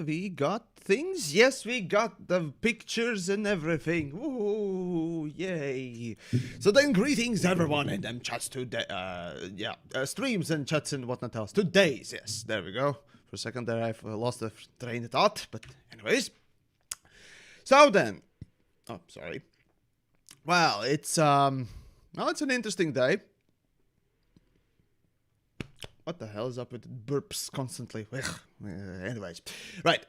we got things. Yes, we got the pictures and everything. Ooh, yay. So then greetings everyone in them chats today. Streams and chats and whatnot else. Today's, yes, there we go. For a second there I've lost the train of thought, but anyways. So then, oh, sorry. Well, it's an interesting day. What the hell is up with burps constantly? Anyways, right.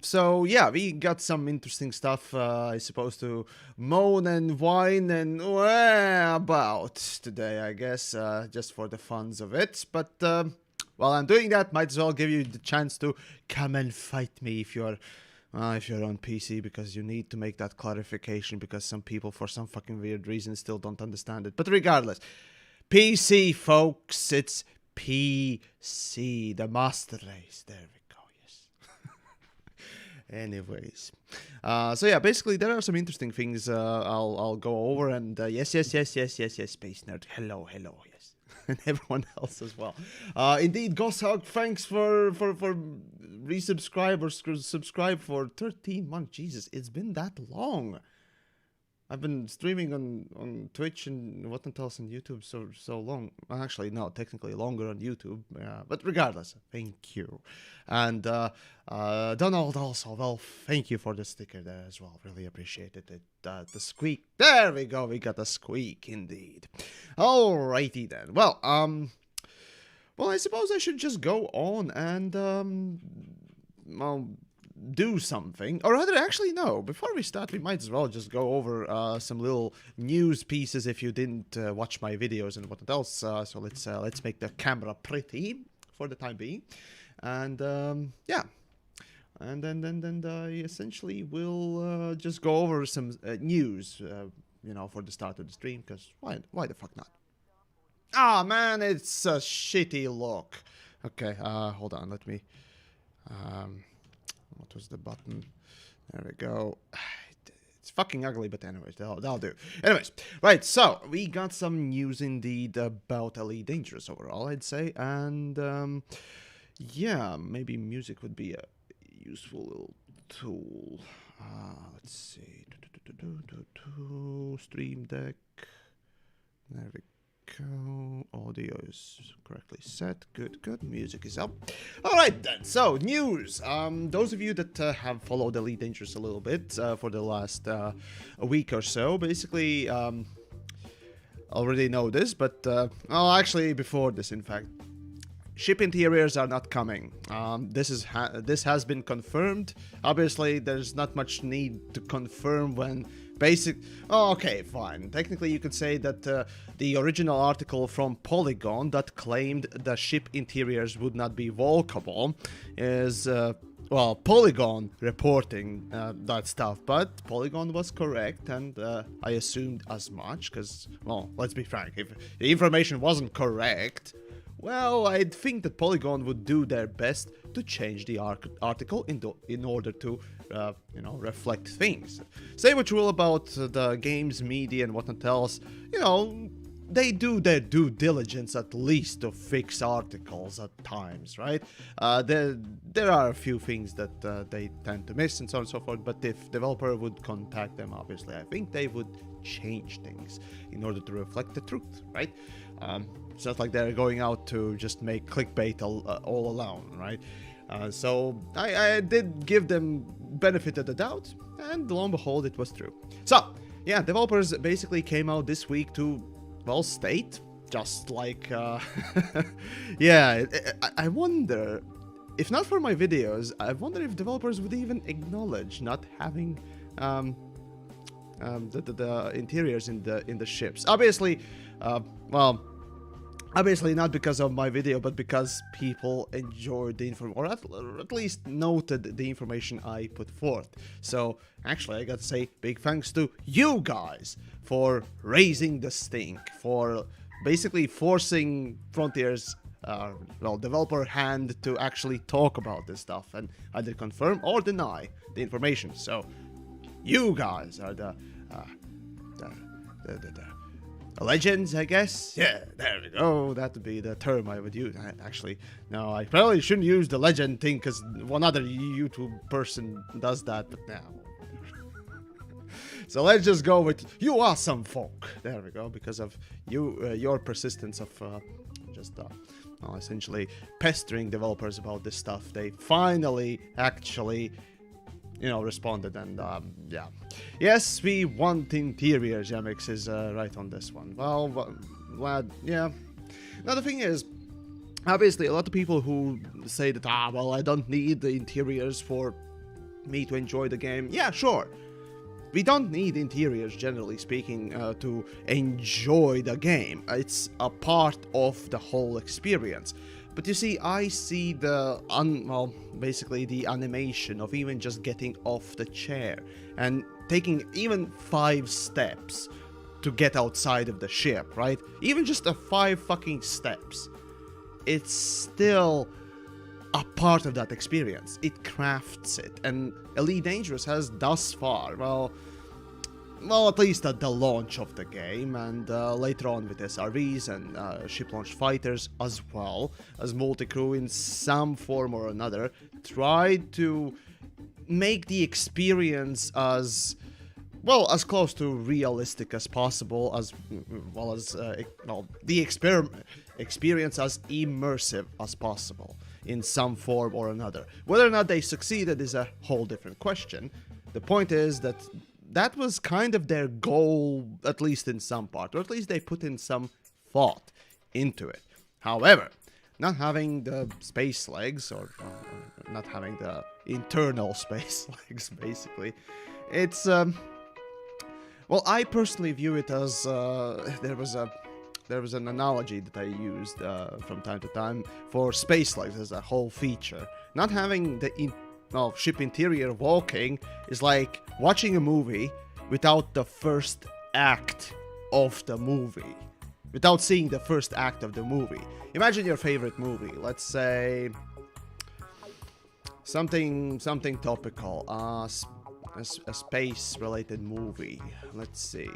So yeah, we got some interesting stuff. I suppose to moan and whine and about today, I guess, just for the funs of it. But while I'm doing that, might as well give you the chance to come and fight me if you're on PC, because you need to make that clarification, because some people, for some fucking weird reason, still don't understand it. But regardless, PC, folks, it's PC, the master race. There we go, yes. Anyways. So yeah, basically there are some interesting things I'll go over, and yes, Space Nerd. Hello, yes. And everyone else as well. Indeed, Gosshog, thanks for resubscribe or subscribe for 13 months. Jesus, it's been that long. I've been streaming on Twitch and whatnot else on YouTube so long. Actually, no, technically longer on YouTube. But regardless, thank you. And Donald also, well, thank you for the sticker there as well. Really appreciated it. The squeak. There we go. We got a squeak indeed. Alrighty then. Well, I suppose I should just go on and do something, or rather, actually no, before we start we might as well just go over some little news pieces if you didn't watch my videos and what else. So let's make the camera pretty for the time being, and yeah, and then I essentially will just go over some news, you know, for the start of the stream, because why the fuck not? Ah, man, it's a shitty look. Okay, hold on, let me what was the button? There we go. It's fucking ugly, but anyways, that'll do. Anyways, right, so we got some news indeed about Elite Dangerous overall, I'd say, and yeah, maybe music would be a useful little tool. Let's see. Stream Deck. There we go. Audio is correctly set. Good. Music is up. Alright then, so news. Those of you that have followed Elite Dangerous a little bit for the last a week or so, basically already know this, but well, actually before this, in fact, ship interiors are not coming. This has been confirmed. Obviously, there's not much need to confirm when okay, fine. Technically, you could say that the original article from Polygon that claimed the ship interiors would not be walkable is, well, Polygon reporting that stuff. But Polygon was correct, and I assumed as much, because, well, let's be frank, if the information wasn't correct, well, I'd think that Polygon would do their best to change the article in order to, you know, reflect things. Say what you will about the games, media, and whatnot else, you know, they do their due diligence at least to fix articles at times, right? There are a few things that they tend to miss and so on and so forth, but if developer would contact them, obviously, I think they would change things in order to reflect the truth, right? It's not like they're going out to just make clickbait all alone, right? So I did give them benefit of the doubt, and lo and behold, it was true. So, yeah, developers basically came out this week to, well, state, just like, yeah, I wonder, if not for my videos, I wonder if developers would even acknowledge not having the interiors in the ships. Obviously, well, obviously not because of my video, but because people enjoyed the information, or at least noted the information I put forth. So, actually, I gotta say big thanks to you guys for raising the stink, for basically forcing Frontier's, well, developer hand to actually talk about this stuff and either confirm or deny the information. So, you guys are legends, I guess. Yeah, there we go. That would be the term I would use. Actually, no, I probably shouldn't use the legend thing because one other YouTube person does that, but now. So let's just go with you awesome folk. There we go, because of your persistence of essentially pestering developers about this stuff. They finally actually, responded, and yeah. Yes, we want interiors. TheYamiks is right on this one. Well, glad, yeah. Now the thing is, obviously, a lot of people who say that, well, I don't need the interiors for me to enjoy the game. Yeah, sure. We don't need interiors, generally speaking, to enjoy the game. It's a part of the whole experience. But you see, I see basically the animation of even just getting off the chair and taking even 5 steps to get outside of the ship, right? Even just 5 fucking steps. It's still a part of that experience. It crafts it, and Elite Dangerous has thus far, well, at least at the launch of the game, and later on with SRVs and ship launch fighters, as well as multi-crew in some form or another, tried to make the experience as close to realistic as possible, as well as the experience as immersive as possible in some form or another. Whether or not they succeeded is a whole different question. The point is that was kind of their goal, at least in some part, or at least they put in some thought into it. However, not having the space legs, or not having the internal space legs, basically, it's well, I personally view it as there was an analogy that I used from time to time for space legs as a whole feature. Not having the ship interior walking is like watching a movie without the first act of the movie. Without seeing the first act of the movie. Imagine your favorite movie. Let's say something topical. A space-related movie. Let's see.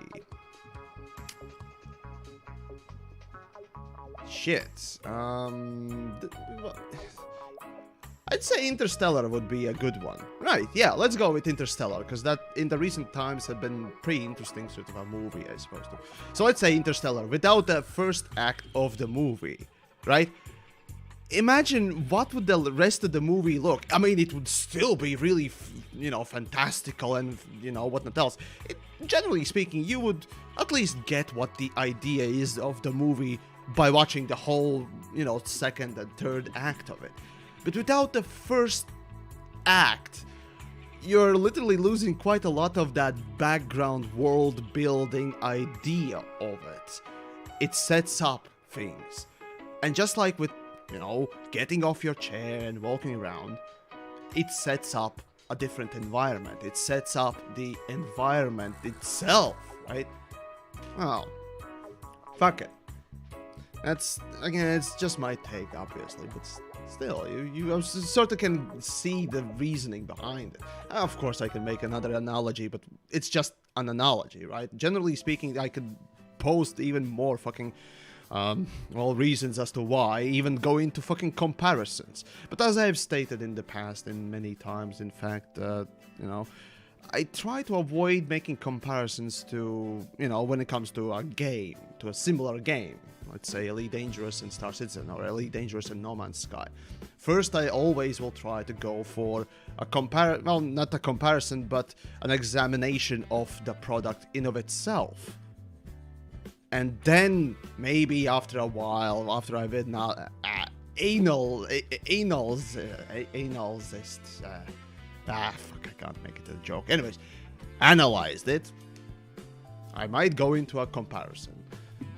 Shit. I'd say Interstellar would be a good one. Right, yeah, let's go with Interstellar, because that, in the recent times, had been pretty interesting sort of a movie, I suppose. So let's say Interstellar, without the first act of the movie, right? Imagine what would the rest of the movie look. I mean, it would still be really, fantastical and, whatnot else. Generally speaking, you would at least get what the idea is of the movie by watching the whole, second and third act of it. But without the first act, you're literally losing quite a lot of that background world building idea of it. It sets up things. And just like with, getting off your chair and walking around, it sets up a different environment. It sets up the environment itself, right? Well, fuck it. That's, again, it's just my take, obviously, but still, you sort of can see the reasoning behind it. Of course, I can make another analogy, but it's just an analogy, right? Generally speaking, I could post even more fucking, reasons as to why, even go into fucking comparisons. But as I've stated in the past, and many times, in fact, I try to avoid making comparisons to, when it comes to a game, to a similar game. Let's say Elite Dangerous and Star Citizen, or Elite Dangerous and No Man's Sky. First, I always will try to go for a not a comparison, but an examination of the product in of itself. And then, maybe after a while, after I've been fuck, I can't make it a joke. Anyways, analyzed it, I might go into a comparison.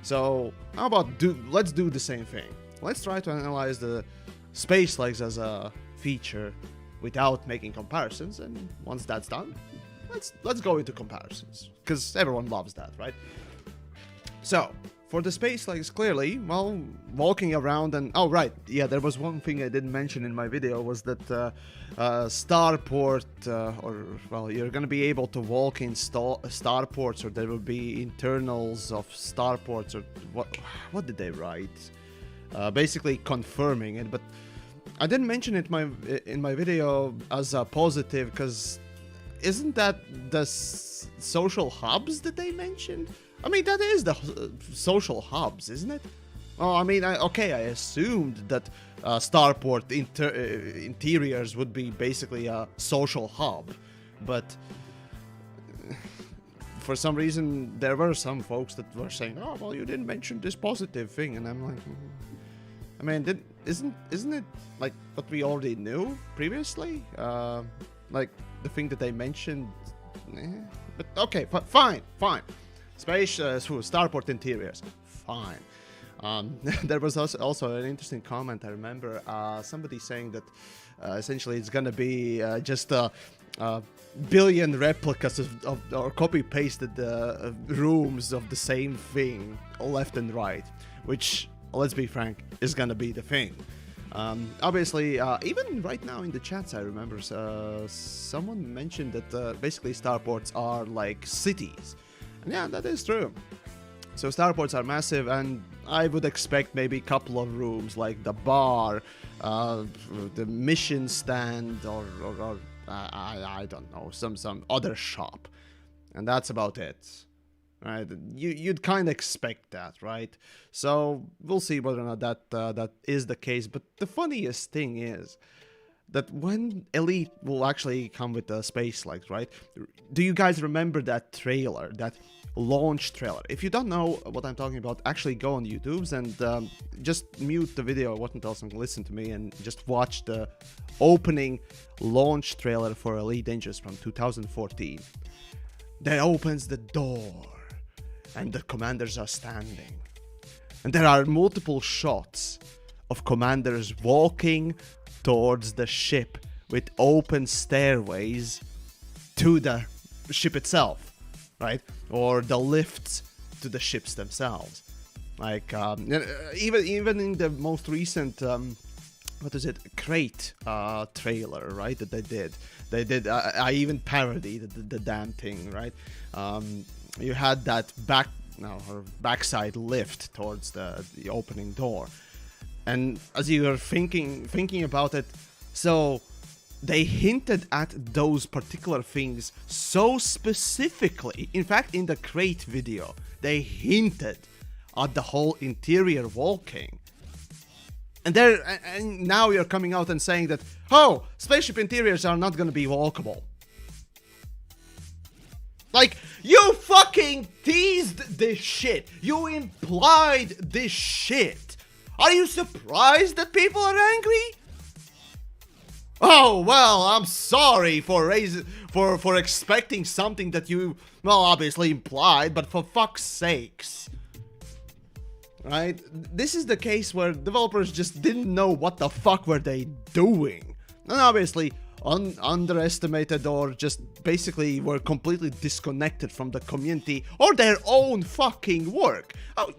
So, how about let's do the same thing. Let's try to analyze the space legs as a feature without making comparisons, and once that's done, let's go into comparisons, because everyone loves that, right? So, for the space legs, clearly, well, walking around and... Oh, right. Yeah, there was one thing I didn't mention in my video was that starport, well, you're going to be able to walk in starports, or there will be internals of starports, or what did they write? Basically confirming it, but I didn't mention it in my video as a positive, because isn't that the social hubs that they mentioned? I mean, that is the social hubs, isn't it? Oh, I mean, okay, I assumed that starport interiors would be basically a social hub, but for some reason there were some folks that were saying, "Oh, well, you didn't mention this positive thing," and I'm like, I mean, isn't it like what we already knew previously? Like the thing that they mentioned, but okay, fine. Space starport interiors, fine. There was also an interesting comment. I remember somebody saying that essentially it's gonna be just a billion replicas of or copy-pasted rooms of the same thing, left and right, which, let's be frank, is gonna be the thing. Obviously, even right now in the chats, I remember someone mentioned that basically starports are like cities. And yeah, that is true. So starports are massive, and I would expect maybe a couple of rooms like the bar, the mission stand, or I don't know, some other shop, and that's about it. Right? You'd kind of expect that, right? So we'll see whether or not that is the case. But the funniest thing is that when Elite will actually come with the space legs, right? Do you guys remember that trailer, that launch trailer? If you don't know what I'm talking about, actually go on YouTube's and just mute the video, what else, and listen to me, and just watch the opening launch trailer for Elite Dangerous from 2014. That opens the door, and the commanders are standing. And there are multiple shots of commanders walking towards the ship with open stairways to the ship itself, right? Or the lifts to the ships themselves. Like, even in the most recent, what is it, Crate trailer, right, that they did, I even parodied the damn thing, right? You had that backside lift towards the opening door. And as you were thinking about it, so they hinted at those particular things so specifically. In fact, in the Crate video, they hinted at the whole interior walking. And now you're coming out and saying that, oh, spaceship interiors are not going to be walkable. Like, you fucking teased this shit. You implied this shit. Are you surprised that people are angry? Oh, well, I'm sorry for expecting something that you, well, obviously implied, but for fuck's sakes. Right? This is the case where developers just didn't know what the fuck were they doing. And obviously underestimated, or just basically were completely disconnected from the community or their own fucking work. Oh,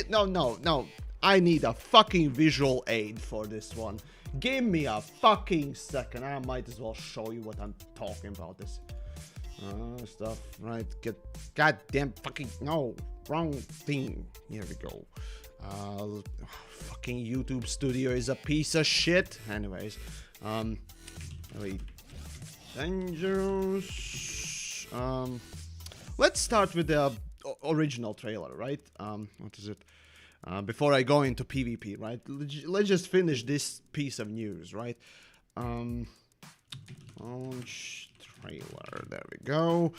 no. I need a fucking visual aid for this one. Give me a fucking second. I might as well show you what I'm talking about. This stuff, right? Goddamn fucking no, wrong thing. Here we go. Fucking YouTube Studio is a piece of shit. Anyways, Elite Dangerous. Let's start with the original trailer, right? What is it? Before I go into PvP, right? Let's just finish this piece of news, right? Launch trailer. There we go.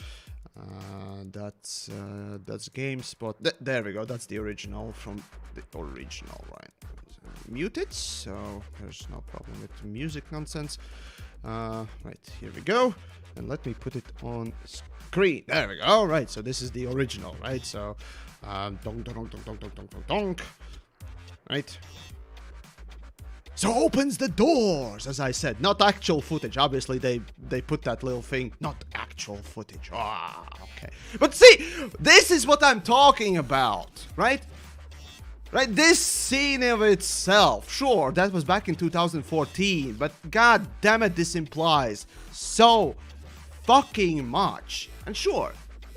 That's GameSpot. There we go. That's the original from the original, right? Muted, so there's no problem with the music nonsense. Right, here we go. And let me put it on screen. There we go. All right, so this is the original, right? So, donk. Right. So opens the doors, as I said. Not actual footage. Obviously, they put that little thing. Not actual footage. Ah, okay. But see, this is what I'm talking about, right? Right, this scene of itself, sure, that was back in 2014, but god damn it, this implies so fucking much. And sure,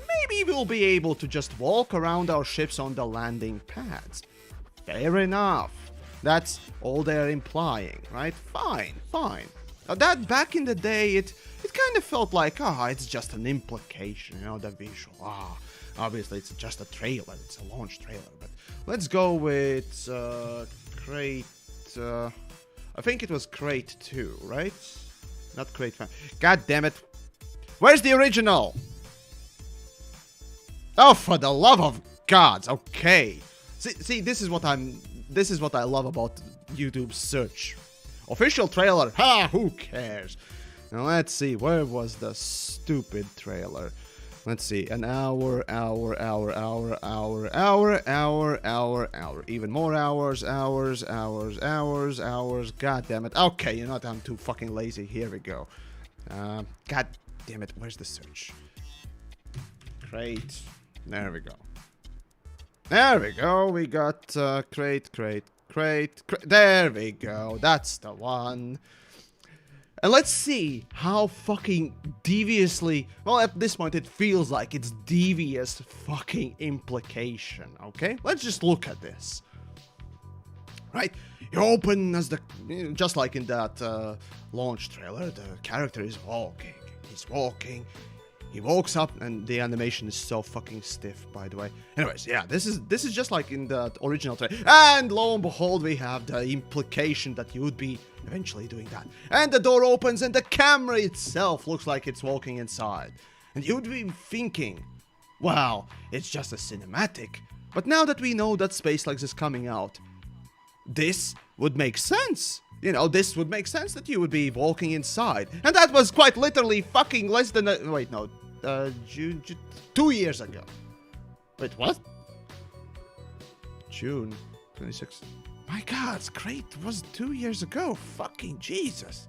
maybe we'll be able to just walk around our ships on the landing pads. Fair enough. That's all they're implying, right? Fine, fine. Now that back in the day, it kind of felt like, it's just an implication, the visual. Obviously it's just a trailer, it's a launch trailer, but let's go with Crate, I think it was Crate 2, right? Not Crate 5. God damn it. Where's the original? Oh, for the love of gods, okay. See, this is what I love about YouTube search. Official trailer, who cares? Now let's see, where was the stupid trailer? Let's see, an hour, even more hours, god damn it. Okay, you know what, I'm too fucking lazy, here we go. God damn it, where's the search? Crate, there we go. There we go, we got crate, there we go, that's the one. And let's see how fucking deviously, well, at this point it feels like it's devious fucking implication, okay? Let's just look at this. Right? You open as just like in that launch trailer, the character is walking. He's walking. He walks up, and the animation is so fucking stiff, by the way. Anyways, yeah, this is just like in the original trailer. And lo and behold, we have the implication that you would be eventually doing that. And the door opens, and the camera itself looks like it's walking inside. And you'd be thinking, wow, it's just a cinematic. But now that we know that SpaceX is coming out, this would make sense. This would make sense that you would be walking inside. And that was quite literally fucking less than June 2 years ago. Wait, what? June 26th. My god, it's great. It was 2 years ago. Fucking Jesus.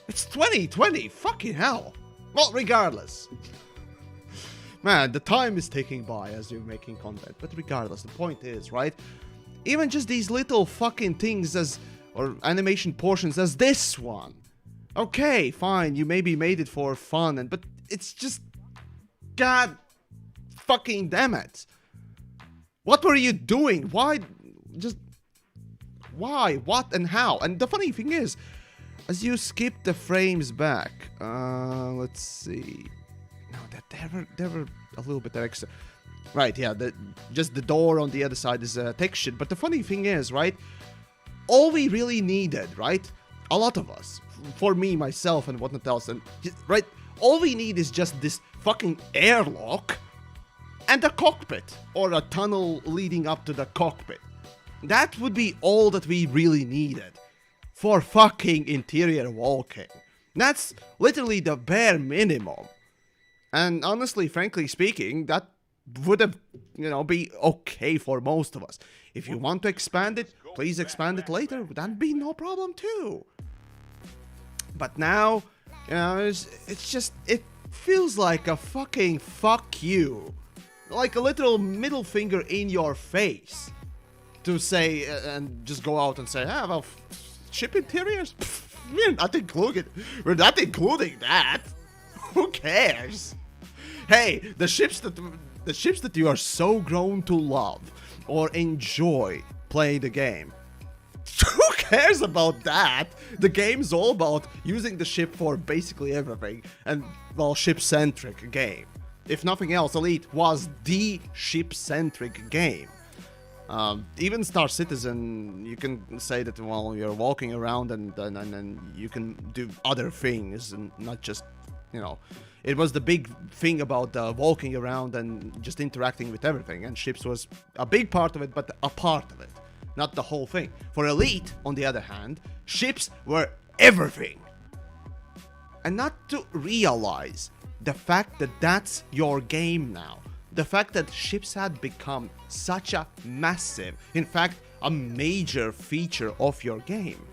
It's 2020. Fucking hell. Well, regardless. Man, the time is ticking by as you're making content. But regardless, the point is, right? Even just these little fucking things or animation portions as this one. Okay, fine, you maybe made it for fun, but it's just, god fucking damn it. What were you doing? Why, what, and how? And the funny thing is, as you skip the frames back, let's see. No, they were a little bit extra. Right, yeah, just the door on the other side is textured. But the funny thing is, right, all we really needed, right, a lot of us, for me, myself, and whatnot else, and right, all we need is just this fucking airlock and a cockpit, or a tunnel leading up to the cockpit. That would be all that we really needed for fucking interior walking. That's literally the bare minimum. And honestly, frankly speaking, that would have, be okay for most of us. If you want to expand it, please expand it later. That'd be no problem too. But now, it's just, it feels like a fucking fuck you. Like a literal middle finger in your face. To say, and just go out and say, well, ship interiors? We're not including that. Who cares? Hey, the ships that you are so grown to love or enjoy playing the game. Who cares about that? The game's all about using the ship for basically everything, and, well, ship-centric game. If nothing else, Elite was the ship-centric game. Even Star Citizen, you can say that, well, you're walking around and you can do other things and not just, It was the big thing about walking around and just interacting with everything, and ships was a big part of it, but a part of it, not the whole thing. For Elite, on the other hand, ships were everything. And not to realize the fact that that's your game now. The fact that ships had become such a massive, in fact, a major feature of your game.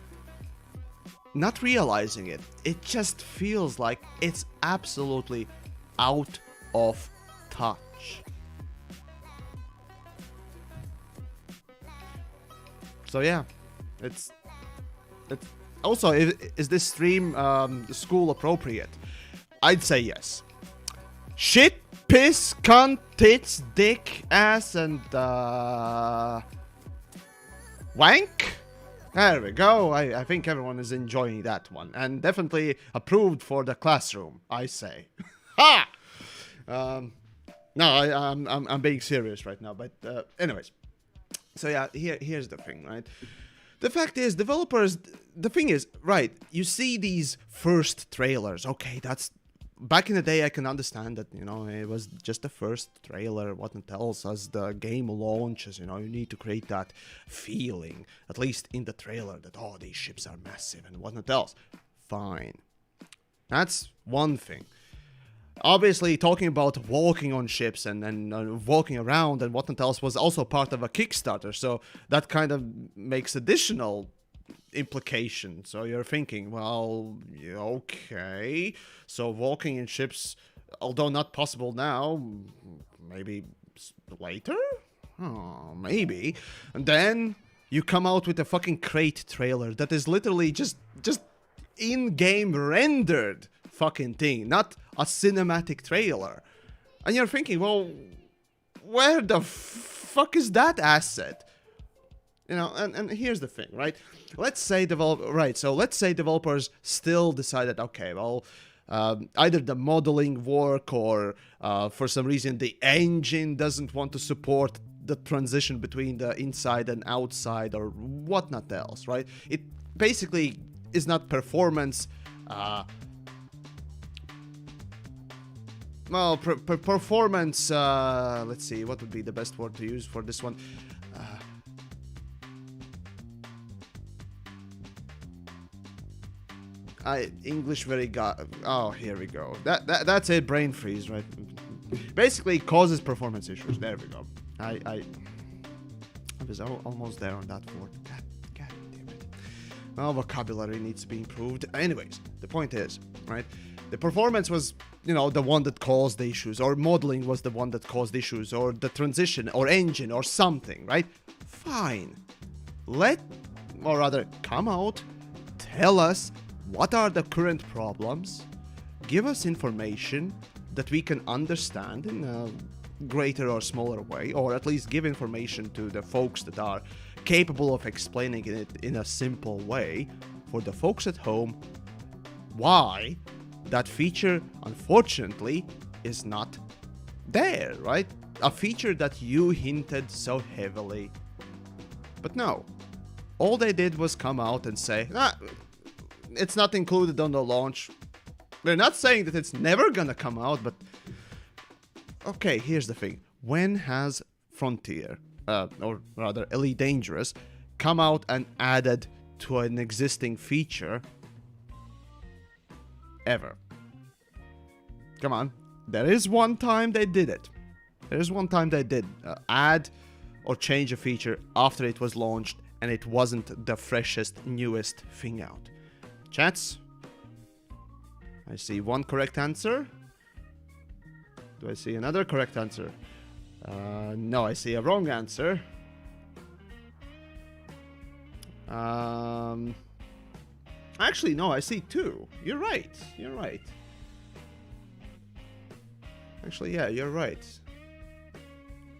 Not realizing it, it just feels like it's absolutely out of touch. So yeah, it's also, is this stream school appropriate? I'd say yes. Shit, piss, cunt, tits, dick, ass, and wank. There we go. I think everyone is enjoying that one, and definitely approved for the classroom, I say. Ha! No, I'm being serious right now, but anyways. So yeah, here's the thing, right? The fact is, developers, the thing is, right, you see these first trailers. Okay, that's, back in the day, I can understand that, you know, it was just the first trailer, what it tells us the game launches, you know, you need to create that feeling, at least in the trailer, that, oh, these ships are massive and whatnot else. Fine. That's one thing. Obviously, talking about walking on ships and walking around and whatnot else was also part of a Kickstarter, so that kind of makes additional implication. So you're thinking, well, okay, so walking in ships, although not possible now, maybe later? Oh, maybe. And then you come out with a fucking crate trailer that is literally just in-game rendered fucking thing, not a cinematic trailer. And you're thinking, well, where the fuck is that asset? You know, and here's the thing, right? Let's say developers still decided, okay, well, either the modeling work or for some reason the engine doesn't want to support the transition between the inside and outside or whatnot else, right? It basically is not performance. Well, performance, let's see, what would be the best word to use for this one? English very oh, here we go. That's it, brain freeze, right? Basically, causes performance issues. There we go. I was almost there on that word. God damn it. Well, vocabulary needs to be improved. Anyways, the point is, right? The performance was, you know, the one that caused the issues, or modeling was the one that caused issues, or the transition, or engine, or something, right? Fine. Or rather, come out, tell us what are the current problems, give us information that we can understand in a greater or smaller way, or at least give information to the folks that are capable of explaining it in a simple way for the folks at home why that feature, unfortunately, is not there, right? A feature that you hinted so heavily. But no. All they did was come out and say, it's not included on the launch. They're not saying that it's never gonna come out, but... Okay, here's the thing. When has Frontier, or rather Elite Dangerous, come out and added to an existing feature ever? Come on. There is one time they did it. There is one time they did add or change a feature after it was launched and it wasn't the freshest, newest thing out. Chats? I see one correct answer. Do I see another correct answer? No, I see a wrong answer. Actually, no, I see two. You're right. You're right. Actually, yeah, you're right.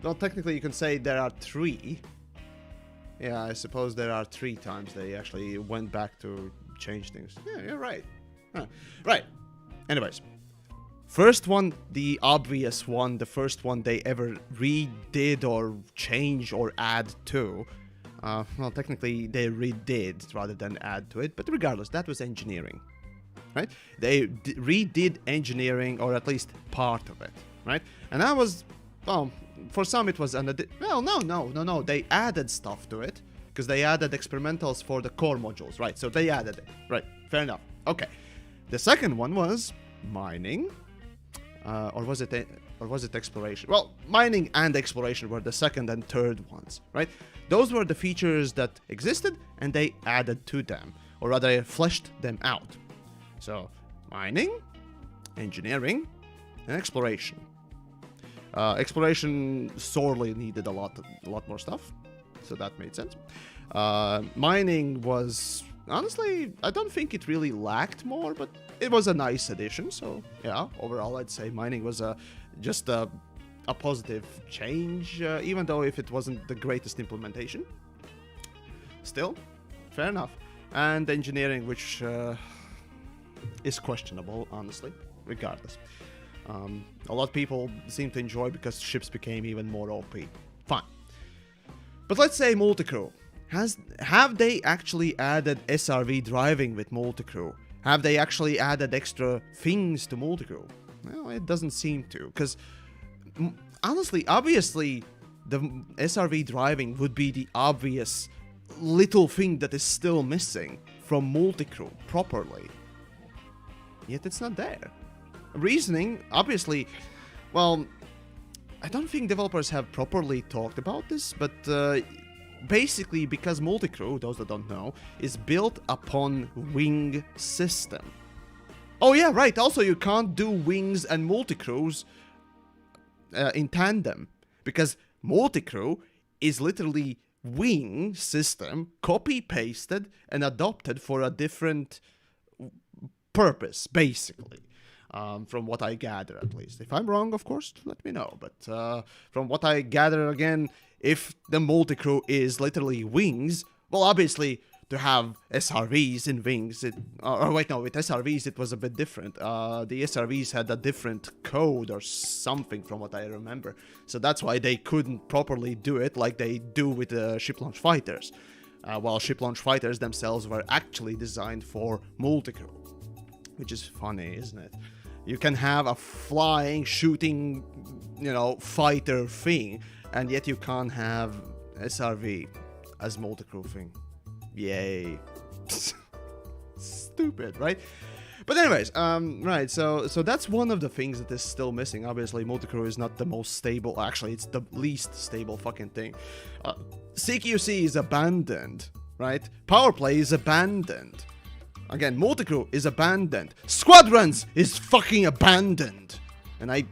Well, technically, you can say there are three. Yeah, I suppose there are 3 times they actually went back to change things. Yeah, you're right. Huh. Right. Anyways. First one, the obvious one, the first one they ever redid or change or add to. Well, technically, they redid rather than add to it. But regardless, that was engineering. Right? They redid engineering, or at least part of it. Right? And that was... Well, for some it was an... Well, no. They added stuff to it. Because they added experimentals for the core modules. Right, so they added it. Right, fair enough. Okay. The second one was mining. Or was it... or was it exploration? Well, mining and exploration were the second and third ones, right? Those were the features that existed, and they added to them, or rather fleshed them out. So, mining, engineering, and exploration. Exploration sorely needed a lot more stuff, so that made sense. Mining was, honestly, I don't think it really lacked more, but it was a nice addition. So yeah, overall I'd say mining was just a positive change, even though if it wasn't the greatest implementation. Still, fair enough. And engineering, which is questionable, honestly, regardless. A lot of people seem to enjoy because ships became even more OP. Fine. But let's say multicrew. Have they actually added SRV driving with multicrew? Have they actually added extra things to multicrew? Well, it doesn't seem to. Because, honestly, obviously, the SRV driving would be the obvious little thing that is still missing from multicrew properly. Yet it's not there. Reasoning, obviously, well, I don't think developers have properly talked about this, but basically because multicrew, those that don't know, is built upon wing system. Oh yeah, right, also you can't do wings and multicrews in tandem, because multicrew is literally wing system copy-pasted and adopted for a different purpose, basically. From what I gather, at least. If I'm wrong, of course, let me know. But from what I gather, again, if the multicrew is literally wings, well, obviously, to have SRVs in wings, wait, no, with SRVs, it was a bit different. The SRVs had a different code or something, from what I remember. So that's why they couldn't properly do it like they do with the ship launch fighters. While ship launch fighters themselves were actually designed for multicrew. Which is funny, isn't it? You can have a flying, shooting, fighter thing, and yet you can't have SRV as multicrew thing. Yay. Stupid, right? But anyways, right, so that's one of the things that is still missing. Obviously, multicrew is not the most stable. Actually, it's the least stable fucking thing. CQC is abandoned, right? Power play is abandoned. Again, multicrew is abandoned. Squadrons is fucking abandoned. And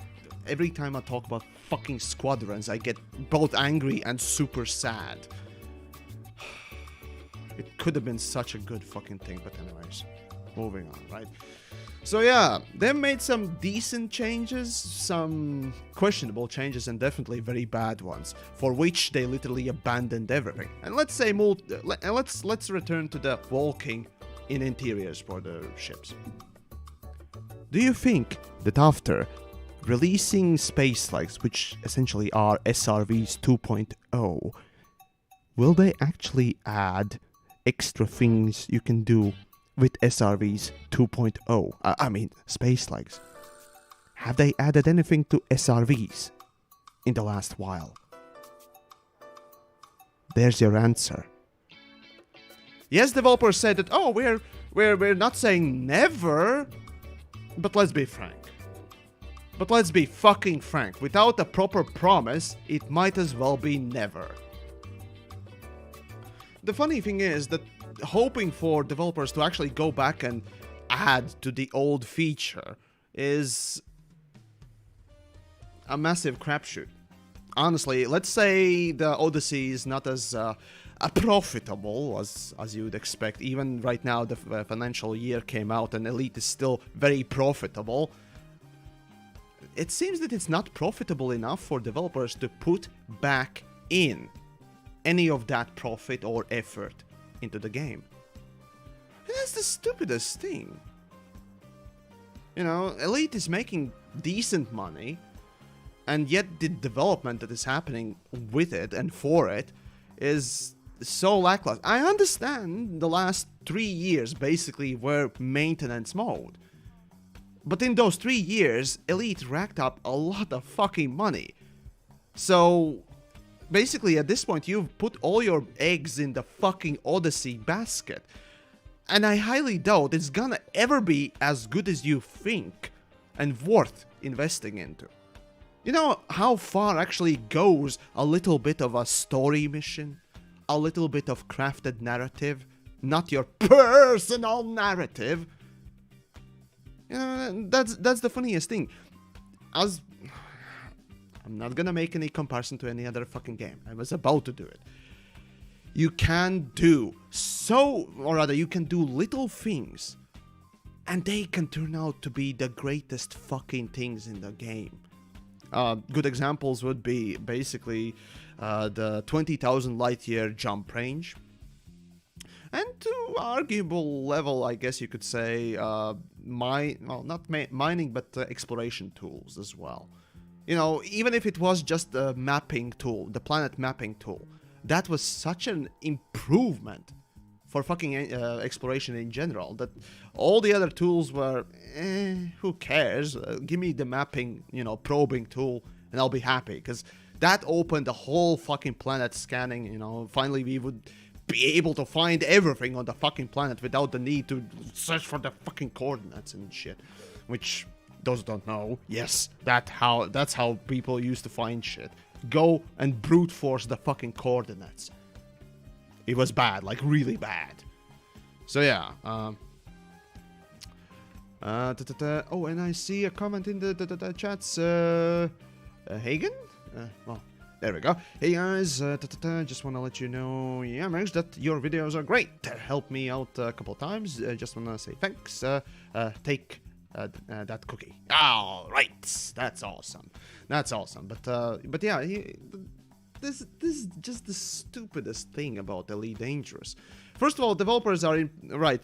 every time I talk about fucking squadrons, I get both angry and super sad. It could have been such a good fucking thing, but anyways, moving on, right? So yeah, they made some decent changes, some questionable changes, and definitely very bad ones, for which they literally abandoned everything. And let's say let's return to the walking in interiors for the ships. Do you think that after releasing space flags, which essentially are SRVs 2.0, will they actually add extra things you can do with SRVs 2.0? I mean, space flags. Have they added anything to SRVs in the last while? There's your answer. Yes, developers said that, oh, we're not saying never, but let's be frank. But let's be fucking frank. Without a proper promise, it might as well be never. The funny thing is that hoping for developers to actually go back and add to the old feature is a massive crapshoot. Honestly, let's say the Odyssey is not as profitable as you would expect. Even right now, the financial year came out and Elite is still very profitable. It seems that it's not profitable enough for developers to put back in any of that profit or effort into the game. And that's the stupidest thing. Elite is making decent money, and yet the development that is happening with it and for it is so lackluster. I understand the last 3 years basically were maintenance mode. But in those 3 years, Elite racked up a lot of fucking money. So basically at this point you've put all your eggs in the fucking Odyssey basket. And I highly doubt it's gonna ever be as good as you think and worth investing into. You know how far actually goes a little bit of a story mission? A little bit of crafted narrative? Not your personal narrative. That's the funniest thing. I'm not gonna make any comparison to any other fucking game. I was about to do it. You can do you can do little things, and they can turn out to be the greatest fucking things in the game. Good examples would be basically the 20,000 light year jump range. And to arguable level, I guess you could say, not mining, but exploration tools as well. You know, even if it was just a mapping tool, the planet mapping tool, that was such an improvement for fucking exploration in general, that all the other tools were, who cares? Give me the mapping, probing tool, and I'll be happy, because that opened the whole fucking planet scanning, finally we would be able to find everything on the fucking planet without the need to search for the fucking coordinates and shit. Which, those who don't know, yes, that's how people used to find shit. Go and brute force the fucking coordinates. It was bad, like really bad. So yeah. Oh, and I see a comment in the chats. Hagen? Well, there we go. Hey guys, just want to let you know, TheYamiks, that your videos are great. Helped me out a couple times. Just want to say thanks. Take that cookie. All right, that's awesome. That's awesome. But yeah, this is just the stupidest thing about Elite Dangerous. First of all, developers are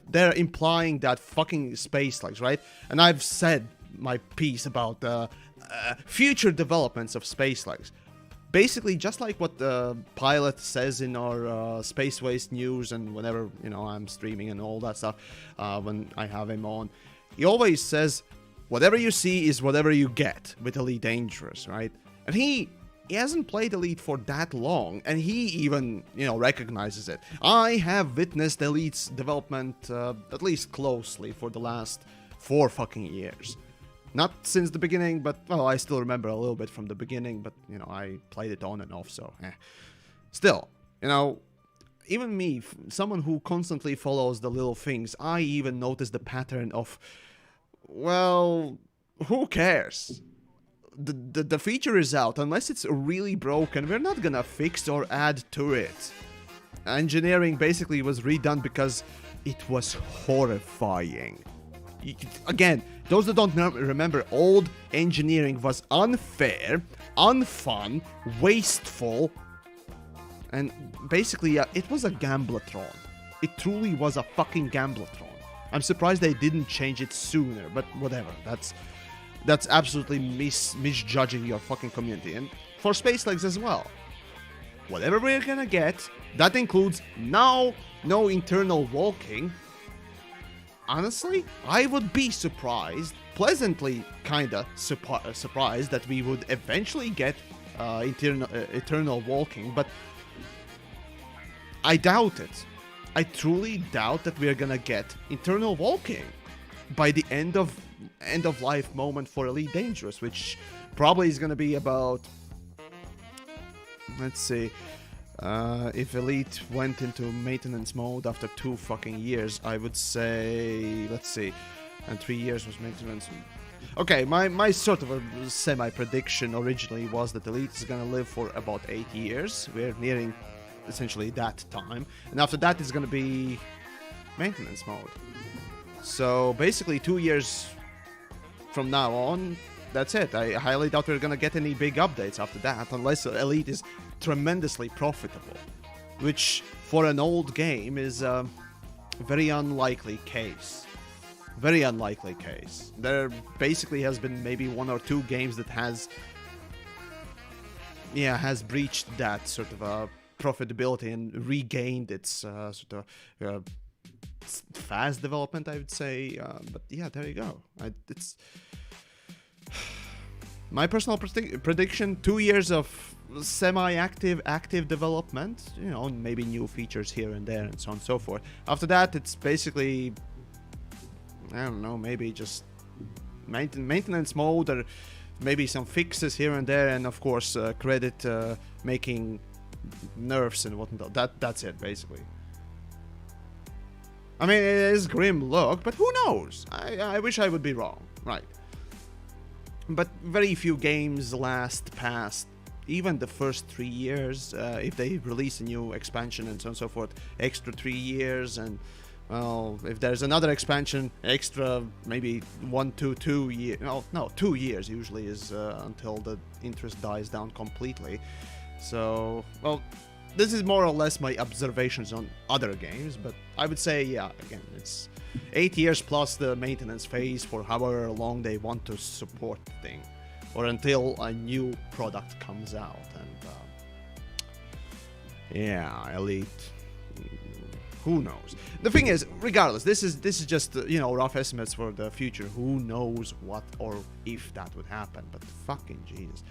they're implying that fucking space slugs, right? And I've said my piece about future developments of space slugs. Basically, just like what the pilot says in our Space Waste news, and whenever I'm streaming and all that stuff, when I have him on, he always says, "Whatever you see is whatever you get" with Elite Dangerous, right? And he hasn't played Elite for that long, and he even recognizes it. I have witnessed Elite's development at least closely for the last 4 fucking years. Not since the beginning, but, well, I still remember a little bit from the beginning, but, I played it on and off, so, Still, even me, someone who constantly follows the little things, I even noticed the pattern of, well, who cares? The feature is out. Unless it's really broken, we're not gonna fix or add to it. Engineering basically was redone because it was horrifying. Again, those that don't remember, old engineering was unfair, unfun, wasteful, and basically it was a gamblatron. It truly was a fucking gamblatron. I'm surprised they didn't change it sooner, but whatever. That's absolutely misjudging your fucking community, and for Space Legs as well. Whatever we're gonna get, that includes now no internal walking. Honestly, I would be surprised, pleasantly kinda surprised, that we would eventually get eternal walking, but I doubt it. I truly doubt that we're gonna get eternal walking by the end of life moment for Elite Dangerous, which probably is gonna be about, let's see, if Elite went into maintenance mode after 2 fucking years, I would say, let's see, and 3 years was maintenance. Okay, my sort of a semi-prediction originally was that Elite is gonna live for about 8 years. We're nearing essentially that time, and after that it's gonna be maintenance mode. So basically 2 years from now on, that's it. I highly doubt we're gonna get any big updates after that, unless Elite is tremendously profitable, which for an old game is a very unlikely case. Very unlikely case. There basically has been maybe 1 or 2 games that has breached that sort of profitability and regained its sort of fast development, I would say. But yeah, there you go. It's my personal prediction: 2 years of active development, maybe new features here and there and so on and so forth. After that, it's basically, I don't know, maybe just maintenance mode, or maybe some fixes here and there, and of course credit making nerfs and whatnot. That's it basically. I mean, it is grim look, but who knows? I wish I would be wrong, right? But very few games last past even the first 3 years. If they release a new expansion and so on and so forth, extra 3 years, and well, if there's another expansion, extra maybe 1 to 2 years. No, 2 years usually is until the interest dies down completely. So, well, this is more or less my observations on other games, but I would say, yeah, again, it's 8 years plus the maintenance phase for however long they want to support the thing, or until a new product comes out. And yeah, Elite, who knows? The thing is, regardless, this is just rough estimates for the future. Who knows what or if that would happen? But fucking Jesus.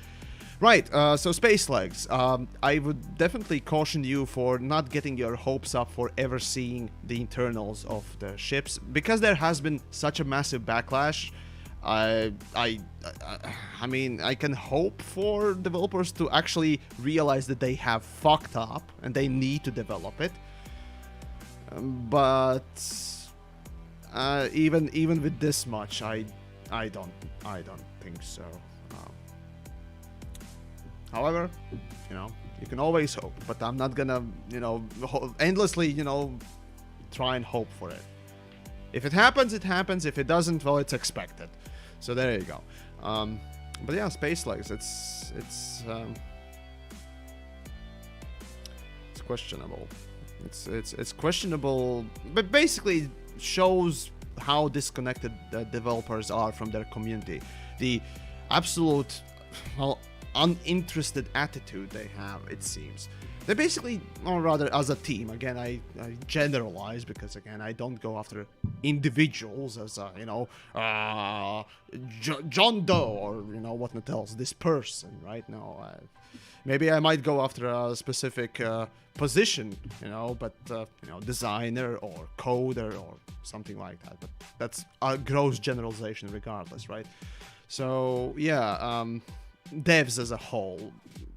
Right, so Space Legs. I would definitely caution you for not getting your hopes up for ever seeing the internals of the ships, because there has been such a massive backlash. I mean, I can hope for developers to actually realize that they have fucked up and they need to develop it. But even with this much, I don't think so. However, you can always hope, but I'm not gonna, endlessly, try and hope for it. If it happens, it happens. If it doesn't, well, it's expected. So there you go. But yeah, Space Legs, it's questionable. It's questionable, but basically shows how disconnected the developers are from their community. The absolute, well, uninterested attitude they have, it seems. They basically, or rather as a team, again, I generalize because, again, I don't go after individuals as, John Doe or, whatnot else, this person, right? No, maybe I might go after a specific position, but, designer or coder or something like that. But that's a gross generalization regardless, right? So, yeah, devs as a whole,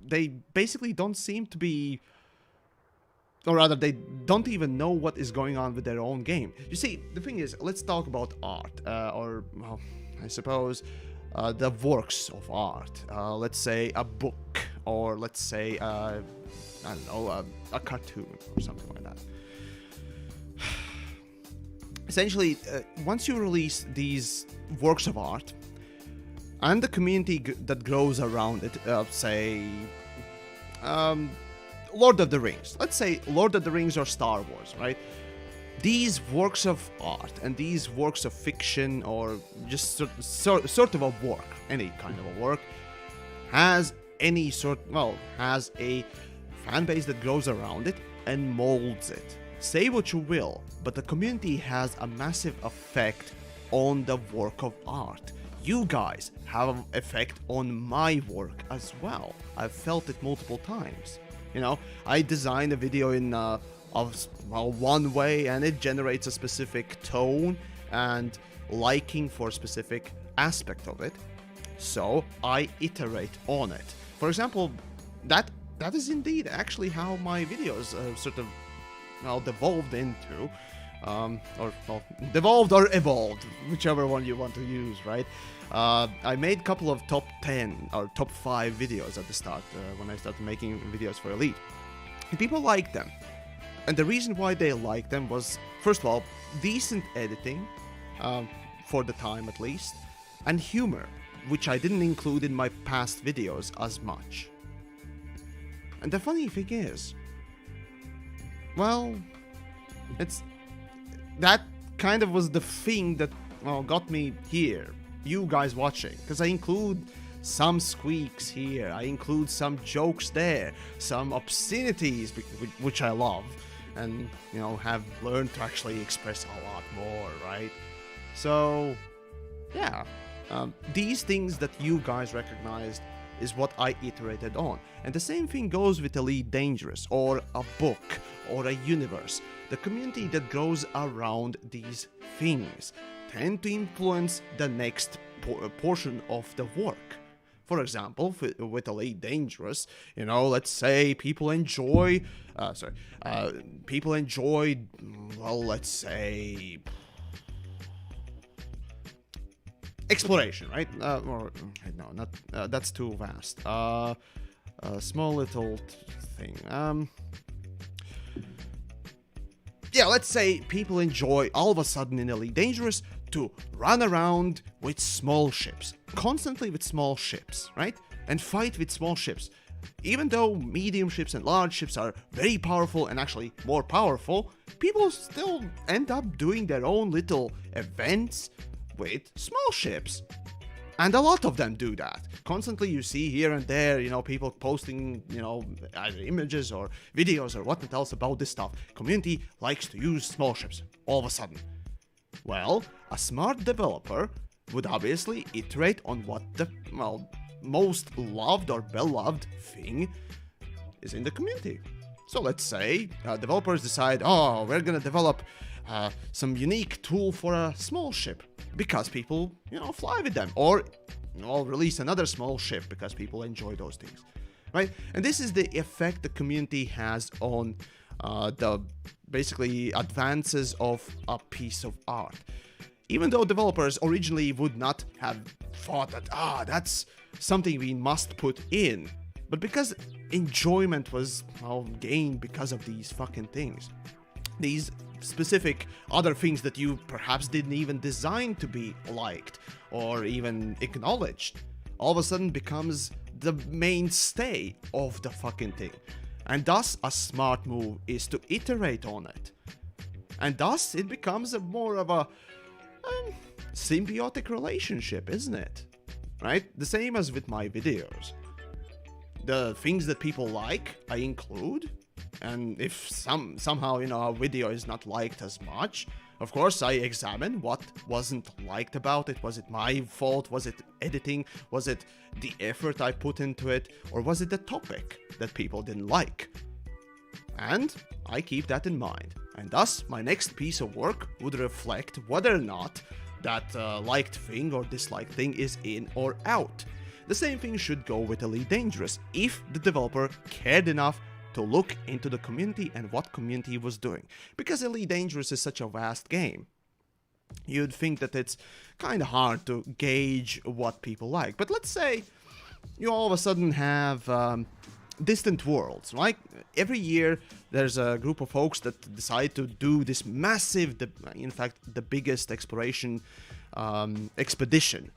they basically don't seem to be, or rather they don't even know what is going on with their own game. You see, the thing is, let's talk about art, or well, I suppose the works of art. Let's say a book, or let's say I don't know, a cartoon or something like that. Essentially, once you release these works of art, and the community that grows around it, say, Lord of the Rings. Let's say Lord of the Rings or Star Wars, right? These works of art and these works of fiction, or just sort of a work, any kind of a work, has a fan base that grows around it and molds it. Say what you will, but the community has a massive effect on the work of art. You guys have an effect on my work as well. I've felt it multiple times. I design a video in one way, and it generates a specific tone and liking for a specific aspect of it. So I iterate on it. For example, that is indeed actually how my videos devolved into. Devolved or evolved, whichever one you want to use, right? I made a couple of top 10 or top 5 videos at the start when I started making videos for Elite. And people liked them. And the reason why they liked them was, first of all, decent editing, for the time at least, and humor, which I didn't include in my past videos as much. And the funny thing is, well, that kind of was the thing that got me here, you guys watching, because I include some squeaks here, I include some jokes there, some obscenities, which I love, and have learned to actually express a lot more, right? So yeah, these things that you guys recognized is what I iterated on. And the same thing goes with Elite Dangerous, or a book, or a universe. The community that grows around these things tend to influence the next portion of the work. For example, with Elite Dangerous, you know, let's say people enjoy, people enjoy, well, let's say, exploration, right? Or no, not that's too vast. A small little thing. Yeah, let's say people enjoy all of a sudden in Elite Dangerous to run around with small ships, constantly with small ships, right? And fight with small ships. Even though medium ships and large ships are very powerful and actually more powerful, people still end up doing their own little events with small ships. And a lot of them do that. Constantly you see here and there, you know, people posting, you know, either images or videos or whatnot else about this stuff. Community likes to use small ships all of a sudden. Well, a smart developer would obviously iterate on what the, well, most loved or beloved thing is in the community. So let's say developers decide, oh, we're gonna develop some unique tool for a small ship because people, you know, fly with them, or I'll release another small ship because people enjoy those things, right? And this is the effect the community has on the basically advances of a piece of art. Even though developers originally would not have thought that, that's something we must put in, but because enjoyment was, well, gained because of these fucking things. These specific other things that you perhaps didn't even design to be liked or even acknowledged, all of a sudden becomes the mainstay of the fucking thing. And thus, a smart move is to iterate on it. And thus, it becomes a more of a symbiotic relationship, isn't it? Right? The same as with my videos. The things that people like, I include. And if somehow, you know, a video is not liked as much, of course, I examine what wasn't liked about it. Was it my fault? Was it editing? Was it the effort I put into it? Or was it the topic that people didn't like? And I keep that in mind. And thus, my next piece of work would reflect whether or not that liked thing or disliked thing is in or out. The same thing should go with Elite Dangerous, if the developer cared enough to look into the community and what community was doing. Because Elite Dangerous is such a vast game, you'd think that it's kind of hard to gauge what people like. But let's say you all of a sudden have distant worlds, right? Every year there's a group of folks that decide to do this massive, in fact the biggest exploration expedition,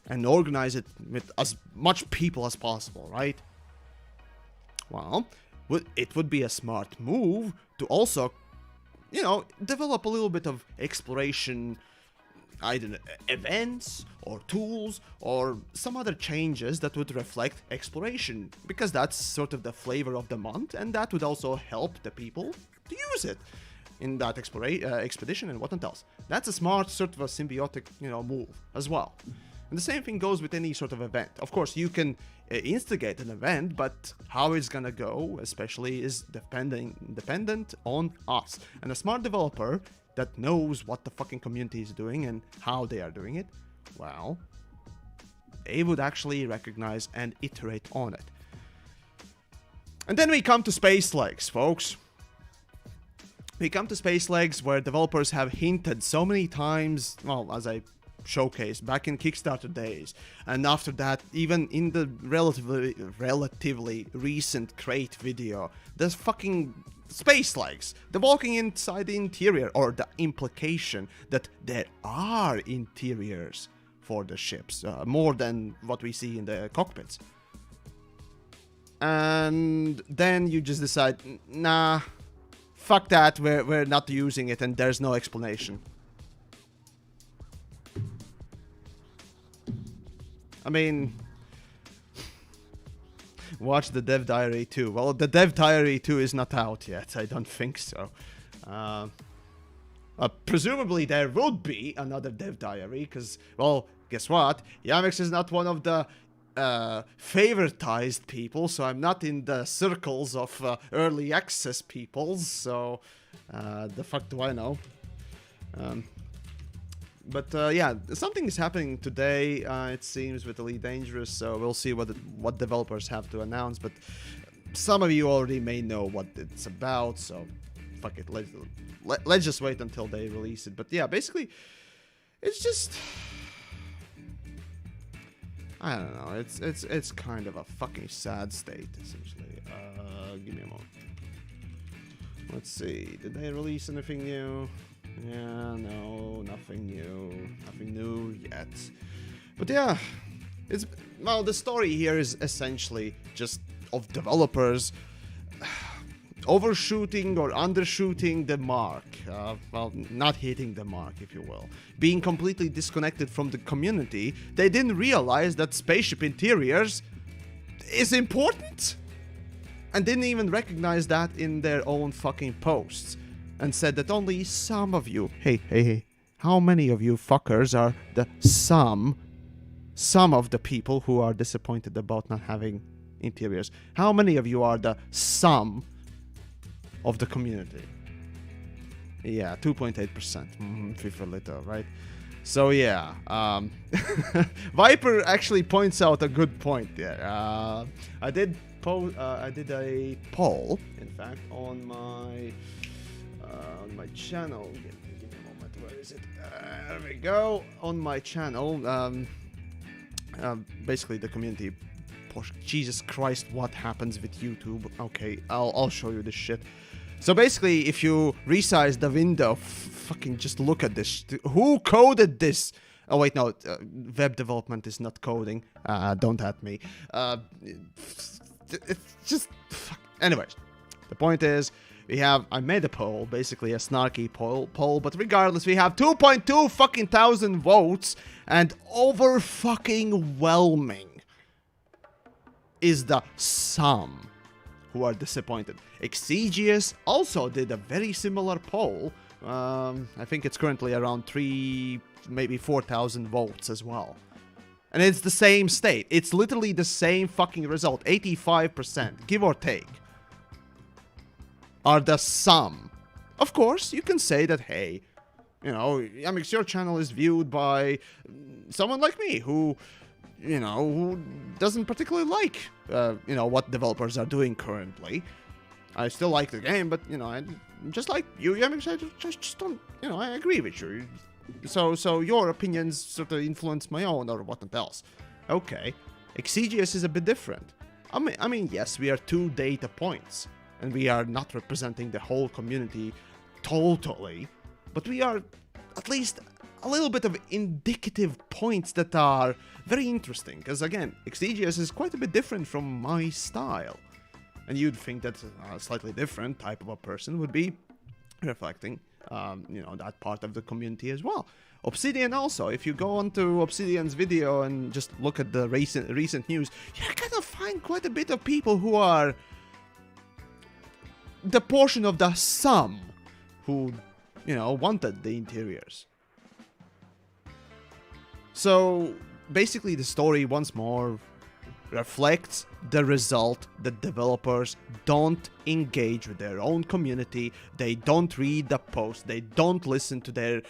and organize it with as much people as possible, right? Well, it would be a smart move to also, you know, develop a little bit of exploration, either events or tools or some other changes that would reflect exploration, because that's sort of the flavor of the month, and that would also help the people to use it in that expedition and whatnot else. That's a smart sort of a symbiotic, you know, move as well. And the same thing goes with any sort of event. Of course, you can instigate an event, but how it's gonna go, especially, is dependent on us. And a smart developer that knows what the fucking community is doing and how they are doing it, well, they would actually recognize and iterate on it. And then we come to Space Legs, folks. We come to Space Legs, where developers have hinted so many times, well, as I showcased back in Kickstarter days, and after that even in the relatively recent crate video, there's fucking Space Legs, the walking inside the interior, or the implication that there are interiors for the ships, more than what we see in the cockpits. And then you just decide, nah, fuck that, we're not using it, and there's no explanation. I mean, watch the Dev Diary 2. Well, the Dev Diary 2 is not out yet. I don't think so. Presumably there would be another Dev Diary, because, well, guess what? TheYamiks is not one of the favoritized people, so I'm not in the circles of early access peoples, so the fuck do I know? But yeah, something is happening today. It seems with Elite Dangerous, so we'll see what developers have to announce. But some of you already may know what it's about, so fuck it. Let's just wait until they release it. But yeah, basically, it's just, I don't know. It's kind of a fucking sad state, essentially. Give me a moment. Let's see. Did they release anything new? Yeah, no, nothing new yet. But yeah, well, the story here is essentially just of developers overshooting or undershooting the mark. Well, not hitting the mark, if you will. Being completely disconnected from the community, they didn't realize that spaceship interiors is important. And didn't even recognize that in their own fucking posts. And said that only some of you, hey, how many of you fuckers are the some of the people who are disappointed about not having interiors? How many of you are the sum of the community? Yeah, 2.8%. FIFA little, right? So yeah, Viper actually points out a good point there. I did a poll, in fact, on my channel. Give me a moment. Where is it? There we go. On my channel, basically the community push. Jesus Christ, what happens with YouTube? Okay, I'll show you this shit. So basically, if you resize the window, fucking just look at this. Who coded this? Oh wait, no, web development is not coding. Don't at me. It's just, anyways, the point is, I made a poll, basically a snarky poll, but regardless, we have 2.2 fucking thousand votes, and over fucking whelming is the some who are disappointed. Exegius also did a very similar poll. I think it's currently around 3, maybe 4,000 votes as well. And it's the same state. It's literally the same fucking result. 85%, give or take, are the sum. Of course, you can say that, hey, you know, Yamiks, your channel is viewed by someone like me who, you know, who doesn't particularly like, you know, what developers are doing currently. I still like the game, but, you know, I just like you, Yamiks, I just don't, you know, I agree with you. So your opinions sort of influence my own or whatnot else. Okay, Exegius is a bit different. I mean, yes, we are 2 data points, and we are not representing the whole community totally, but we are at least a little bit of indicative points that are very interesting, because again, Exegius is quite a bit different from my style, and you'd think that a slightly different type of a person would be reflecting, you know, that part of the community as well. Obsidian also, if you go onto Obsidian's video and just look at the recent news, you're gonna find quite a bit of people who are the portion of the some who, you know, wanted the interiors. So basically the story once more reflects the result that developers don't engage with their own community, they don't read the posts, they don't listen to their,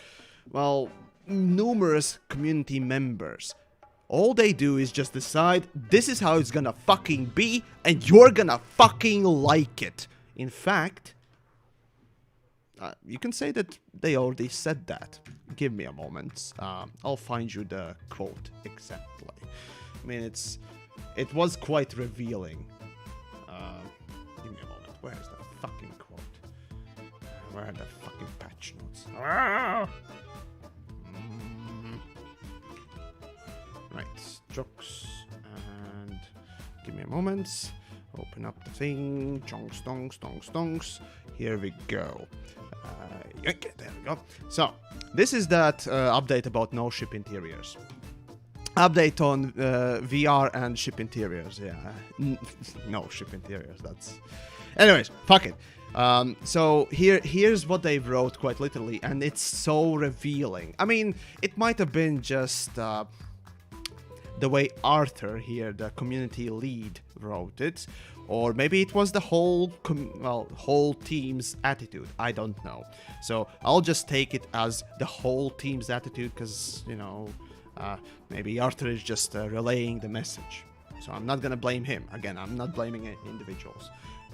well, numerous community members. All they do is just decide this is how it's gonna fucking be and you're gonna fucking like it. In fact, you can say that they already said that. Give me a moment. I'll find you the quote exactly. I mean, it was quite revealing. Give me a moment. Where's the fucking quote? Where are the fucking patch notes? Right, jokes, and give me a moment. Open up the thing. Chonks, donks, donks, donks. Here we go. Okay, there we go. So, this is that update about no ship interiors. Update on VR and ship interiors. Yeah, no ship interiors. That's. Anyways, fuck it. So here's what they wrote quite literally, and it's so revealing. I mean, it might have been just the way Arthur here, the community lead, wrote it, or maybe it was the whole whole team's attitude. I don't know. So I'll just take it as the whole team's attitude, because, you know, maybe Arthur is just relaying the message. So I'm not gonna blame him. Again, I'm not blaming individuals.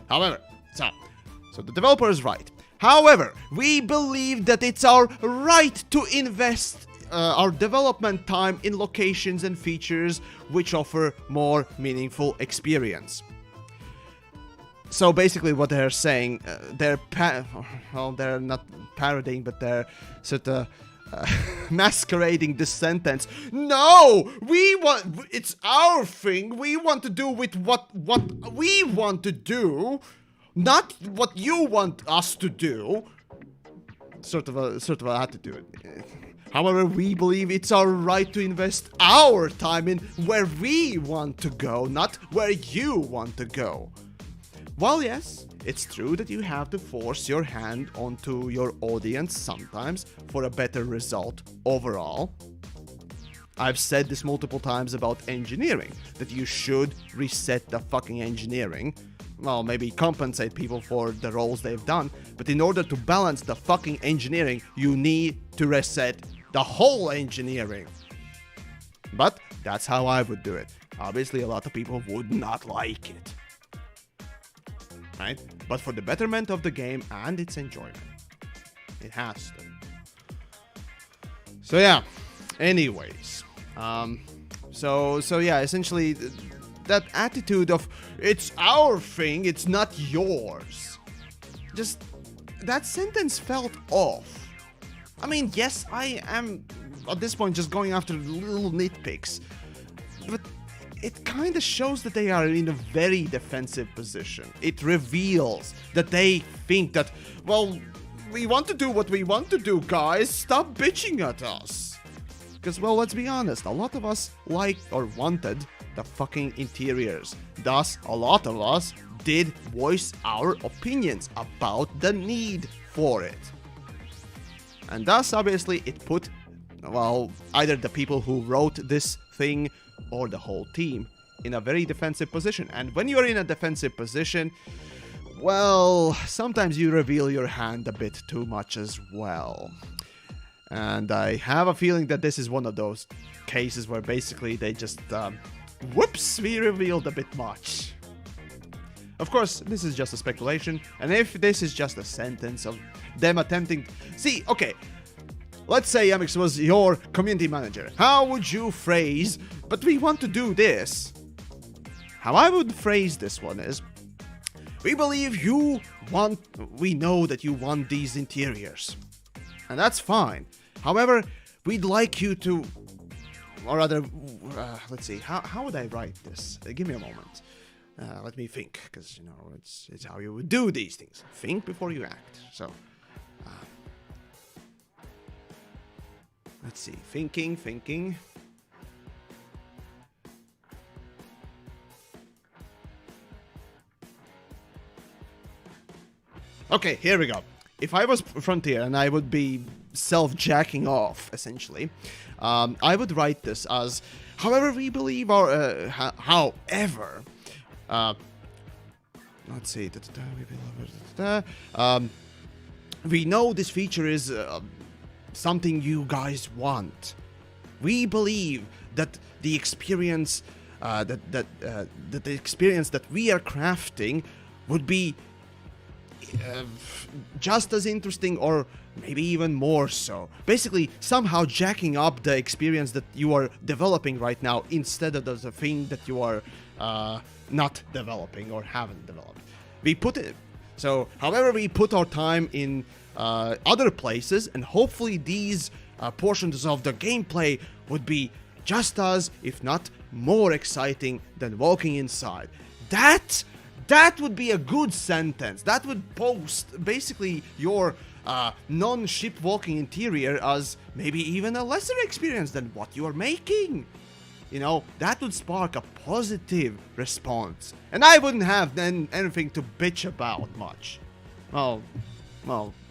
However, so the developer is right. However, we believe that it's our right to invest our development time in locations and features which offer more meaningful experience. So basically what they're saying, they're not parodying, but they're sort of masquerading this sentence. No! It's our thing. We want to do with what we want to do, not what you want us to do. Sort of a attitude. However, we believe it's our right to invest our time in where we want to go, not where you want to go. While yes, it's true that you have to force your hand onto your audience sometimes for a better result overall. I've said this multiple times about engineering, that you should reset the fucking engineering. Well, maybe compensate people for the roles they've done, but in order to balance the fucking engineering, you need to reset the whole engineering. But that's how I would do it. Obviously, a lot of people would not like it. Right? But for the betterment of the game and its enjoyment, it has to. So yeah, anyways. So yeah, essentially that attitude of it's our thing, it's not yours. Just that sentence felt off. I mean, yes, I am at this point just going after little nitpicks, but it kind of shows that they are in a very defensive position. It reveals that they think that, well, we want to do what we want to do, guys. Stop bitching at us. Because, well, let's be honest, a lot of us liked or wanted the fucking interiors. Thus, a lot of us did voice our opinions about the need for it. And thus, obviously, it put, well, either the people who wrote this thing or the whole team in a very defensive position. And when you're in a defensive position, well, sometimes you reveal your hand a bit too much as well. And I have a feeling that this is one of those cases where basically they just, whoops, we revealed a bit much. Of course, this is just a speculation, and if this is just a sentence of them attempting... See, okay, let's say YamiKs was your community manager. How would you phrase, but we want to do this? How I would phrase this one is, we believe you want... We know that you want these interiors. And that's fine. However, we'd like you to... Or rather, let's see, how would I write this? Give me a moment. Let me think, because, you know, it's how you would do these things. Think before you act. So, let's see, thinking. Okay, here we go. If I was Frontier and I would be self-jacking off, essentially, I would write this as, however we believe our, however... let's see. We know this feature is something you guys want. We believe that the experience that the experience that we are crafting would be just as interesting, or maybe even more so. Basically, somehow jacking up the experience that you are developing right now instead of the thing that you are not developing or haven't developed. We put it so, however, we put our time in other places, and hopefully these portions of the gameplay would be just as, if not more exciting than walking inside. That would be a good sentence. That would post basically your non-ship walking interior as maybe even a lesser experience than what you are making. You know, that would spark a positive response. And I wouldn't have then anything to bitch about much. Well,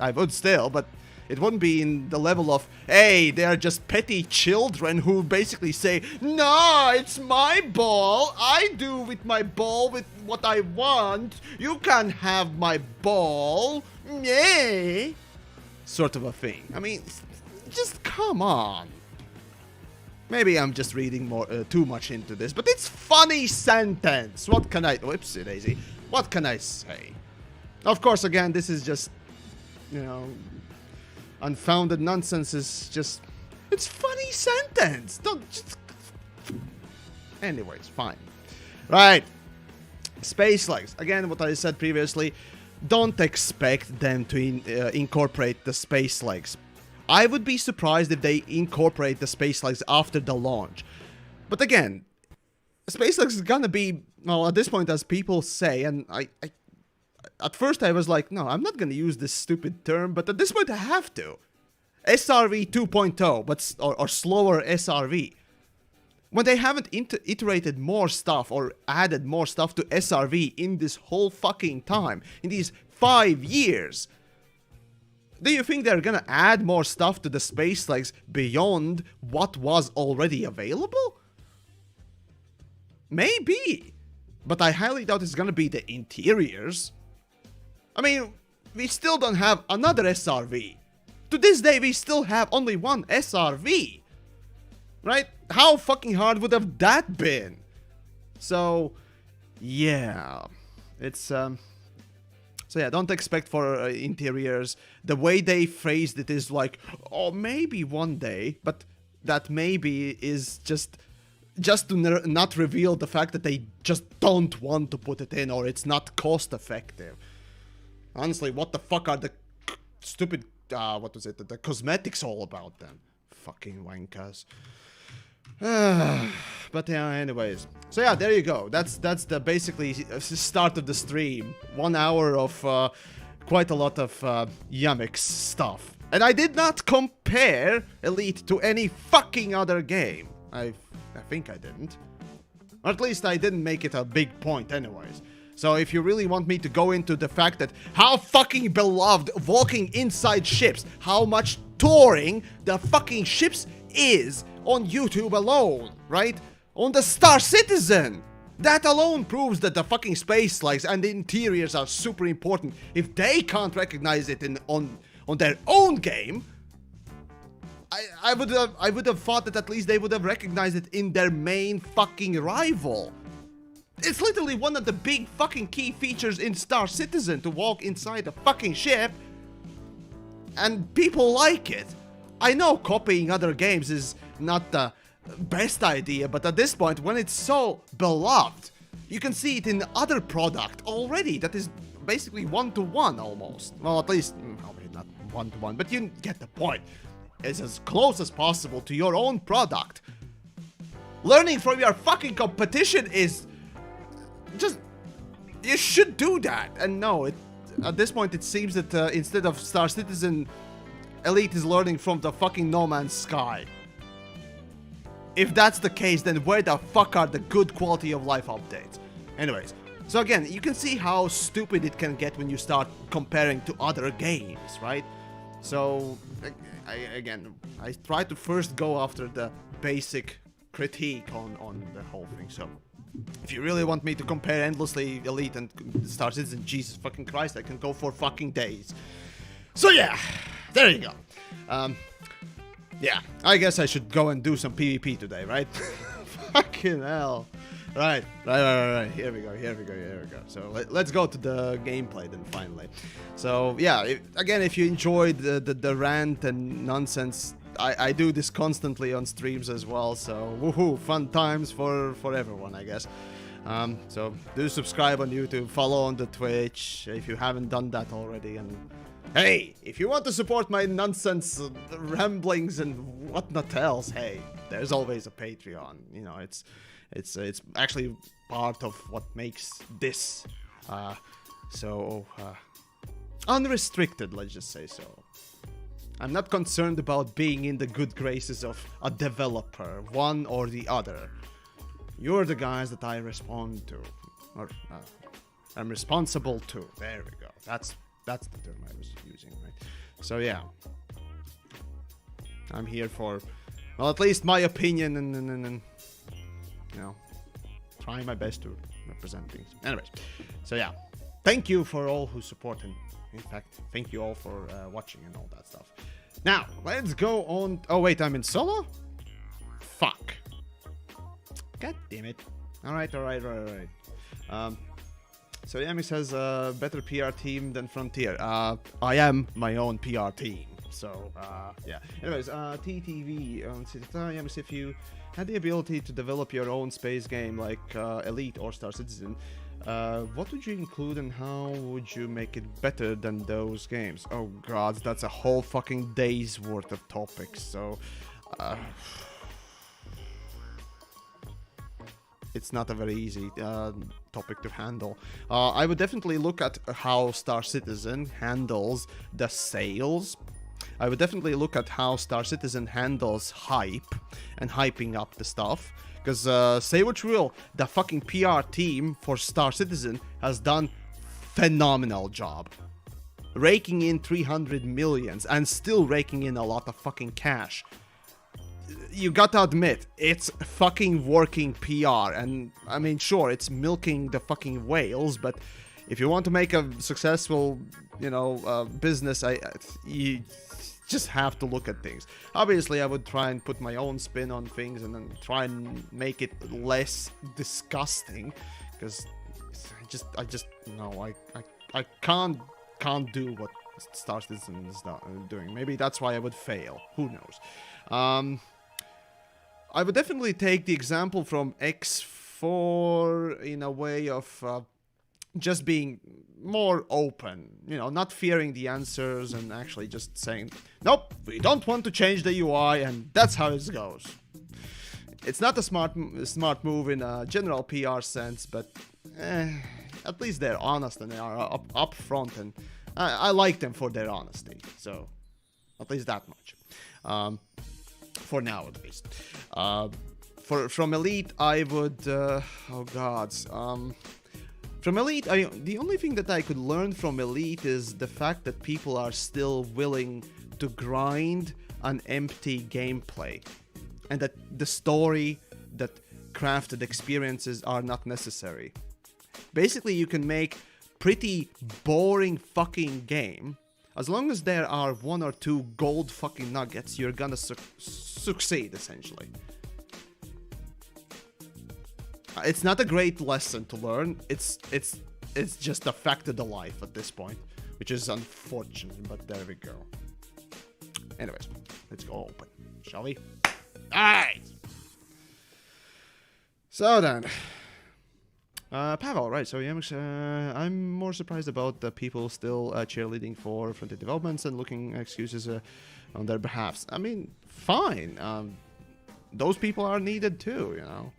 I would still, but It wouldn't be in the level of, hey, they're just petty children who basically say, nah, it's my ball. I do with my ball with what I want. You can't have my ball. Yeah. Sort of a thing. I mean, just come on. Maybe I'm just reading too much into this, but it's funny sentence. What can I... Whoopsie daisy. What can I say? Of course, again, this is just, you know, unfounded nonsense. Is just... It's funny sentence. Don't just... Anyways, fine. Right. Space legs. Again, what I said previously. Don't expect them to incorporate the space legs. I would be surprised if they incorporate the space legs after the launch. But again, space legs is gonna be, well, at this point, as people say, and I at first I was like, no, I'm not gonna use this stupid term, but at this point I have to. SRV 2.0, but or slower SRV. When they haven't iterated more stuff or added more stuff to SRV in this whole fucking time, in these 5 years, do you think they're gonna add more stuff to the space legs beyond what was already available? Maybe. But I highly doubt it's gonna be the interiors. I mean, we still don't have another SRV. To this day, we still have only one SRV. Right? How fucking hard would have that been? So, yeah. It's, So yeah, don't expect for interiors. The way they phrased it is like, oh, maybe one day. But that maybe is just to not reveal the fact that they just don't want to put it in, or it's not cost effective. Honestly, what the fuck are the stupid, what was it, the cosmetics all about then? Fucking wankers. But yeah, anyways. So yeah, there you go. That's the basically start of the stream. 1 hour of quite a lot of TheYamiks stuff. And I did not compare Elite to any fucking other game. I think I didn't. Or at least I didn't make it a big point anyways. So if you really want me to go into the fact that how fucking beloved walking inside ships, how much touring the fucking ships is on YouTube alone, right? On the Star Citizen! That alone proves that the fucking space legs and the interiors are super important. If they can't recognize it on their own game, I would have thought that at least they would have recognized it in their main fucking rival. It's literally one of the big fucking key features in Star Citizen to walk inside a fucking ship, and people like it. I know copying other games is not the best idea, but at this point, when it's so beloved, you can see it in other product already that is basically one-to-one almost. Well, at least, probably not one-to-one, but you get the point. It's as close as possible to your own product. Learning from your fucking competition is just... You should do that. And no, at this point it seems that instead of Star Citizen, Elite is learning from the fucking No Man's Sky. If that's the case, then where the fuck are the good quality of life updates? Anyways, so again, you can see how stupid it can get when you start comparing to other games, right? So, I try to first go after the basic critique on the whole thing. So, if you really want me to compare endlessly Elite and Star Citizen, Jesus fucking Christ, I can go for fucking days. So yeah, there you go. Yeah, I guess I should go and do some PvP today, right? Fucking hell. Right. Here we go. So let's go to the gameplay then finally. So yeah, if you enjoyed the rant and nonsense, I do this constantly on streams as well. So woohoo, fun times for everyone, I guess. So do subscribe on YouTube, follow on the Twitch if you haven't done that already, and hey, if you want to support my nonsense ramblings and whatnot else, hey, there's always a Patreon. You know, it's actually part of what makes this so unrestricted, let's just say so. I'm not concerned about being in the good graces of a developer, one or the other. You're the guys that I respond to, or I'm responsible to. There we go. That's the term I was using, right? So yeah. I'm here for, well, at least my opinion and you know, trying my best to represent things. Anyways, so yeah, thank you for all who support, and in fact, thank you all for watching and all that stuff. Now, let's go on. Oh wait, I'm in solo? Fuck. God damn it. Alright. So TheYamiks has a better PR team than Frontier. I am my own PR team. So, yeah. Anyways, TTV, TheYamiks, if you had the ability to develop your own space game like Elite or Star Citizen, what would you include and how would you make it better than those games? Oh god, that's a whole fucking day's worth of topics, so... it's not a very easy topic to handle. I would definitely look at how Star Citizen handles the sales. I would definitely look at how Star Citizen handles hype and hyping up the stuff. Because, say what you will, the fucking PR team for Star Citizen has done phenomenal job. Raking in 300 millions and still raking in a lot of fucking cash. You gotta admit, it's fucking working PR, and I mean, sure, it's milking the fucking whales, but if you want to make a successful, you know, business, you just have to look at things. Obviously, I would try and put my own spin on things and then try and make it less disgusting, because I just no, I can't do what Star Citizen is doing. Maybe that's why I would fail. Who knows? I would definitely take the example from X4 in a way of just being more open, you know, not fearing the answers and actually just saying, nope, we don't want to change the UI and that's how it goes. It's not a smart move in a general PR sense, but at least they're honest and they are upfront, and I like them for their honesty, so at least that much. For now, at least. From Elite, I would... oh god. From Elite, the only thing that I could learn from Elite is the fact that people are still willing to grind an empty gameplay. And that the story, that crafted experiences are not necessary. Basically, you can make pretty boring fucking game. As long as there are 1 or 2 gold fucking nuggets, you're gonna succeed, essentially. It's not a great lesson to learn. It's just a fact of the life at this point, which is unfortunate, but there we go. Anyways, let's go open, shall we? Alright! So then... Pavel, right, so TheYamiks, I'm more surprised about the people still cheerleading for Frontier developments and looking excuses on their behalfs. I mean, fine. Those people are needed too, you know.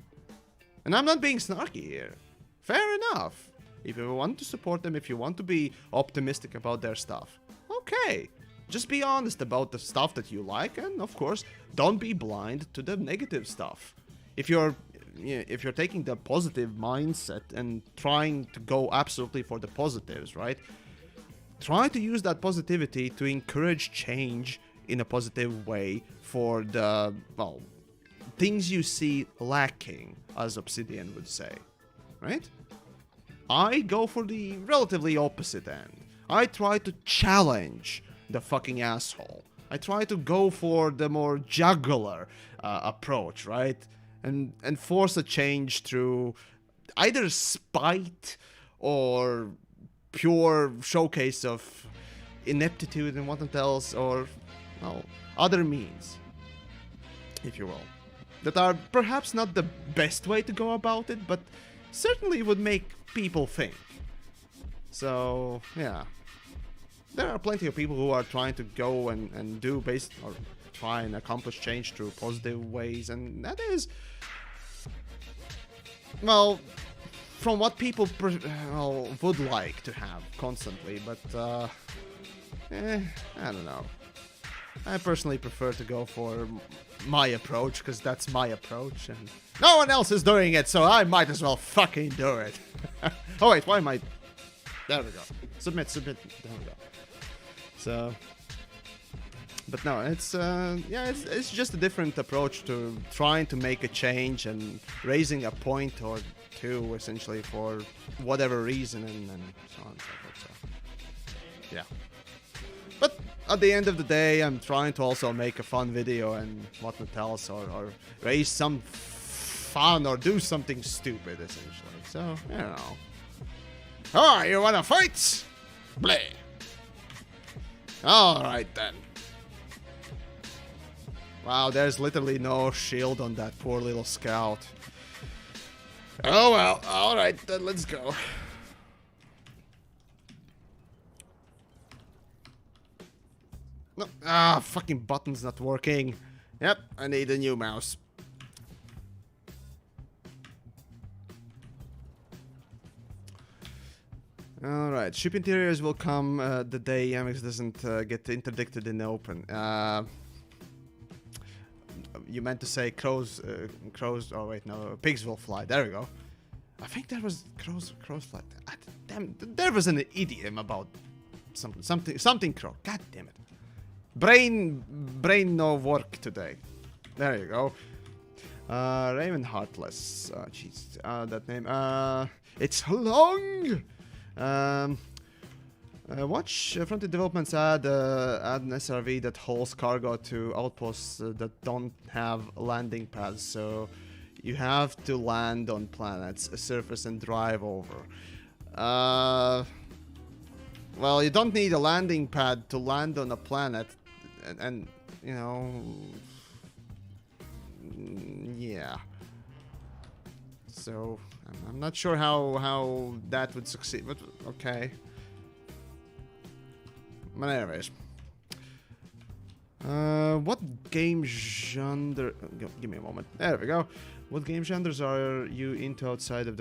And I'm not being snarky here. Fair enough. If you want to support them, if you want to be optimistic about their stuff, okay. Just be honest about the stuff that you like, and of course, don't be blind to the negative stuff. If you're taking the positive mindset and trying to go absolutely for the positives, right? Try to use that positivity to encourage change in a positive way for the, well, things you see lacking, as Obsidian would say, right? I go for the relatively opposite end. I try to challenge the fucking asshole. I try to go for the more jugular approach, right? And force a change through either spite or pure showcase of ineptitude and whatnot else, or, well, other means, if you will, that are perhaps not the best way to go about it, but certainly would make people think. So, yeah. There are plenty of people who are trying to go and do or try and accomplish change through positive ways, and that is, well, from what people would like to have constantly, but I don't know. I personally prefer to go for my approach, because that's my approach, and no one else is doing it, so I might as well fucking do it. Oh wait, why am I... There we go. Submit. There we go. So... But no, it's yeah, it's just a different approach to trying to make a change and raising a point or two, essentially, for whatever reason, and so on and so forth. So, yeah. But at the end of the day, I'm trying to also make a fun video and whatnot else, or raise some fun or do something stupid, essentially. So, you know. Oh, you wanna fight? Bleh. Alright then. Wow, there's literally no shield on that poor little scout. Oh well, alright then, let's go. No, fucking button's not working. Yep, I need a new mouse. Alright, ship interiors will come the day TheYamiks doesn't get interdicted in the open. You meant to say crows, oh wait, no, pigs will fly. There we go. I think there was crows fly. Damn, there was an idiom about something crow. God damn it. Brain no work today. There you go. Raven Heartless. Jeez, that name. It's long. Watch Frontier Developments add an SRV that hauls cargo to outposts that don't have landing pads, so you have to land on planets, surface, and drive over. Well, you don't need a landing pad to land on a planet, and you know, yeah. So I'm not sure how that would succeed, but okay. But anyways, what game genre? Give me a moment. There we go. What game genres are you into outside of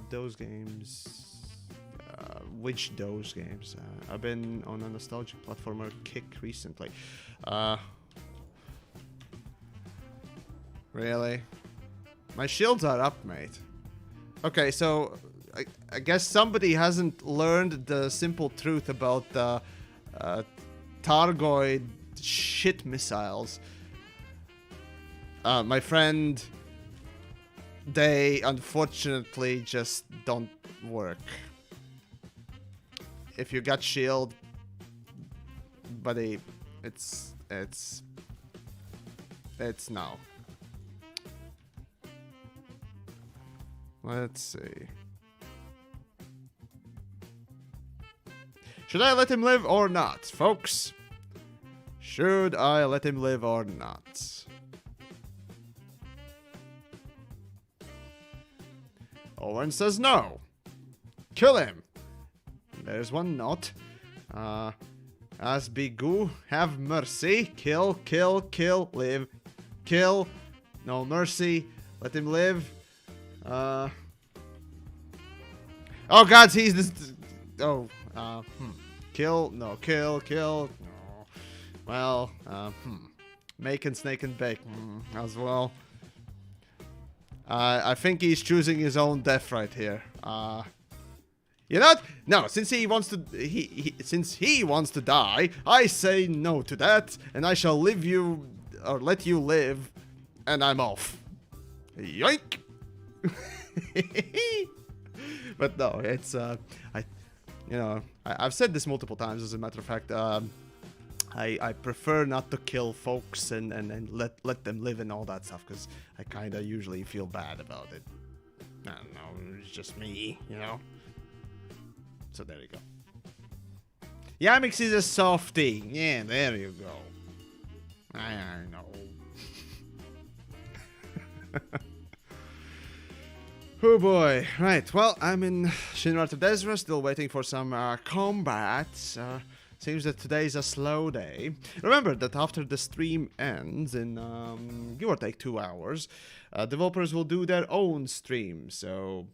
those games? Which those games? I've been on a nostalgic platformer kick recently. Really? My shields are up, mate. Okay, so I guess somebody hasn't learned the simple truth about the Targoid shit missiles. My friend, they unfortunately just don't work. If you got shield, buddy, it's no. Let's see. Should I let him live or not, folks? Should I let him live or not? Owen says no. Kill him. There's one note. Asbigu, have mercy. Kill, kill, kill, live. Kill. No mercy. Let him live. Oh God, he's this. Oh, kill. No, kill, kill. No. Well, Making snake and bake as well. I think he's choosing his own death right here. You know what? No, since he wants to die, I say no to that, and I shall leave you or let you live, and I'm off. Yoink. But no, it's I've said this multiple times. As a matter of fact, I prefer not to kill folks and let them live and all that stuff, because I kind of usually feel bad about it. I don't know, it's just me, you know. So there you go. TheYamiks is a softie. Yeah, there you go. I know. Oh boy. Right, well, I'm in Shinra to Desra, still waiting for some combat. Seems that today is a slow day. Remember that after the stream ends in give or take 2 hours, developers will do their own stream. So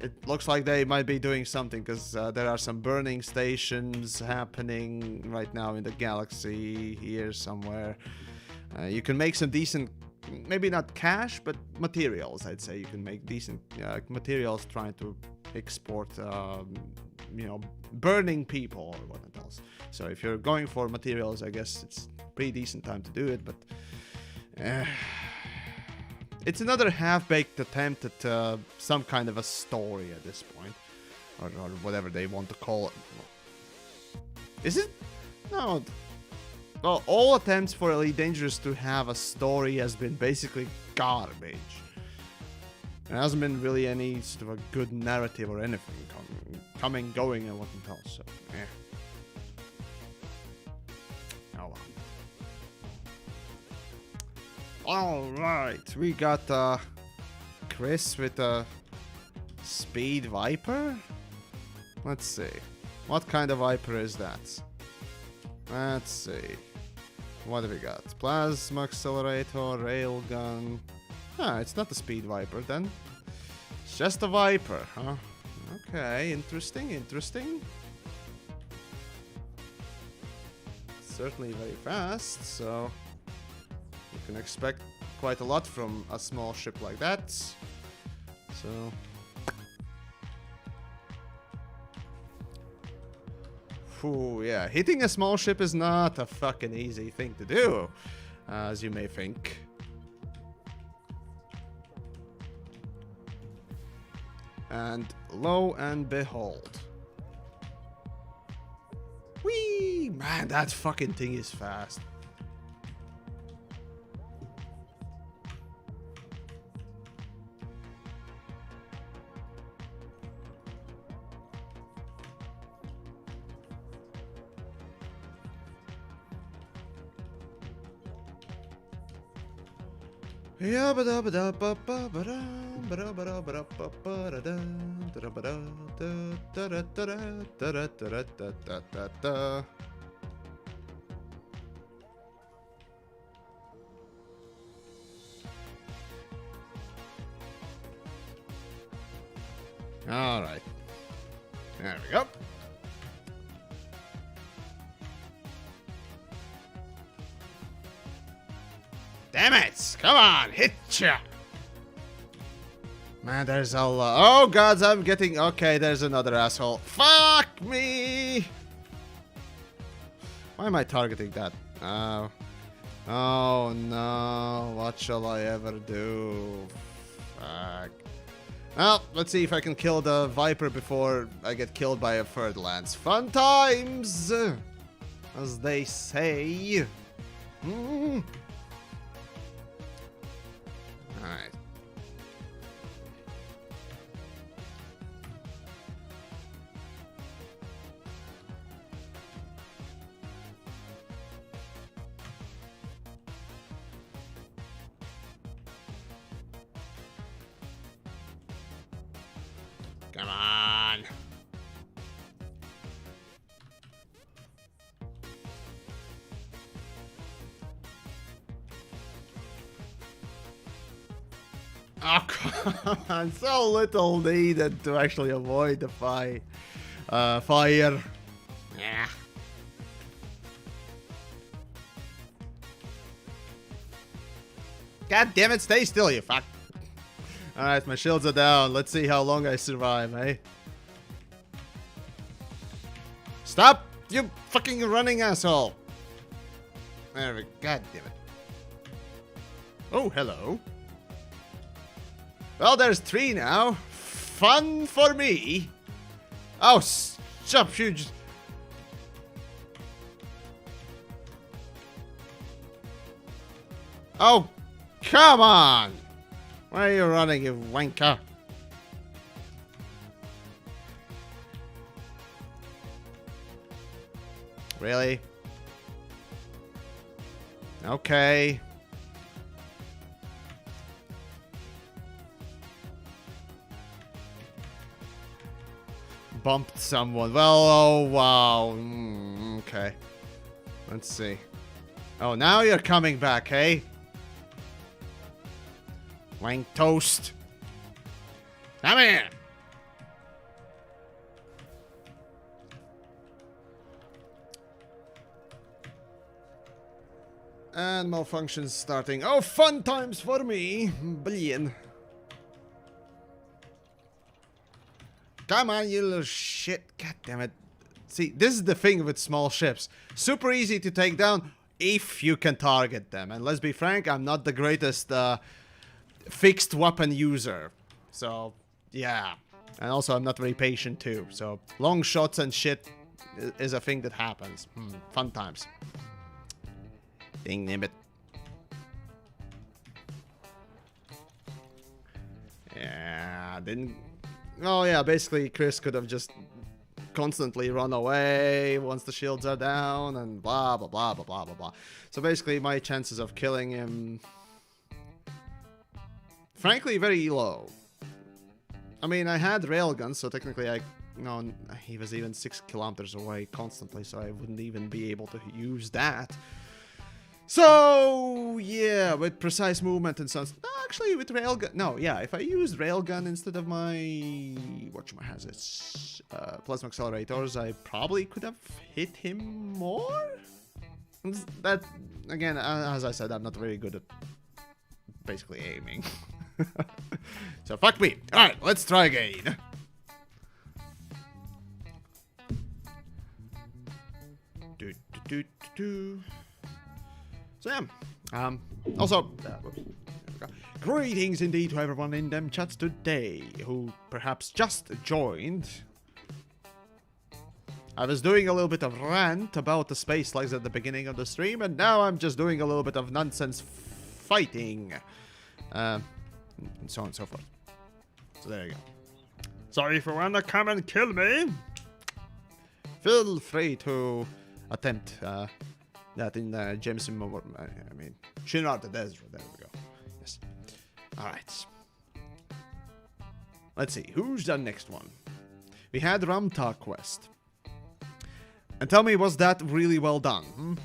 it looks like they might be doing something, because there are some burning stations happening right now in the galaxy here somewhere. You can make some decent, maybe not cash, but materials, I'd say. You can make decent materials trying to export you know, burning people or whatnot else. So if you're going for materials, I guess it's a pretty decent time to do it, but it's another half-baked attempt at some kind of a story at this point, or whatever they want to call it. Is it? No. Well, all attempts for Elite Dangerous to have a story has been basically garbage. There hasn't been really any sort of a good narrative or anything coming, going, and whatnot else. So, oh well. Alright, we got Chris with a Speed Viper? Let's see. What kind of Viper is that? Let's see. What have we got? Plasma Accelerator, Railgun. Ah, it's not a Speed Viper then. It's just a Viper, huh? Okay, interesting, interesting. Certainly very fast, so you can expect quite a lot from a small ship like that. So ooh, yeah, hitting a small ship is not a fucking easy thing to do, as you may think. And lo and behold. Whee! Man, that fucking thing is fast. All right. There we go. Damn it! Come on, hit ya! Man, there's a lot. Oh gods, I'm getting. Okay, there's another asshole. Fuck me! Why am I targeting that? Oh. Oh no, what shall I ever do? Fuck. Well, let's see if I can kill the Viper before I get killed by a third lance. Fun times! As they say. Alright. Come on. Oh, come on. So little needed to actually avoid the fire. Yeah. God damn it, stay still, you fuck. Alright, my shields are down. Let's see how long I survive, eh? Stop! You fucking running asshole! There we go. God damn it. Oh, hello. Well, there's 3 now. Fun for me. Oh, stop, you just... Oh, come on! Why are you running, you wanker? Really? Okay. Bumped someone. Well, oh wow. Okay. Let's see. Oh, now you're coming back, hey? Wank toast. Come here. And malfunctions starting. Oh, fun times for me. Billion. Come on, you little shit. God damn it. See, this is the thing with small ships. Super easy to take down if you can target them. And let's be frank, I'm not the greatest fixed weapon user. So, yeah. And also, I'm not very patient too. So, long shots and shit is a thing that happens. Fun times. Ding nibbit. Yeah, didn't... Oh yeah, basically Chris could have just constantly run away once the shields are down and blah blah blah blah blah blah blah. So basically my chances of killing him, frankly, very low. I mean, I had railguns, so technically he was even 6 kilometers away constantly, so I wouldn't even be able to use that. So, yeah, with precise movement and such. No, actually, with railgun. No, yeah, if I used railgun instead of my whatchamahazards, plasma accelerators, I probably could have hit him more. That, again, as I said, I'm not very good at basically aiming. So, fuck me. Alright, let's try again. So yeah, also, greetings indeed to everyone in them chats today who perhaps just joined. I was doing a little bit of rant about the space slugs at the beginning of the stream, and now I'm just doing a little bit of nonsense fighting, and so on and so forth. So there you go. So if you wanna come and kill me, feel free to attempt that in Jameson, I mean, Shinra the Desert. There we go. Yes. Alright. Let's see. Who's the next one? We had Ramtar Quest. And tell me, was that really well done?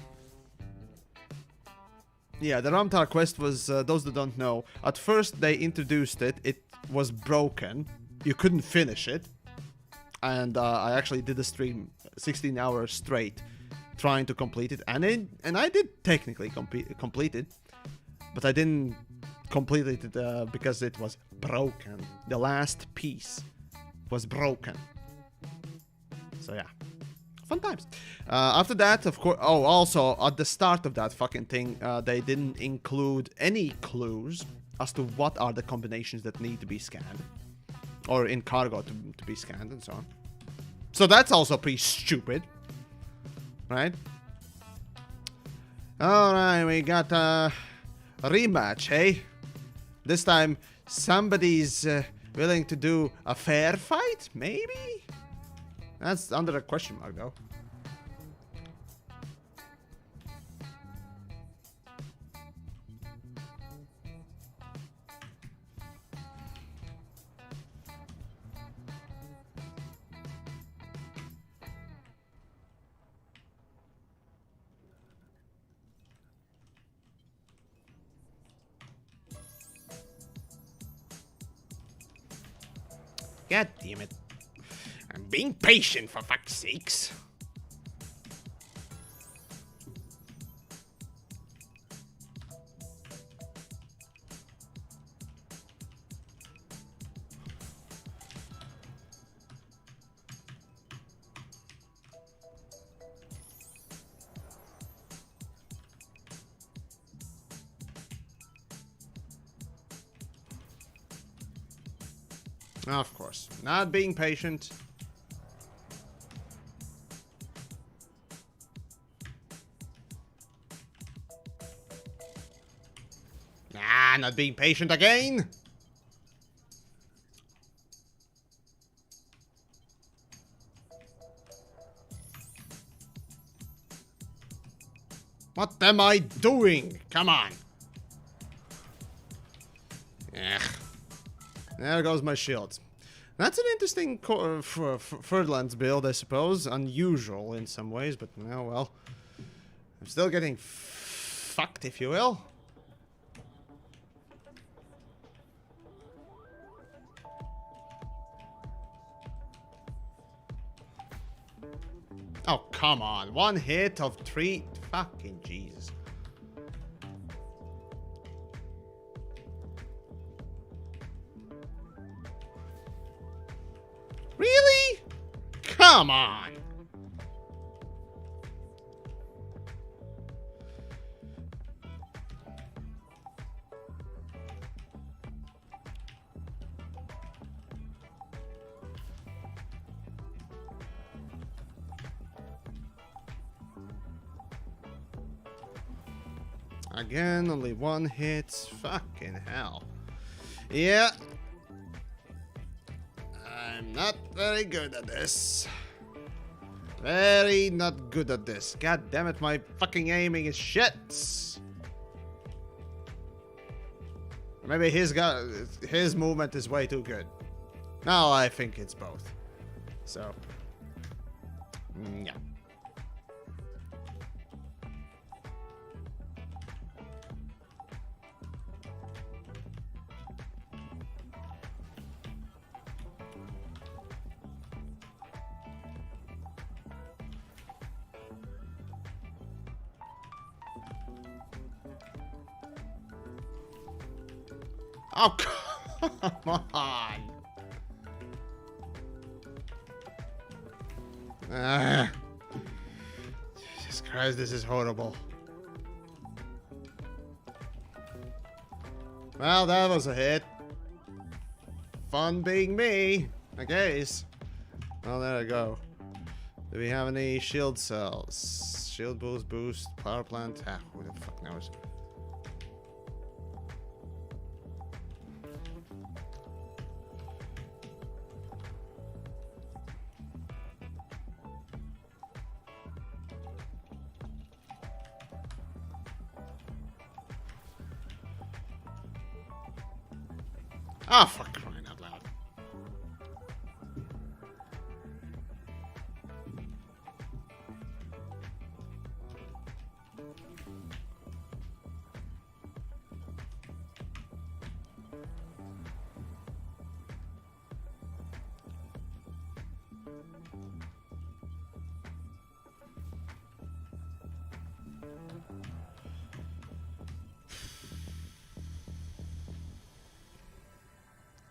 Yeah, the Ramtar Quest was, those that don't know, at first they introduced it, it was broken. You couldn't finish it. And I actually did a stream 16 hours straight trying to complete it, and I did technically complete it, but I didn't complete it because it was broken. The last piece was broken. So yeah, fun times. After that, of course. Oh, also at the start of that fucking thing, they didn't include any clues as to what are the combinations that need to be scanned, or in cargo to be scanned, and so on. So that's also pretty stupid. Right? Alright, we got a rematch, hey? This time, somebody's willing to do a fair fight? Maybe? That's under a question mark, though. God damn it. I'm being patient, for fuck's sakes. Of course. Not being patient. Nah, not being patient again. What am I doing? Come on. Ugh. There goes my shield. That's an interesting Ferdlands build, I suppose. Unusual in some ways, but oh well. I'm still getting fucked, if you will. Oh, come on. One hit of 3. Fucking Jesus. Really? Come on! Again, only one hit. Fucking hell. Yeah. I'm not very good at this. Very not good at this. God damn it, my fucking aiming is shit. Maybe his movement is way too good. No, I think it's both. So, yeah. Oh, come on. Jesus Christ, this is horrible. Well, that was a hit. Fun being me, I guess. Well, there I go. Do we have any shield cells? Shield boost, power plant. Ah, who the fuck knows? Oh, fuck, crying out loud.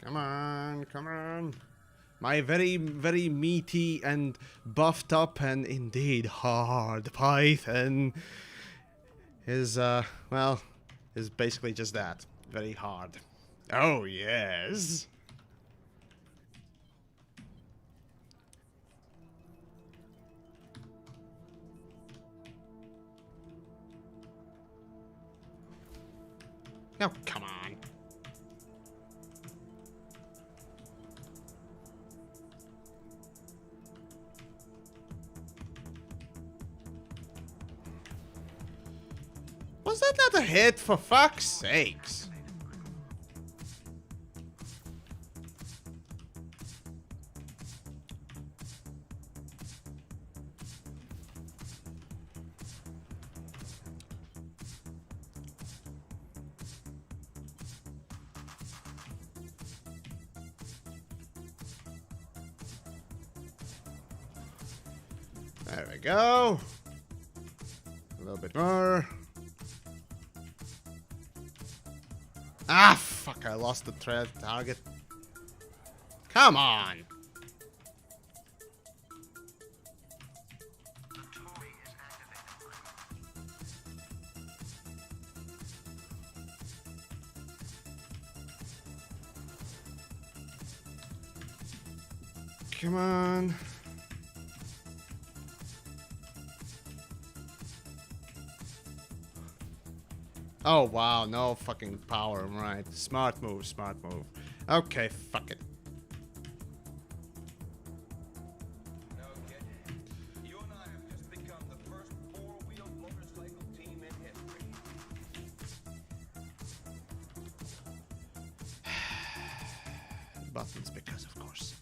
Come on, come on. My very, very meaty and buffed up and indeed hard Python is, well, is basically just that. Very hard. Oh, yes. Now, come on. Was that not a hit, for fuck's sakes? There we go. A little bit more. Ah, fuck, I lost the target. Come on. Come on. Oh, wow, no fucking power, right. Smart move, smart move. Okay, fuck it. You and I have just become the first four-wheel motorcycle team in history. Buttons, because of course.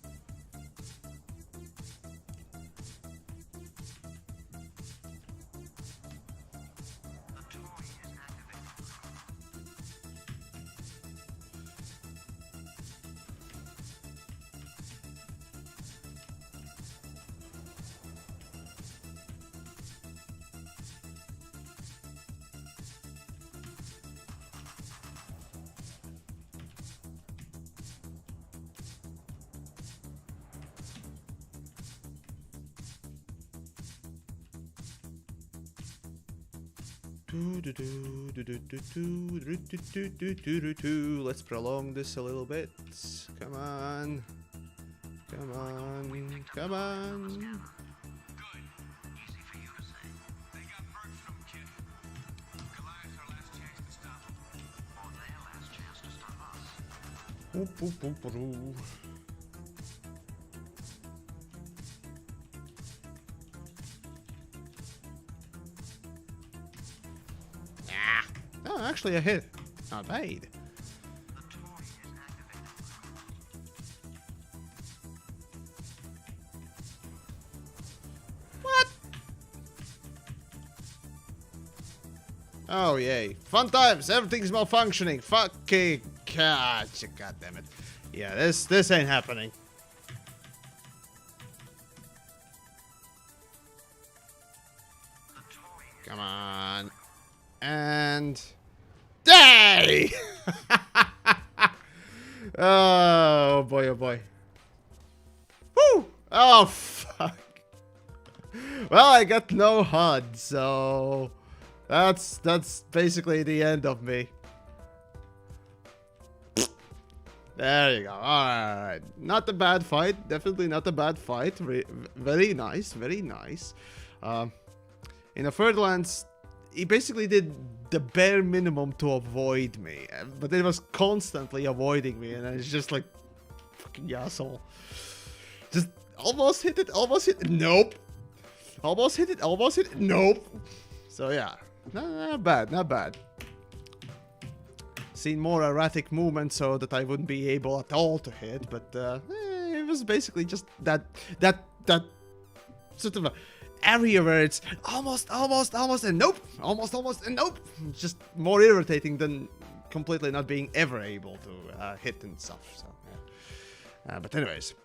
Let's prolong this a little bit. Come on. Come on. Come on. Good. Easy for you to say. They got merch from Kid. Goliath's our last chance to stop them. Or their last chance to stop us. Oh, actually a hit. Not bad. The toy is activated. What? Oh yay. Fun times, everything's malfunctioning. Fucking god damn it. Yeah, this ain't happening. The toy is Come on. And day. Oh boy, oh boy. Woo! Oh fuck. Well, I got no HUD, so that's basically the end of me. There you go. Alright. Not a bad fight. Definitely not a bad fight. Very nice. Very nice. In the Furtherlands, he basically did the bare minimum to avoid me. But it was constantly avoiding me. And it's just like, fucking asshole. Just almost hit it. Almost hit it. Nope. Almost hit it. Almost hit it. Nope. So yeah. Not bad. Not bad. Seen more erratic movements so that I wouldn't be able at all to hit, but it was basically just that sort of a area where it's almost, and nope, almost, and nope. It's just more irritating than completely not being ever able to hit and stuff. So, yeah. But anyways.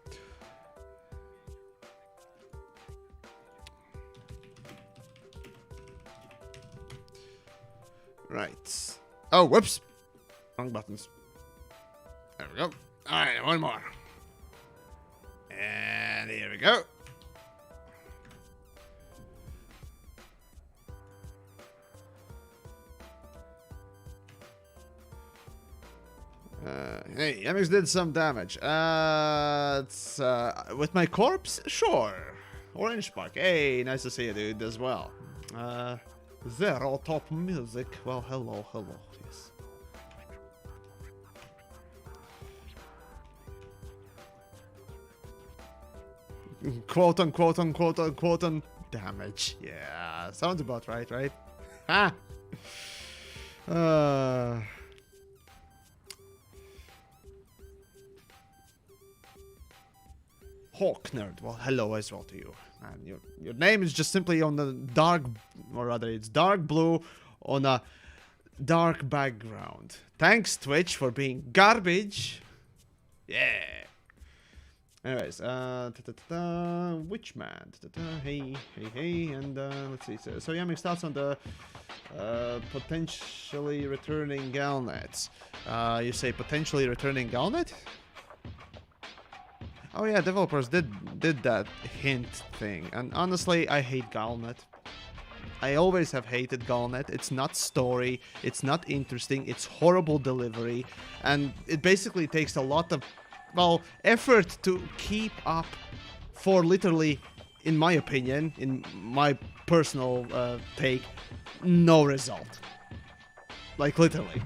Right. Oh, whoops. Wrong buttons. There we go. Alright, one more. And here we go. Hey, Yamiks did some damage. It's, with my corpse? Sure. Orange Spark. Hey, nice to see you, dude, as well. Zero top music. Well, hello, yes. Quote unquote damage. Yeah, sounds about right? Ha! Hawk Nerd. Well, hello as well to you. And your name is just simply on the dark, or rather, it's dark blue on a dark background. Thanks, Twitch, for being garbage. Yeah. Anyways, Witchman. Hey, and let's see. So Yamiks thoughts on the potentially returning Galnet. You say potentially returning Galnet? Oh yeah, developers did that hint thing, and honestly, I hate Galnet. I always have hated Galnet. It's not story, it's not interesting, it's horrible delivery, and it basically takes a lot of, well, effort to keep up for literally, in my opinion, in my personal take, no result. Like, literally.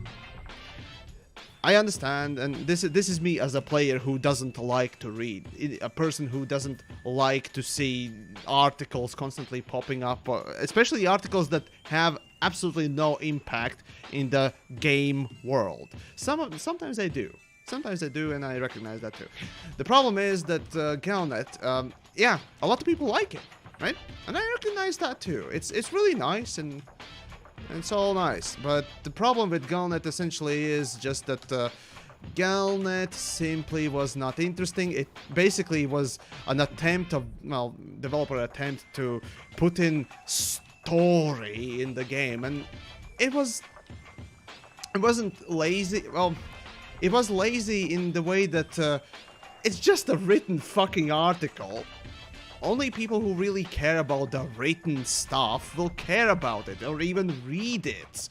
I understand, and this is me as a player who doesn't like to read. A person who doesn't like to see articles constantly popping up, especially articles that have absolutely no impact in the game world. Sometimes I do. Sometimes I do, and I recognize that too. The problem is that Galnet, yeah, a lot of people like it, right? And I recognize that too. It's really nice, and it's all nice. But the problem with Galnet essentially is just that Galnet simply was not interesting. It basically was an attempt of, well, developer attempt to put in story in the game, and it wasn't lazy. Well, it was lazy in the way that it's just a written fucking article only people who really care about the written stuff will care about it or even read it,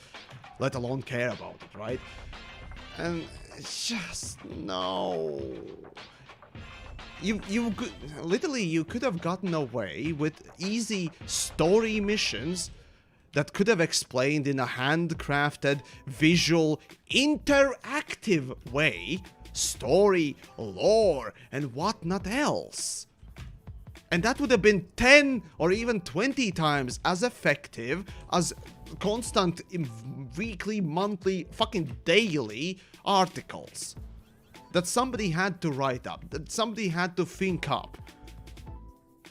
let alone care about it, right? And it's just no. You could literally, you could have gotten away with easy story missions that could have explained in a handcrafted, visual, interactive way story, lore, and whatnot else. And that would have been 10 or even 20 times as effective as constant weekly, monthly, fucking daily articles that somebody had to write up, that somebody had to think up.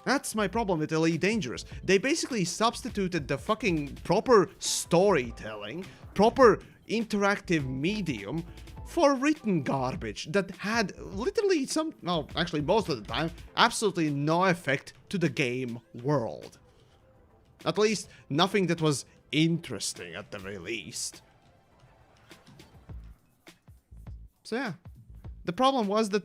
That's my problem with Elite Dangerous. They basically substituted the fucking proper storytelling, proper interactive medium for written garbage that had literally actually most of the time, absolutely no effect to the game world. At least, nothing that was interesting at the very least. So yeah, the problem was that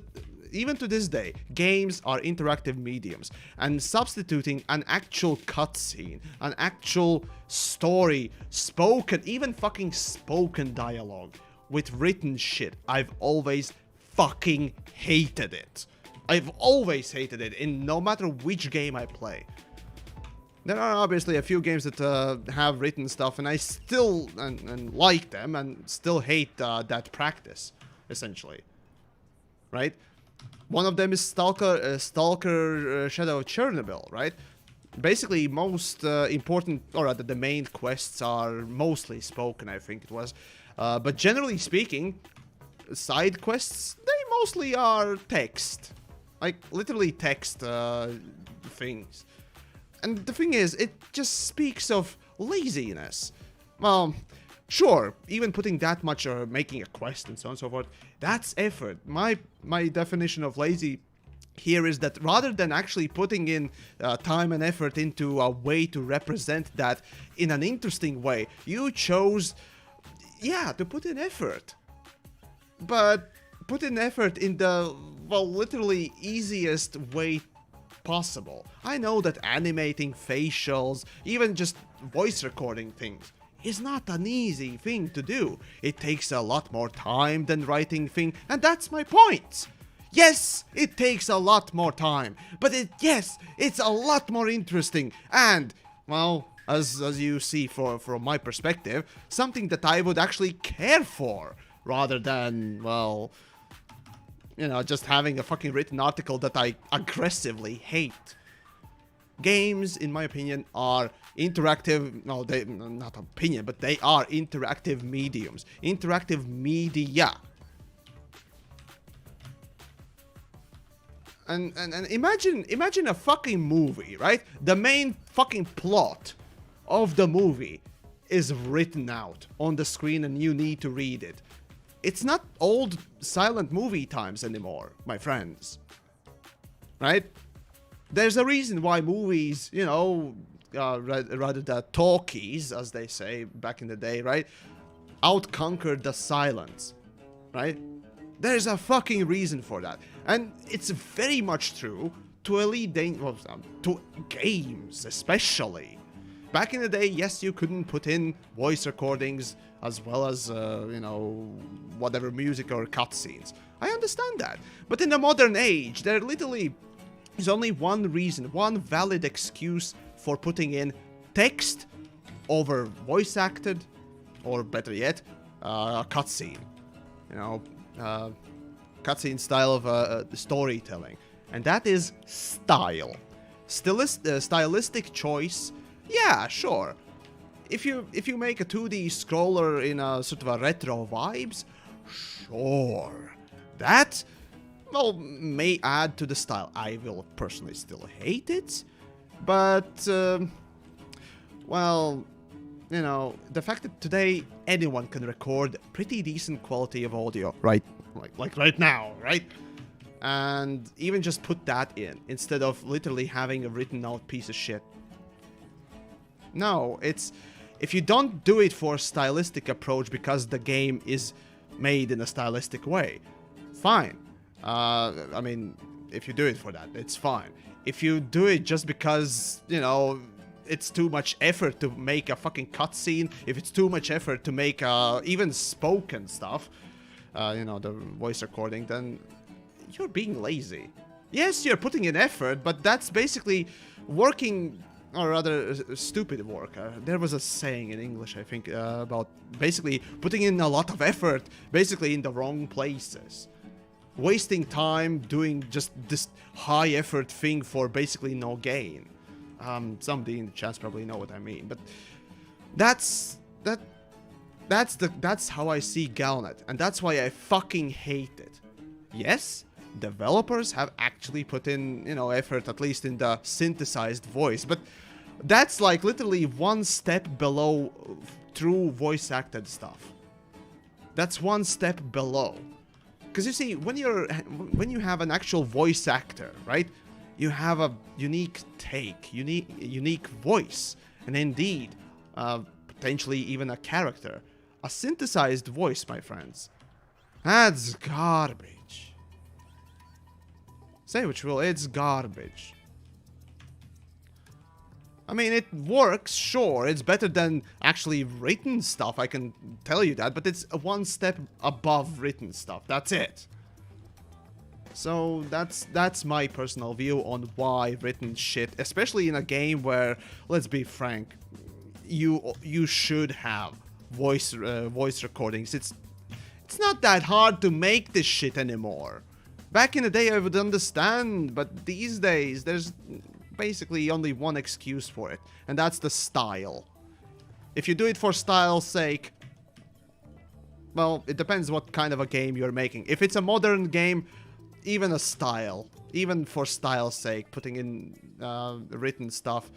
even to this day, games are interactive mediums, and substituting an actual cutscene, an actual story, spoken, even fucking spoken dialogue with written shit, I've always fucking hated it. I've always hated it in no matter which game I play. There are obviously a few games that have written stuff, and I still and like them, and still hate that practice, essentially. Right? One of them is Stalker Shadow of Chernobyl, right? Basically, most important, or rather the main quests are mostly spoken, I think it was. But generally speaking, side quests, they mostly are text. Like, literally text things. And the thing is, it just speaks of laziness. Well, sure, even putting that much or making a quest and so on and so forth, that's effort. My definition of lazy here is that rather than actually putting in time and effort into a way to represent that in an interesting way, you chose, yeah, to put in effort. But put in effort in the, well, literally easiest way possible. I know that animating facials, even just voice recording things, is not an easy thing to do. It takes a lot more time than writing thing, and that's my point. Yes, it takes a lot more time, but it's a lot more interesting, and, well, as you see from my perspective, something that I would actually care for, rather than, well, you know, just having a fucking written article that I aggressively hate. Games, in my opinion, are interactive, no, they, not opinion, but they are interactive mediums. Interactive media. And imagine a fucking movie, right? The main fucking plot of the movie is written out on the screen and you need to read it. It's not old silent movie times anymore, my friends. Right? There's a reason why movies, you know, rather the talkies, as they say back in the day, right, outconquered the silence, right? There's a fucking reason for that, and it's very much true to to games, especially. Back in the day, yes, you couldn't put in voice recordings as well as, you know, whatever music or cutscenes. I understand that, but in the modern age, there literally is only one reason, one valid excuse for putting in text over voice acted, or better yet, a cutscene. You know, cutscene style of storytelling, and that is style. Stylistic choice, yeah, sure. If you make a 2D scroller in a sort of a retro vibes, sure. That, well, may add to the style. I will personally still hate it, but, well, you know, the fact that today anyone can record pretty decent quality of audio, right? Like right now, right? And even just put that in, instead of literally having a written out piece of shit. No, it's, if you don't do it for a stylistic approach because the game is made in a stylistic way, fine. I mean, if you do it for that, it's fine. If you do it just because, you know, it's too much effort to make a fucking cutscene, if it's too much effort to make even spoken stuff, you know, the voice recording, then you're being lazy. Yes, you're putting in effort, but that's basically working, or rather, stupid work. There was a saying in English, I think, about basically putting in a lot of effort, basically in the wrong places. Wasting time doing just this high effort thing for basically no gain. Somebody in the chat probably know what I mean, but that's how I see Galnet, and that's why I fucking hate it. Yes, developers have actually put in, you know, effort, at least in the synthesized voice, but that's like literally one step below true voice acted stuff. That's one step below. Because you see, when you have an actual voice actor, right? You have a unique take, unique voice, and indeed, potentially even a character. A synthesized voice, my friends. That's garbage. Say what you will, it's garbage. I mean, it works, sure, it's better than actually written stuff, I can tell you that, but it's one step above written stuff, that's it. So that's my personal view on why written shit, especially in a game where, let's be frank, you should have voice recordings. It's not that hard to make this shit anymore. Back in the day I would understand, but these days there's basically only one excuse for it, and that's the style. If you do it for style's sake, well, it depends what kind of a game you're making. If it's a modern game, even a style, even for style's sake, putting in written stuff,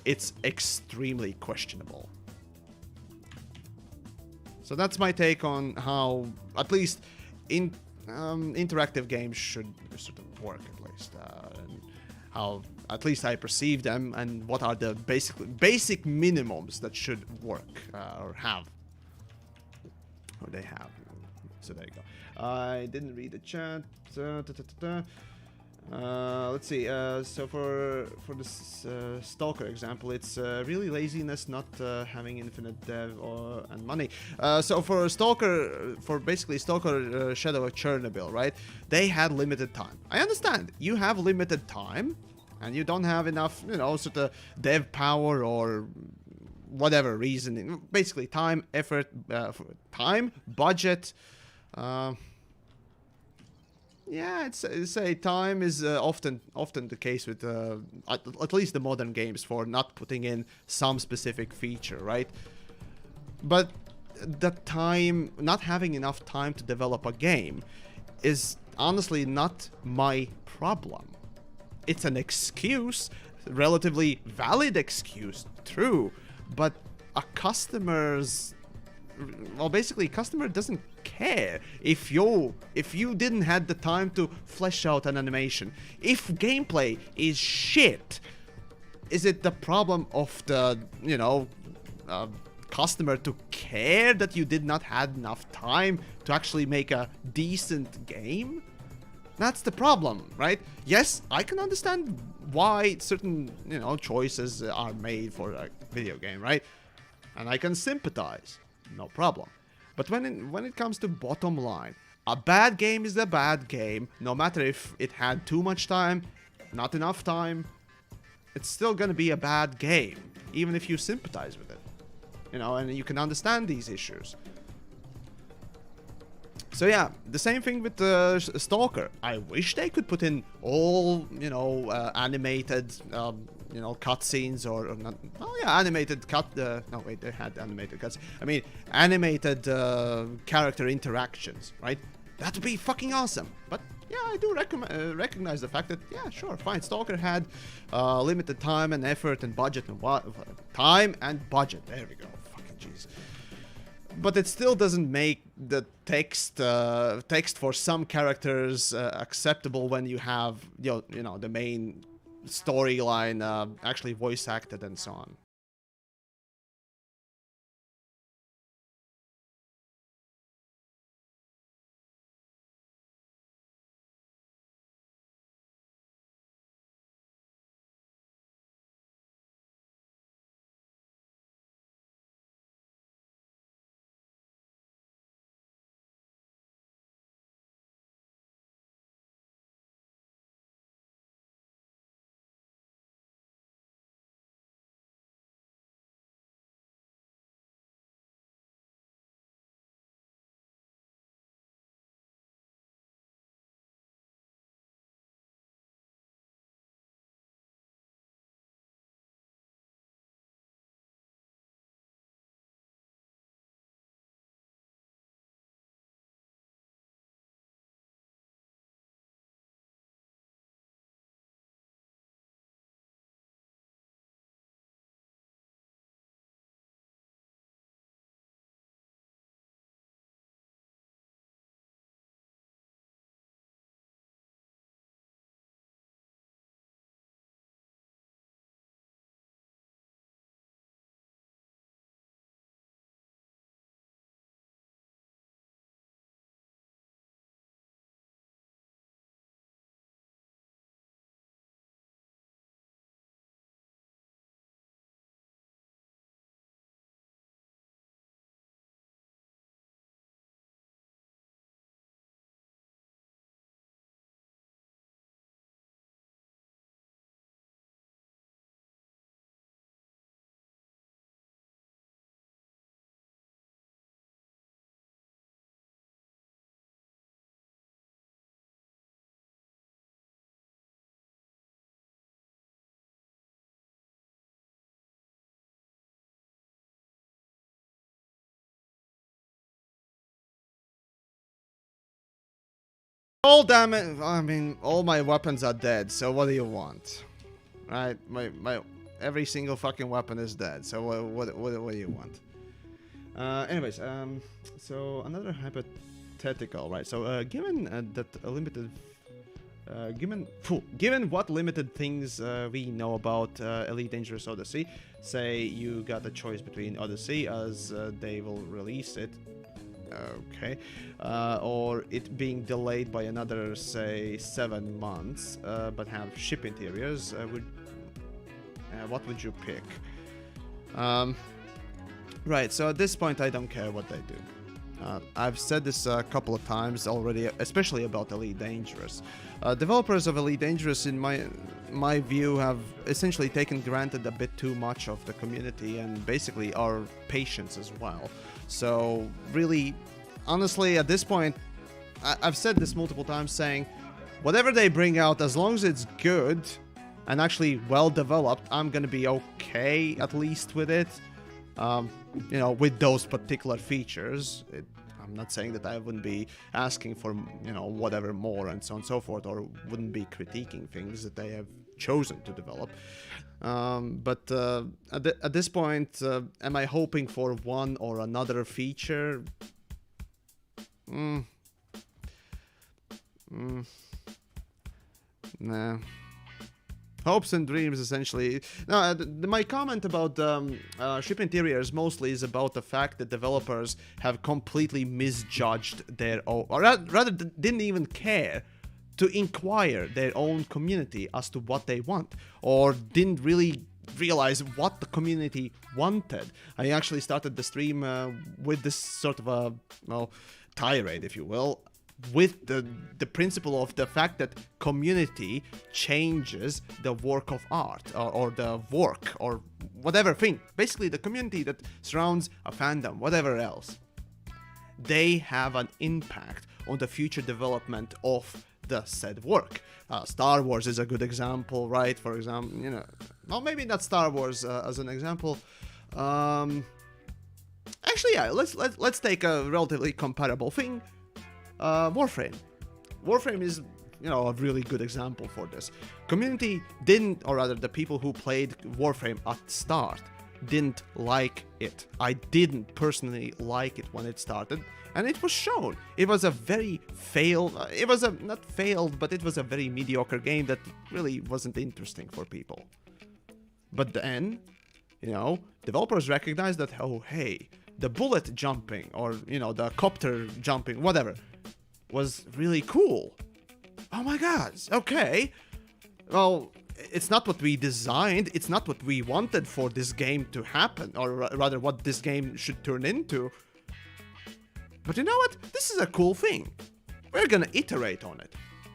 it's extremely questionable. So that's my take on how, at least, interactive games should sort of work, at least, and how at least I perceive them, and what are the basic minimums that should work or have. Or they have. So there you go. I didn't read the chat. Let's see. So for this Stalker example, it's really laziness, not having infinite dev and money. So for Stalker, basically Stalker Shadow of Chernobyl, right? They had limited time. I understand. You have limited time, and you don't have enough, you know, sort of dev power or whatever reason. Basically, time, effort, time, budget. Yeah, it's say time is often the case with at least the modern games for not putting in some specific feature, right? But the time, not having enough time to develop a game, is honestly not my problem. It's an excuse, relatively valid excuse, true, but a customer's, well, basically, customer doesn't care if you didn't have the time to flesh out an animation. If gameplay is shit, is it the problem of the, you know, customer to care that you did not have enough time to actually make a decent game? That's the problem, right? Yes, I can understand why certain, you know, choices are made for a video game, right? And I can sympathize. No problem. But when it comes to bottom line, a bad game is a bad game, no matter if it had too much time, not enough time. It's still gonna be a bad game, even if you sympathize with it. You know, and you can understand these issues. So yeah, the same thing with the Stalker. I wish they could put in all, you know, animated, you know, cutscenes or not. Oh yeah, animated cut. No wait, they had animated cuts. I mean, animated character interactions, right? That'd be fucking awesome. But yeah, I do recognize the fact that, yeah, sure, fine. Stalker had limited time and effort and budget and time and budget. There we go. Fucking jeez. But it still doesn't make the text for some characters acceptable when you have, you know, the main storyline actually voice acted and so on. All damage. I mean, all my weapons are dead. So what do you want? Right? My every single fucking weapon is dead. So what do you want? Anyways, so another hypothetical, right? So given that a limited. Given what limited things we know about Elite Dangerous Odyssey, say you got a choice between Odyssey as they will release it, okay, or it being delayed by another, say, 7 months, but have ship interiors, what would you pick? Right, so at this point I don't care what they do. I've said this a couple of times already, especially about Elite Dangerous. Developers of Elite Dangerous, in my view, have essentially taken granted a bit too much of the community and basically our patience as well. So really, honestly, at this point, I've said this multiple times, saying whatever they bring out, as long as it's good and actually well developed, I'm gonna be okay at least with it. You know, with those particular features. I'm not saying that I wouldn't be asking for, you know, whatever more and so on and so forth, or wouldn't be critiquing things that they have chosen to develop. But at this point, am I hoping for one or another feature? Nah. Hopes and dreams, essentially. No, my comment about ship interiors mostly is about the fact that developers have completely misjudged their own, or rather didn't even care to inquire their own community as to what they want, or didn't really realize what the community wanted. I actually started the stream with this sort of a, well, tirade, if you will, with the principle of the fact that community changes the work of art, or the work, or whatever thing. Basically, the community that surrounds a fandom, whatever else. They have an impact on the future development of the said work. Star Wars is a good example, right? For example, you know, well, maybe not Star Wars as an example. Actually, yeah, let's take a relatively comparable thing. Warframe. Warframe is, you know, a really good example for this. Community didn't, or rather the people who played Warframe at start didn't like it. I didn't personally like it when it started, and it was shown. It was a very it was a, not failed, but it was a very mediocre game that really wasn't interesting for people. But then, you know, developers recognized that, oh hey, the bullet jumping, or, you know, the copter jumping, whatever, was really cool. Oh my god, okay. Well, it's not what we designed, it's not what we wanted for this game to happen, or rather what this game should turn into. But you know what? This is a cool thing. We're gonna iterate on it.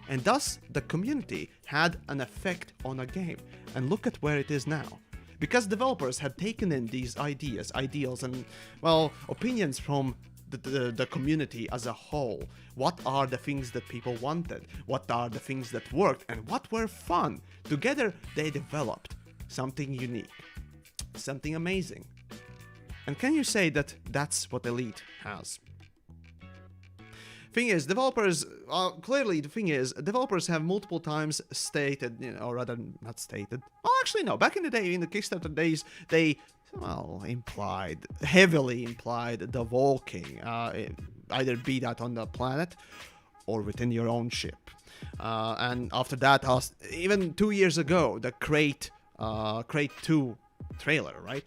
And thus, the community had an effect on a game. And look at where it is now. Because developers had taken in these ideas, ideals, and, well, opinions from the community as a whole. What are the things that people wanted? What are the things that worked? And what were fun? Together, they developed something unique. Something amazing. And can you say that that's what Elite has? Thing is, developers, clearly the thing is, developers have multiple times stated, you know, or rather not stated, well actually no, back in the day, in the Kickstarter days, they, well, heavily implied the walking, either be that on the planet or within your own ship. And after that, even 2 years ago, the Crate 2 trailer, right?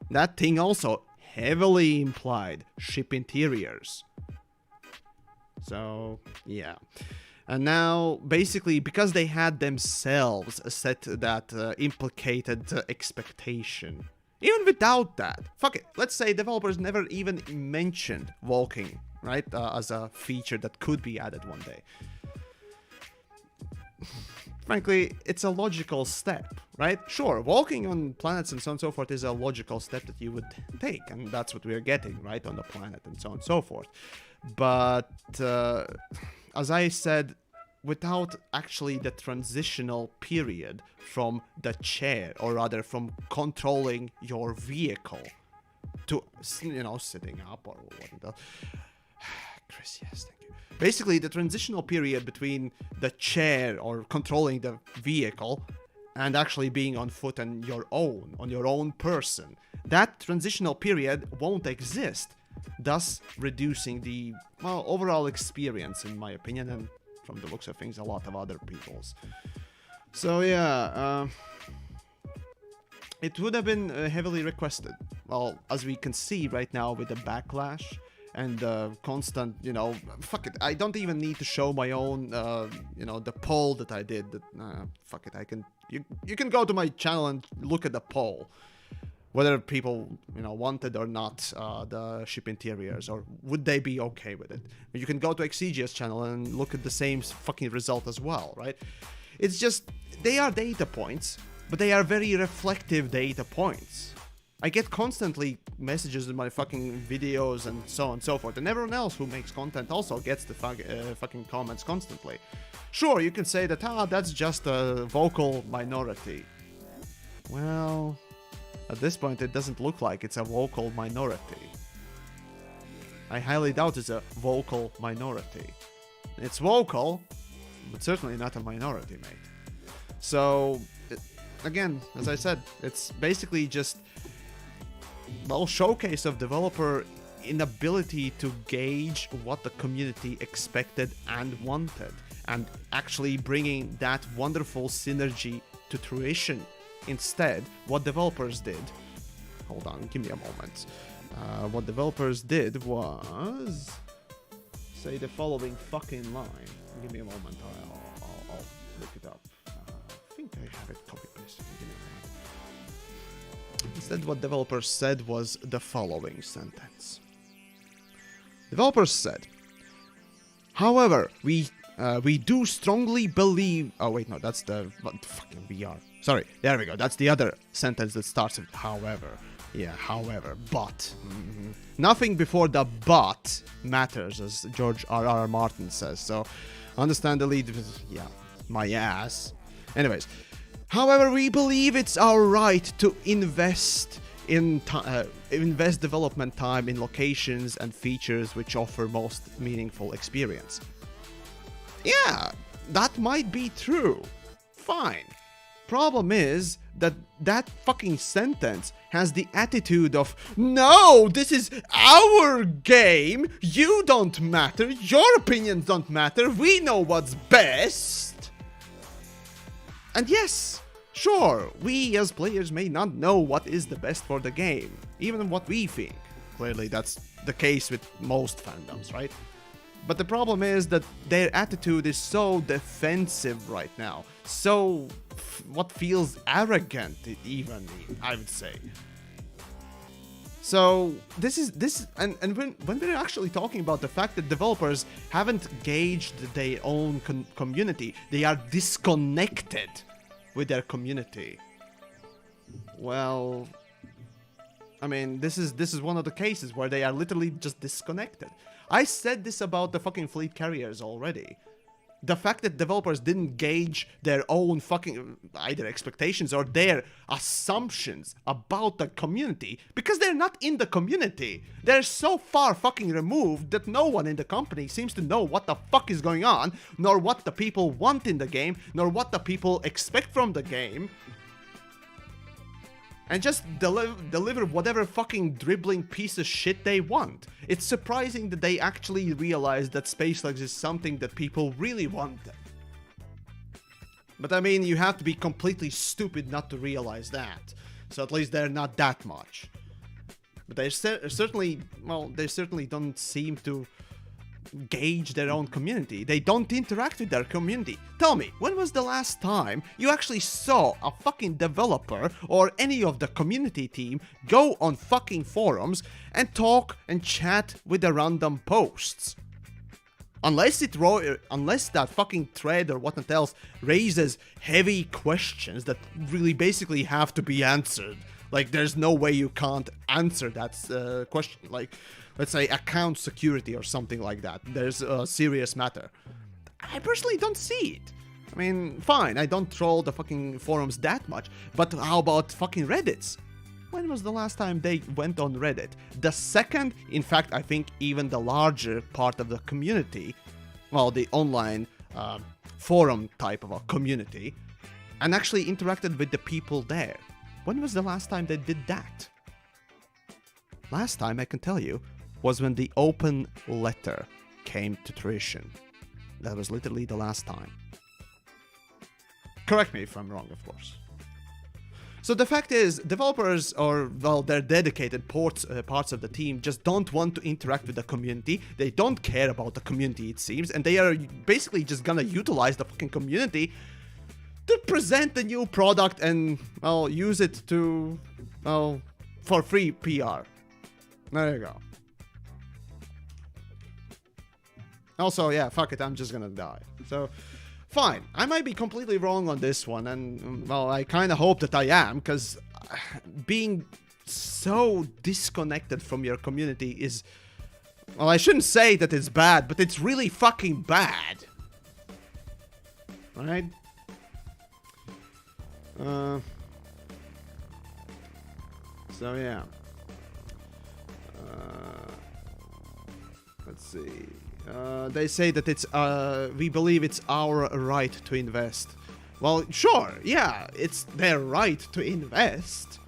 That thing also heavily implied ship interiors. So, yeah. And now, basically, because they had themselves set that implicated expectation. Even without that, fuck it. Let's say developers never even mentioned walking, right? As a feature that could be added one day. Frankly, it's a logical step, right? Sure, walking on planets and so on and so forth is a logical step that you would take. And that's what we're getting, right? On the planet and so on and so forth. But, as I said, without actually the transitional period from the chair, or rather from controlling your vehicle to, you know, sitting up or whatnot. Chris, yes, thank you. Basically, the transitional period between the chair or controlling the vehicle and actually being on foot on your own person. That transitional period won't exist, thus reducing the, well, overall experience, in my opinion, and from the looks of things, a lot of other people's. So yeah, it would have been heavily requested. Well, as we can see right now with the backlash and constant, you know, fuck it, I don't even need to show my own, you know, the poll that I did. Fuck it, I can, you can go to my channel and look at the poll. Whether people, you know, wanted or not the ship interiors, or would they be okay with it. You can go to Exegia's channel and look at the same fucking result as well, right? It's just, they are data points, but they are very reflective data points. I get constantly messages in my fucking videos and so on and so forth, and everyone else who makes content also gets the fucking comments constantly. Sure, you can say that, that's just a vocal minority. Well, at this point, it doesn't look like it's a vocal minority. I highly doubt it's a vocal minority. It's vocal, but certainly not a minority, mate. So, again, as I said, it's basically just, well, showcase of developer inability to gauge what the community expected and wanted, and actually bringing that wonderful synergy to fruition. Instead, what developers did, hold on, give me a moment. What developers did was say the following fucking line. Give me a moment, I'll look it up. I think I have it copy pasted. Give me a moment. Instead, what developers said was the following sentence. Developers said, however, we do strongly believe. Oh wait, no, that's the fucking VR. Sorry, there we go. That's the other sentence that starts with however. Yeah, however, but. Nothing before the but matters, as George R.R. Martin says. So, understandably, yeah, my ass. Anyways, however, we believe it's our right to invest in invest development time in locations and features which offer most meaningful experience. Yeah, that might be true. Fine. Problem is that that fucking sentence has the attitude of, no, this is our game, you don't matter, your opinions don't matter, we know what's best. And yes, sure, we as players may not know what is the best for the game, even what we think. Clearly that's the case with most fandoms, right? But the problem is that their attitude is so defensive right now. So, what feels arrogant, even, I would say. So, and when we're actually talking about the fact that developers haven't gauged their own community, they are disconnected with their community. Well, I mean, this is one of the cases where they are literally just disconnected. I said this about the fucking fleet carriers already. The fact that developers didn't gauge their own fucking either expectations or their assumptions about the community, because they're not in the community. They're so far fucking removed that no one in the company seems to know what the fuck is going on, nor what the people want in the game, nor what the people expect from the game. And just deliver whatever fucking dribbling piece of shit they want. It's surprising that they actually realize that SpaceX is something that people really wanted. But I mean, you have to be completely stupid not to realize that. So at least they're not that much. But they certainly don't seem to gauge their own community. They don't interact with their community. Tell me, when was the last time you actually saw a fucking developer or any of the community team go on fucking forums and talk and chat with the random posts? Unless that fucking thread or whatnot else raises heavy questions that really basically have to be answered. Like, there's no way you can't answer that question. Like, let's say account security or something like that. There's a serious matter. I personally don't see it. I mean, fine, I don't troll the fucking forums that much, but how about fucking Reddits? When was the last time they went on Reddit? The second, in fact, I think even the larger part of the community well, the online forum type of a community and actually interacted with the people there. When was the last time they did that? Last time, I can tell you, was when the open letter came to fruition. That was literally the last time. Correct me if I'm wrong, of course. So the fact is, developers or, well, their dedicated parts of the team just don't want to interact with the community. They don't care about the community, it seems, and they are basically just gonna utilize the fucking community to present the new product and, well, use it to, well, for free PR. There you go. Also, yeah, fuck it, I'm just gonna die. So, fine. I might be completely wrong on this one, and, well, I kind of hope that I am, because being so disconnected from your community is... Well, I shouldn't say that it's bad, but it's really fucking bad. Right? So, yeah. Let's see. They say that it's, we believe it's our right to invest. Well, sure, yeah, it's their right to invest.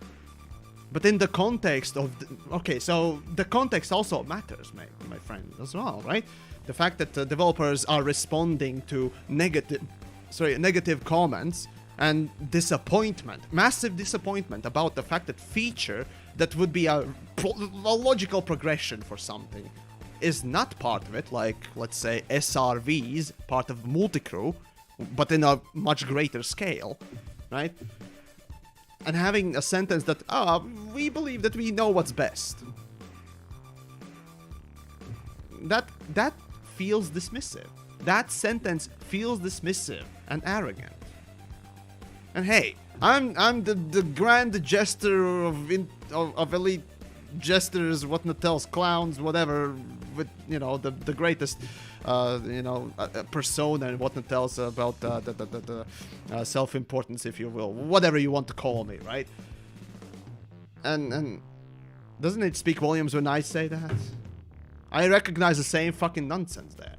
But in the context of... okay, so the context also matters, my friend, as well, right? The fact that developers are responding to negative comments and disappointment, massive disappointment about the fact that feature that would be a logical progression for something is not part of it, like, let's say, SRVs, part of multi-crew, but in a much greater scale, right? And having a sentence that, we believe that we know what's best. That feels dismissive. That sentence feels dismissive and arrogant. And hey, I'm the grand jester of elite jesters, whatnot else, clowns, whatever, with, you know, the greatest, persona and whatnot else about the self-importance, if you will, whatever you want to call me, right? And doesn't it speak volumes when I say that? I recognize the same fucking nonsense there.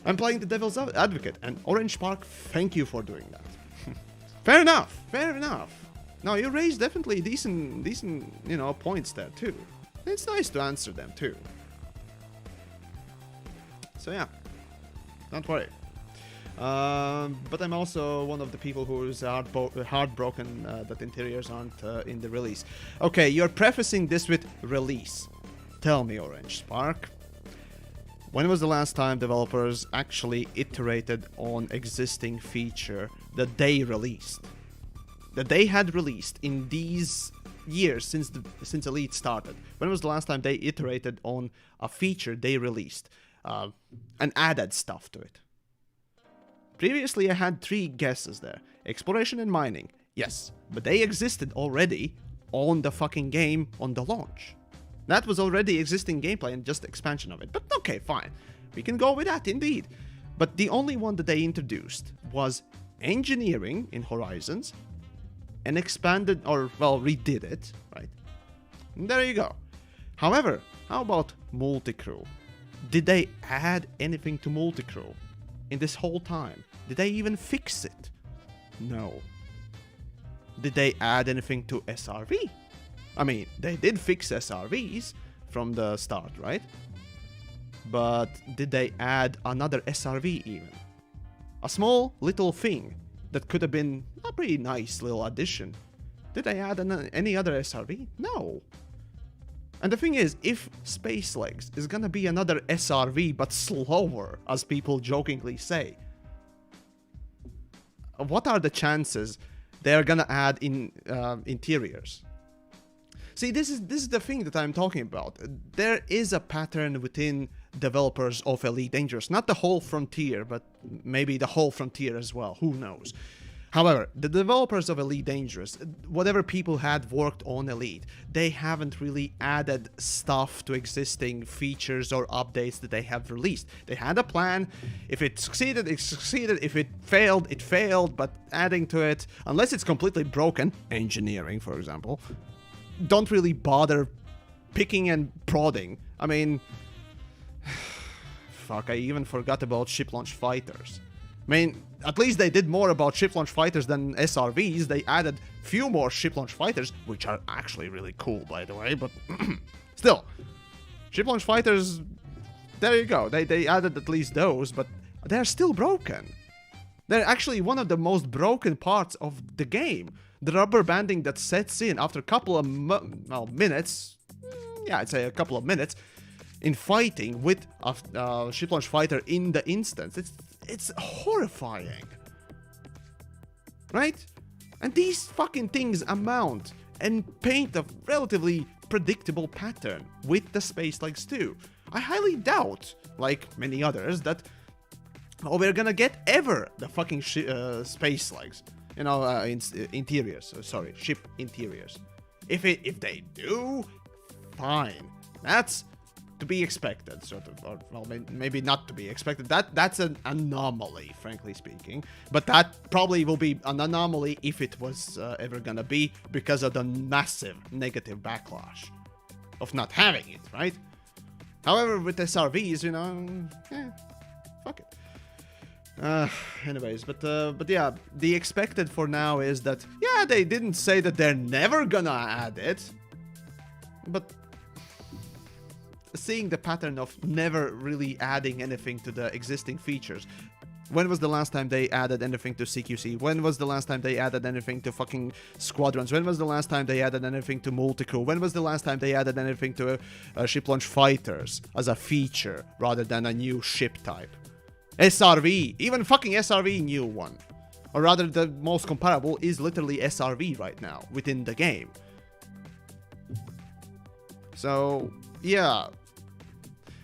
I'm playing the devil's advocate, and Orange Spark, thank you for doing that. Fair enough, fair enough. No, you raised definitely decent, points there too. It's nice to answer them too. So yeah, don't worry. But I'm also one of the people who's heartbroken that interiors aren't in the release. Okay, you're prefacing this with release. Tell me, Orange Spark, when was the last time developers actually iterated on existing feature that they released? That they had released in these years since Elite started. When was the last time they iterated on a feature they released and added stuff to it? Previously, I had 3 guesses there. Exploration and mining. Yes, but they existed already on the fucking game on the launch. That was already existing gameplay and just expansion of it. But okay, fine. We can go with that, indeed. But the only one that they introduced was engineering in Horizons, and expanded, or, well, redid it, right? And there you go. However, how about multi-crew? Did they add anything to multi-crew in this whole time? Did they even fix it? No. Did they add anything to SRV? I mean, they did fix SRVs from the start, right? But did they add another SRV even? A small little thing that could have been a pretty nice little addition. Did they add any other SRV? No. And the thing is, if Space Legs is gonna be another SRV but slower, as people jokingly say, what are the chances they're gonna add in interiors? See, this is the thing that I'm talking about. There is a pattern within developers of Elite Dangerous. Not the whole Frontier, but maybe the whole Frontier as well. Who knows? However, the developers of Elite Dangerous, whatever people had worked on Elite, they haven't really added stuff to existing features or updates that they have released. They had a plan. If it succeeded, it succeeded. If it failed, but adding to it, unless it's completely broken, engineering, for example, don't really bother picking and prodding. I mean, fuck, I even forgot about ship launch fighters. I mean, at least they did more about ship launch fighters than SRVs. They added few more ship launch fighters, which are actually really cool, by the way, but still. Ship launch fighters, there you go. They added at least those, but they're still broken. They're actually one of the most broken parts of the game. The rubber banding that sets in after a couple of minutes, yeah, I'd say a couple of minutes, in fighting with a ship launch fighter in the instance. It's horrifying. Right? And these fucking things amount and paint a relatively predictable pattern with the space legs too. I highly doubt, like many others, that we're gonna get ever the fucking space legs. You know, interiors. Sorry, ship interiors. If they do, fine. That's to be expected, sort of, or well, maybe not to be expected. That's an anomaly, frankly speaking. But that probably will be an anomaly if it was ever gonna be, because of the massive negative backlash of not having it, right? However, with SRVs, you know, fuck it. Anyways, but yeah, the expected for now is that, yeah, they didn't say that they're never gonna add it, but seeing the pattern of never really adding anything to the existing features. When was the last time they added anything to CQC? When was the last time they added anything to fucking squadrons? When was the last time they added anything to multi-crew? When was the last time they added anything to ship launch fighters as a feature rather than a new ship type? SRV, even fucking SRV new one. Or rather, the most comparable is literally SRV right now within the game. So, yeah.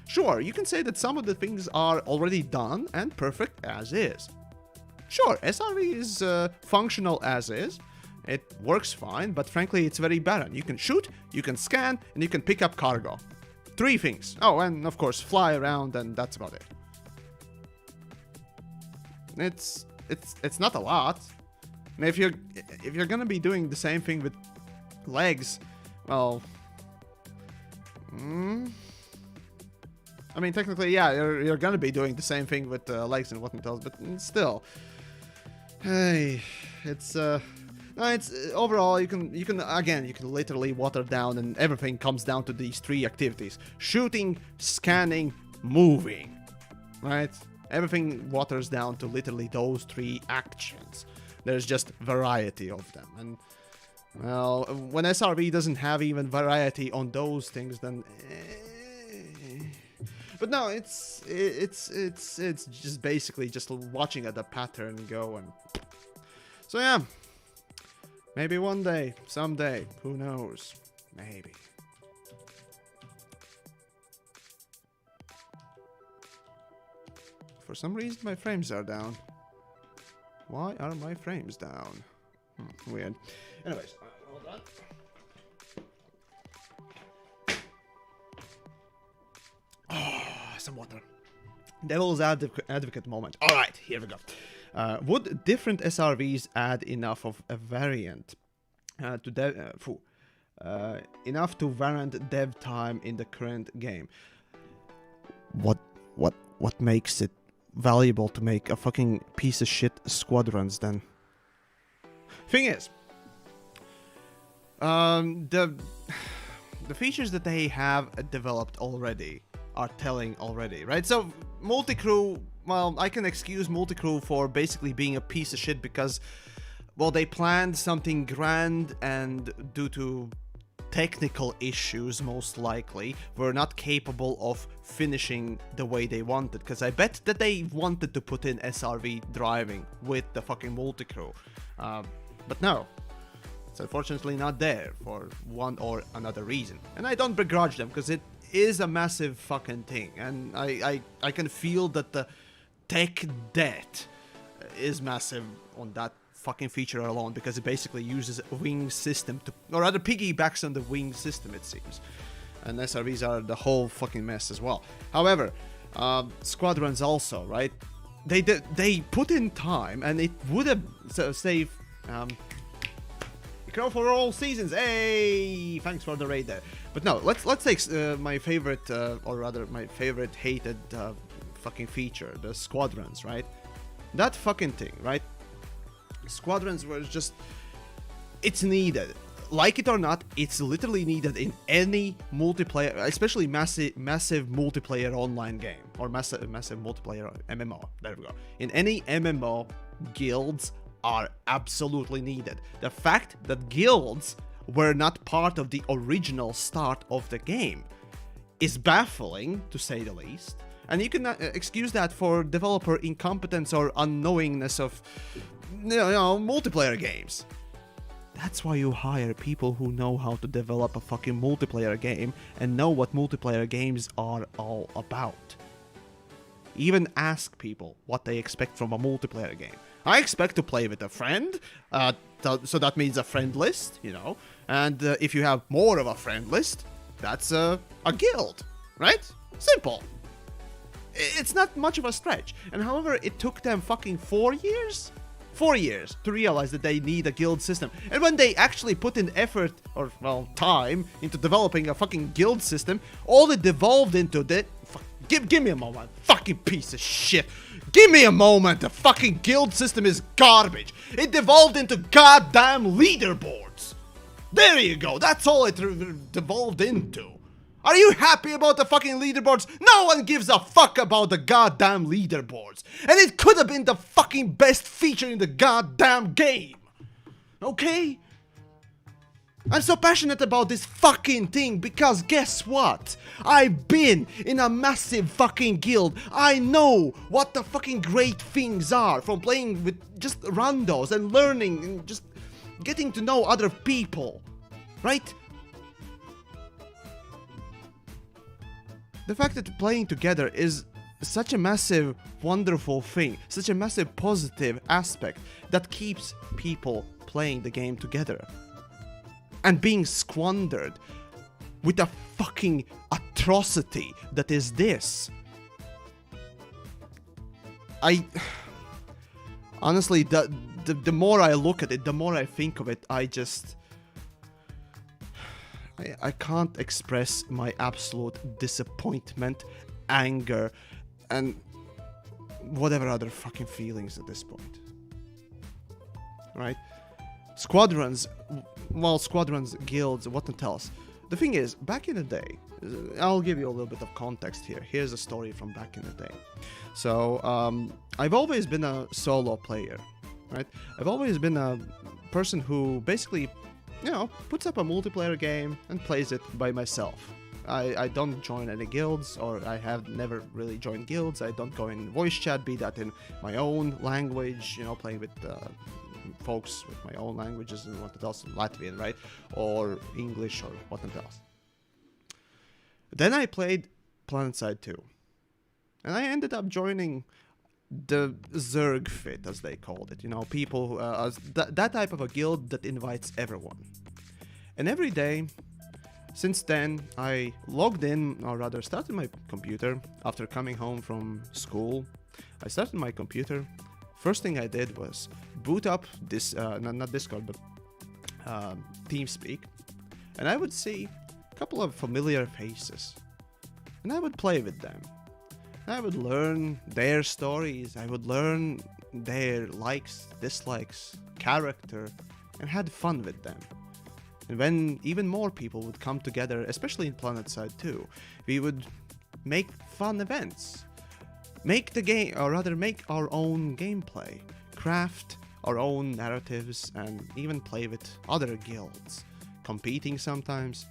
Sure, you can say that some of the things are already done and perfect as is. Sure, SRV is functional as is. It works fine, but frankly, it's very barren. You can shoot, you can scan, and you can pick up cargo. 3 things. Oh, and of course, fly around, and that's about it. It's not a lot. And if you're gonna be doing the same thing with legs, well, I mean, technically, yeah, you're gonna be doing the same thing with legs and whatnot else, but still, hey, it's overall you can literally water down, and everything comes down to these 3 activities: shooting, scanning, moving, right? Everything waters down to literally those 3 actions. There's just variety of them, and well, when SRV doesn't have even variety on those things, then. But no, it's just basically just watching at the pattern go, and so yeah, maybe one day, someday, who knows, maybe. For some reason, my frames are down. Why are my frames down? Weird. Anyways, hold on. Some water. Devil's advocate moment. All right, here we go. Would different SRVs add enough of a variant enough to warrant dev time in the current game? What makes it valuable to make a fucking piece of shit squadrons then? Thing is, the features that they have developed already are telling already, right? So multi-crew, well, I can excuse multi-crew for basically being a piece of shit because, well, they planned something grand, and due to technical issues, most likely, were not capable of finishing the way they wanted, because I bet that they wanted to put in SRV driving with the fucking multi-crew, but no, it's unfortunately not there for one or another reason, and I don't begrudge them, because it is a massive fucking thing, and I can feel that the tech debt is massive on that fucking feature alone, because it basically uses a wing system to, or rather piggybacks on the wing system, it seems, and SRVs are the whole fucking mess as well. However, squadrons also, right? They put in time, and it would have saved Crow for all seasons. Hey, thanks for the raid there. But no, let's take my favorite, or rather my favorite hated fucking feature, the squadrons, right? That fucking thing, right? Squadrons were just, it's needed. Like it or not, it's literally needed in any multiplayer, especially massive multiplayer online game, or massive multiplayer MMO. There we go. In any MMO, guilds are absolutely needed. The fact that guilds were not part of the original start of the game is baffling, to say the least. And you can excuse that for developer incompetence or unknowingness of, multiplayer games. That's why you hire people who know how to develop a fucking multiplayer game and know what multiplayer games are all about. Even ask people what they expect from a multiplayer game. I expect to play with a friend, so that means a friend list, and if you have more of a friend list, that's a guild, right? Simple. It's not much of a stretch. And however, it took them fucking 4 years? 4 years to realize that they need a guild system. And when they actually put in effort, or, time, into developing a fucking guild system, all it devolved into give me a moment, fucking piece of shit. Give me a moment, the fucking guild system is garbage. It devolved into goddamn leaderboards. There you go, that's all it devolved into. Are you happy about the fucking leaderboards? No one gives a fuck about the goddamn leaderboards. And it could have been the fucking best feature in the goddamn game. Okay? I'm so passionate about this fucking thing because guess what? I've been in a massive fucking guild. I know what the fucking great things are from playing with just randos and learning and just getting to know other people. Right? The fact that playing together is such a massive, wonderful thing, such a massive positive aspect that keeps people playing the game together. And being squandered with a fucking atrocity that is this. Honestly, the more I look at it, the more I think of it, I can't express my absolute disappointment, anger, and whatever other fucking feelings at this point. Right? Squadrons, guilds, what not else. The thing is, back in the day, I'll give you a little bit of context here. Here's a story from back in the day. So, I've always been a solo player, right? I've always been a person who basically, puts up a multiplayer game and plays it by myself. I don't join any guilds, or I have never really joined guilds. I don't go in voice chat, be that in my own language, playing with folks with my own languages and what else, Latvian, right? Or English or what else. Then I played PlanetSide 2. And I ended up joining the Zerg fit, as they called it. People, that type of a guild that invites everyone. And every day, since then, I logged in, or rather started my computer after coming home from school. I started my computer. First thing I did was boot up this, not Discord, but TeamSpeak. And I would see a couple of familiar faces. And I would play with them. I would learn their stories, I would learn their likes, dislikes, character, and had fun with them. And when even more people would come together, especially in PlanetSide 2, we would make fun events. Make the game, or rather make our own gameplay, craft our own narratives, and even play with other guilds. Competing sometimes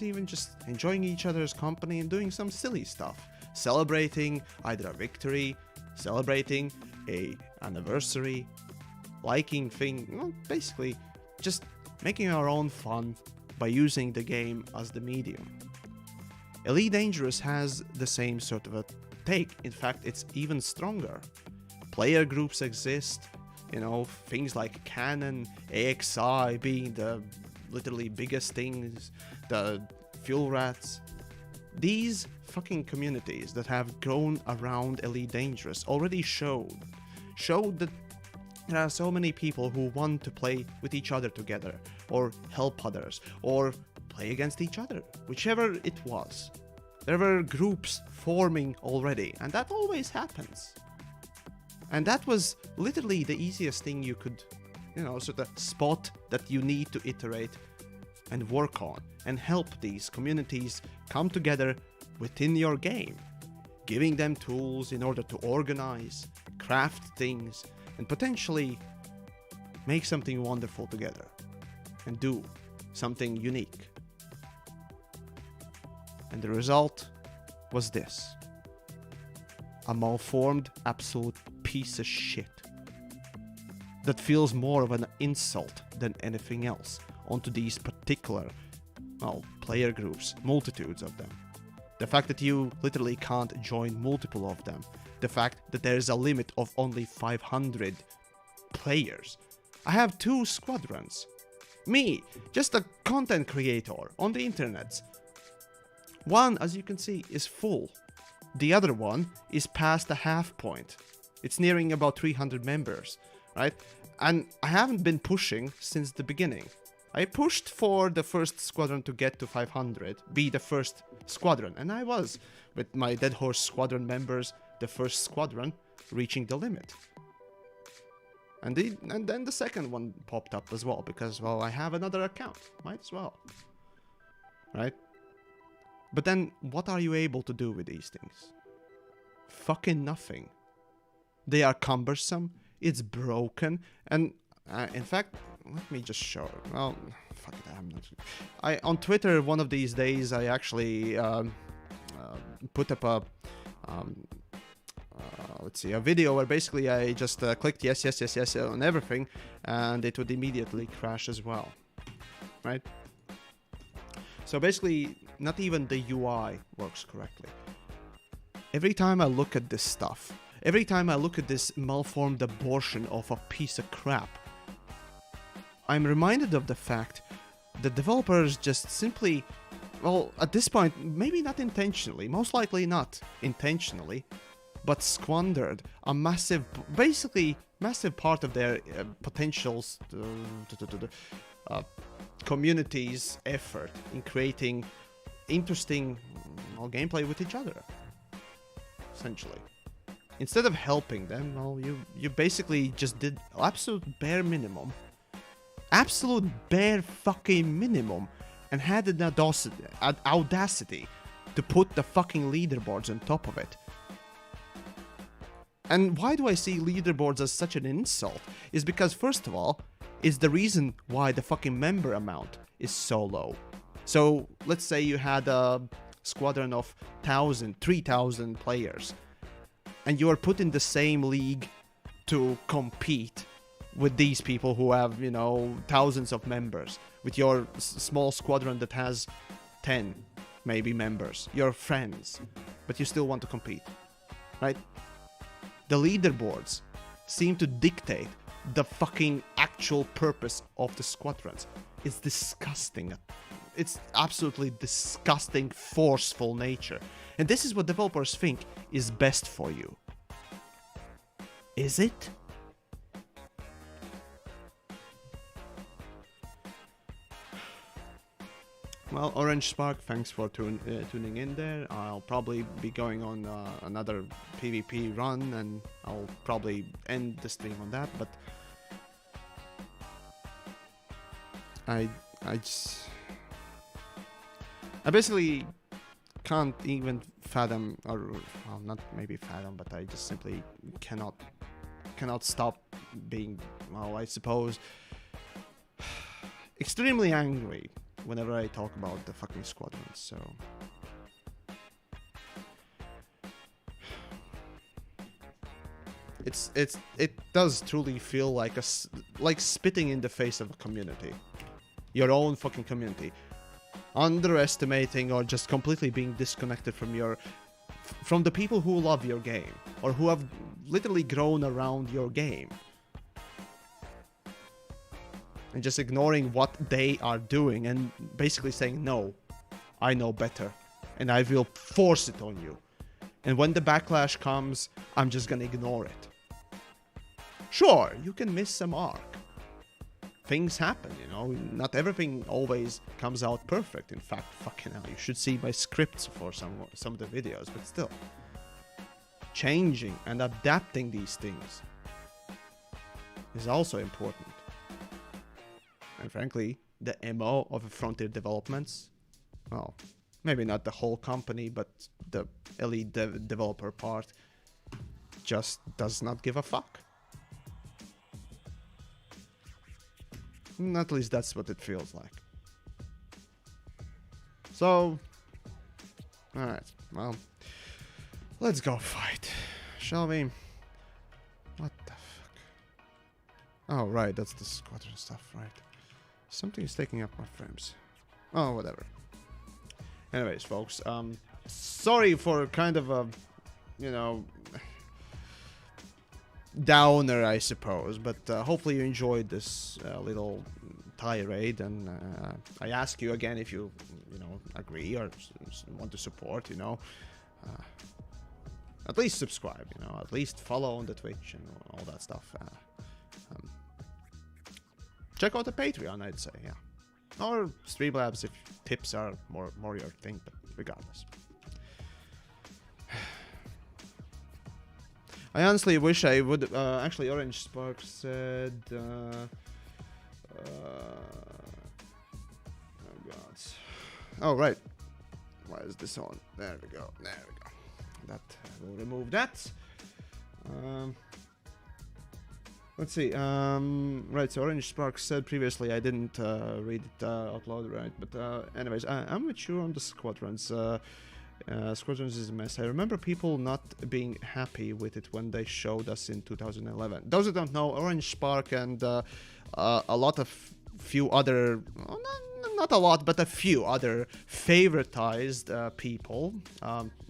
even just enjoying each other's company and doing some silly stuff. Celebrating either a victory, celebrating a anniversary, liking basically just making our own fun by using the game as the medium. Elite Dangerous has the same sort of a take. In fact, it's even stronger. Player groups exist, things like Canon, AXI being the literally biggest things, the fuel rats. These fucking communities that have grown around Elite Dangerous already showed that there are so many people who want to play with each other together, or help others, or play against each other, whichever it was. There were groups forming already, and that always happens. And that was literally the easiest thing you could, sort of spot that you need to iterate and work on and help these communities come together within your game, giving them tools in order to organize, craft things, and potentially make something wonderful together and do something unique. And the result was this: a malformed absolute piece of shit that feels more of an insult than anything else onto these particular, player groups, multitudes of them. The fact that you literally can't join multiple of them. The fact that there is a limit of only 500 players. I have 2 squadrons. Me, just a content creator on the internet. One, as you can see, is full. The other one is past the half point. It's nearing about 300 members, right? And I haven't been pushing since the beginning. I pushed for the first squadron to get to 500, be the first squadron, and I was, with my Dead Horse squadron members, the first squadron, reaching the limit. And then the second one popped up as well, because, well, I have another account, might as well, right? But then, what are you able to do with these things? Fucking nothing. They are cumbersome, it's broken, and in fact, let me just show. Well, fuck it, I'm not. On Twitter, one of these days, I actually put up a let's see, a video where basically I just clicked yes on everything, and it would immediately crash as well, right? So basically, not even the UI works correctly. Every time I look at this stuff, every time I look at this malformed abortion of a piece of crap, I'm reminded of the fact that developers just simply, well, at this point, maybe not intentionally, most likely not intentionally, but squandered a massive, basically massive part of their potentials, community's effort in creating interesting gameplay with each other, essentially. Instead of helping them, well, you basically just did absolute bare minimum, absolute bare fucking minimum, and had the audacity to put the fucking leaderboards on top of it. And why do I see leaderboards as such an insult? Is because, first of all, it's the reason why the fucking member amount is so low. So, let's say you had a squadron of 3,000 players, and you are put in the same league to compete with these people who have, thousands of members, with your small squadron that has 10, maybe, members, your friends, but you still want to compete, right? The leaderboards seem to dictate the fucking actual purpose of the squadrons. It's disgusting. It's absolutely disgusting, forceful nature. And this is what developers think is best for you. Is it? Well, Orange Spark, thanks for tuning in there. I'll probably be going on another PvP run, and I'll probably end the stream on that, but I basically can't even fathom, or well, not maybe fathom, but I just simply cannot stop being, well, I suppose, extremely angry whenever I talk about the fucking squadrons. So it does truly feel like like spitting in the face of a community, your own fucking community, underestimating or just completely being disconnected from the people who love your game or who have literally grown around your game, and just ignoring what they are doing and basically saying, no, I know better, and I will force it on you. And when the backlash comes, I'm just gonna ignore it. Sure, you can miss some arc. things happen, you know. Not everything always comes out perfect. In fact, fucking hell, you should see my scripts for some of the videos, but still. Changing and adapting these things is also important. And frankly, the MO of Frontier Developments, well, maybe not the whole company, but the elite developer part just does not give a fuck. At least that's what it feels like. So, alright, well, let's go fight, shall we? What the fuck? Oh, right, that's the squadron stuff, right. Something is taking up my frames. Oh, whatever. Anyways, folks, sorry for kind of a, you know, downer, I suppose, but hopefully you enjoyed this little tirade, and I ask you again if you know, agree or want to support, you know, at least subscribe, you know, at least follow on the Twitch and all that stuff. Check out the Patreon, I'd say, yeah, or Streamlabs if tips are more your thing, but regardless. I honestly wish I would. Actually, Orange Spark said. Oh god. Oh right. Why is this on? There we go. There we go. That will remove that. Let's see. Right. So Orange Spark said previously. I didn't read it out loud, right? But anyways, I'm with you on the squadrons. Squadrons is a mess. I remember people not being happy with it when they showed us in 2011. Those who don't know, Orange Spark and a lot of few other, well, not a lot, but a few other favoritized people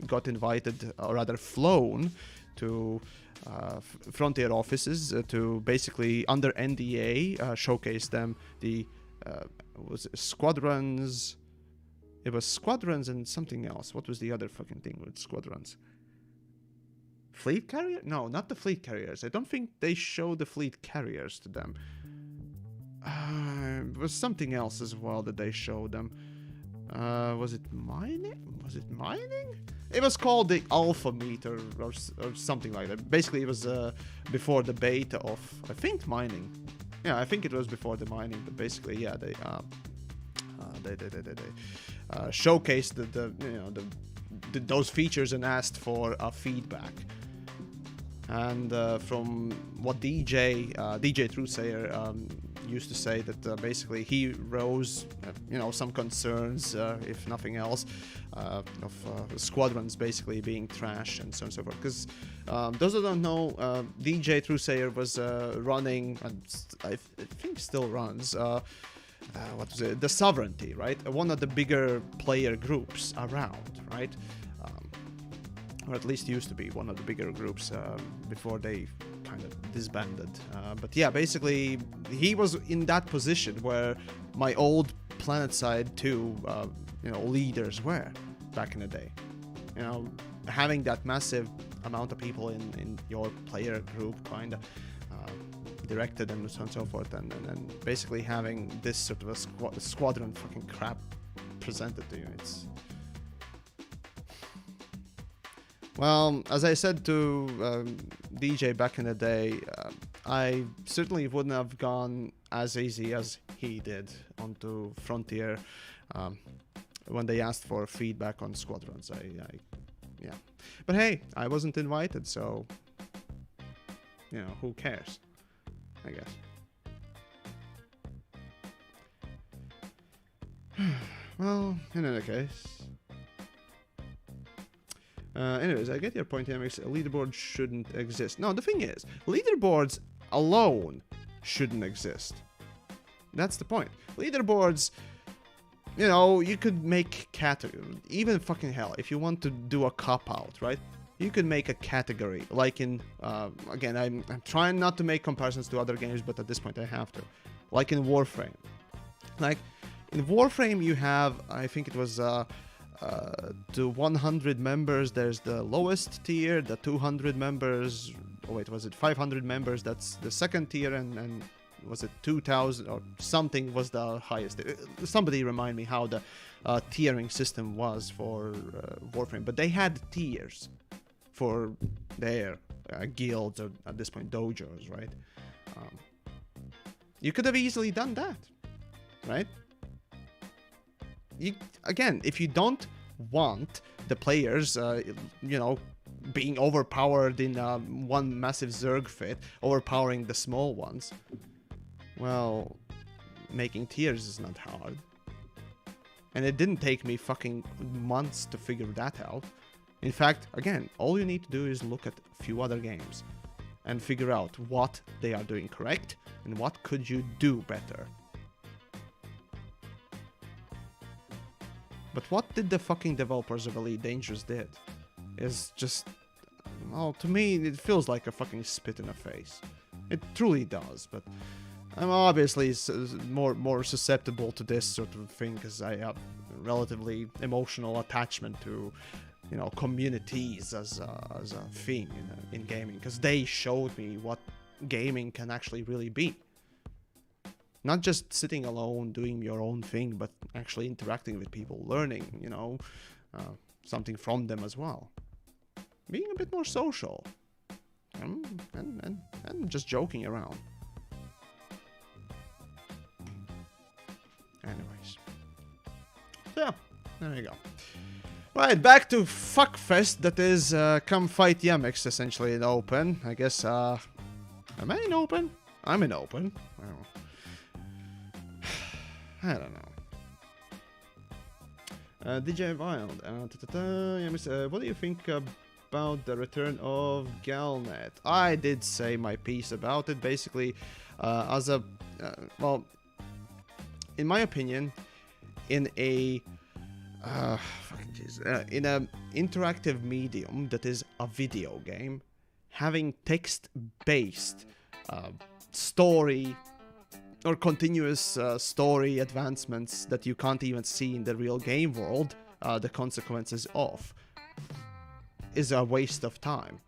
got invited, or rather flown, to Frontier offices to basically, under NDA, showcase them the was it squadrons. It was squadrons and something else. What was the other fucking thing with squadrons? Fleet carrier? No, not the fleet carriers. I don't think they showed the fleet carriers to them. It was something else as well that they showed them. Was it mining? Was it mining? It was called the Alpha Meter or something like that. Basically, it was before the beta of, I think, mining. Yeah, I think it was before the mining. But basically, yeah, they showcased those features and asked for feedback. And from what DJ Truesayer used to say, that basically he rose, some concerns, if nothing else, of squadrons basically being trash and so on and so forth. Because those who don't know, DJ Truesayer was running, and I think still runs, what was it? The Sovereignty, right? One of the bigger player groups around, right? Or at least used to be one of the bigger groups before they kind of disbanded. But yeah, basically, he was in that position where my old PlanetSide 2, leaders were back in the day. Having that massive amount of people in your player group, kind of. Directed and so on and so forth, and basically having this sort of a squadron fucking crap presented to you. It's, well, as I said to DJ back in the day, I certainly wouldn't have gone as easy as he did onto Frontier when they asked for feedback on squadrons. Yeah, but hey, I wasn't invited, so who cares? I guess. Well, in any case. Anyways, I get your point, TheYamiks. A leaderboard shouldn't exist. No, the thing is, leaderboards alone shouldn't exist. That's the point. Leaderboards, you could make category. Even fucking hell, if you want to do a cop-out, right? You could make a category, like in, again, I'm trying not to make comparisons to other games, but at this point I have to. Like in Warframe. Like, in Warframe you have, I think it was, to 100 members, there's the lowest tier, the 200 members, oh wait, was it 500 members, that's the second tier, and was it 2000 or something was the highest. Somebody remind me how the tiering system was for Warframe, but they had tiers for their guilds, or at this point dojos, right? You could have easily done that, right? Again, if you don't want the players, being overpowered in one massive Zerg fit, overpowering the small ones, well, making tiers is not hard. And it didn't take me fucking months to figure that out. In fact, again, all you need to do is look at a few other games and figure out what they are doing correct and what could you do better. But what did the fucking developers of Elite Dangerous did is just, well, to me, it feels like a fucking spit in the face. It truly does, but I'm obviously more susceptible to this sort of thing because I have relatively emotional attachment to, communities as a thing in gaming, because they showed me what gaming can actually really be. Not just sitting alone doing your own thing, but actually interacting with people, learning, something from them as well. Being a bit more social. And just joking around. Anyways. So, yeah, there you go. Right, back to Fuckfest, that is Come Fight TheYamiks, essentially in open. I guess, am I in open? I'm in open. I don't know. DJ Wild, what do you think about the return of Galnet? I did say my piece about it. Basically, in my opinion, in a in an interactive medium that is a video game, having text-based story or continuous story advancements that you can't even see in the real game world, the consequences of, is a waste of time.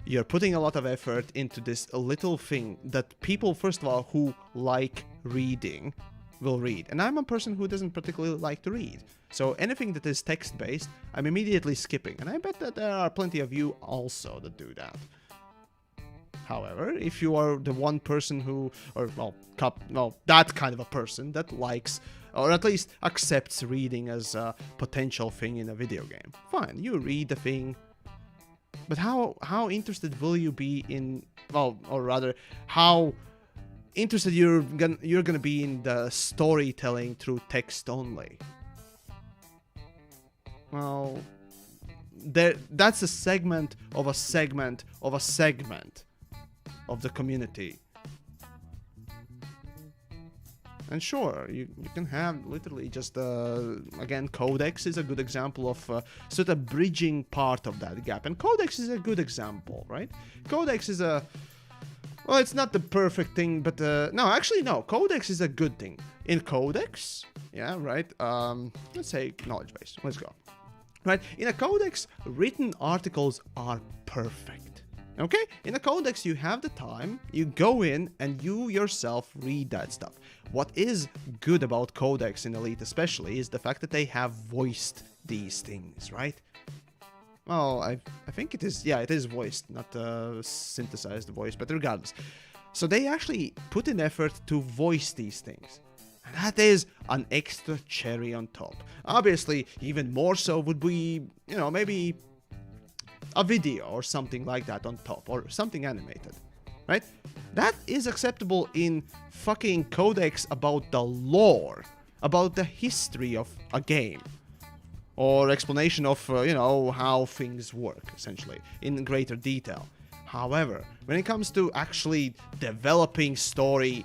You're putting a lot of effort into this little thing that people, first of all, who like reading, will read. And I'm a person who doesn't particularly like to read. So anything that is text-based, I'm immediately skipping. And I bet that there are plenty of you also that do that. However, if you are the one person who, that kind of a person that likes, or at least accepts reading as a potential thing in a video game, fine, you read the thing. But how interested will you be in, or rather, how interested you're gonna be in the storytelling through text only? Well, that's a segment of a segment of a segment of the community. And sure, you can have literally just, again, Codex is a good example of sort of bridging part of that gap. And Codex is a good example, right? Codex is well, it's not the perfect thing, but, no, Codex is a good thing. In Codex, yeah, right, let's say knowledge base, let's go. Right, in a Codex, written articles are perfect. Okay? In a Codex, you have the time, you go in, and you yourself read that stuff. What is good about Codex in Elite especially is the fact that they have voiced these things, right? Well, I think it is, yeah, it is voiced, not synthesized voice, but regardless. So they actually put in effort to voice these things. And that is an extra cherry on top. Obviously, even more so would be, maybe a video or something like that on top, or something animated, right? That is acceptable in fucking Codex about the lore, about the history of a game, or explanation of, how things work, essentially, in greater detail. However, when it comes to actually developing story,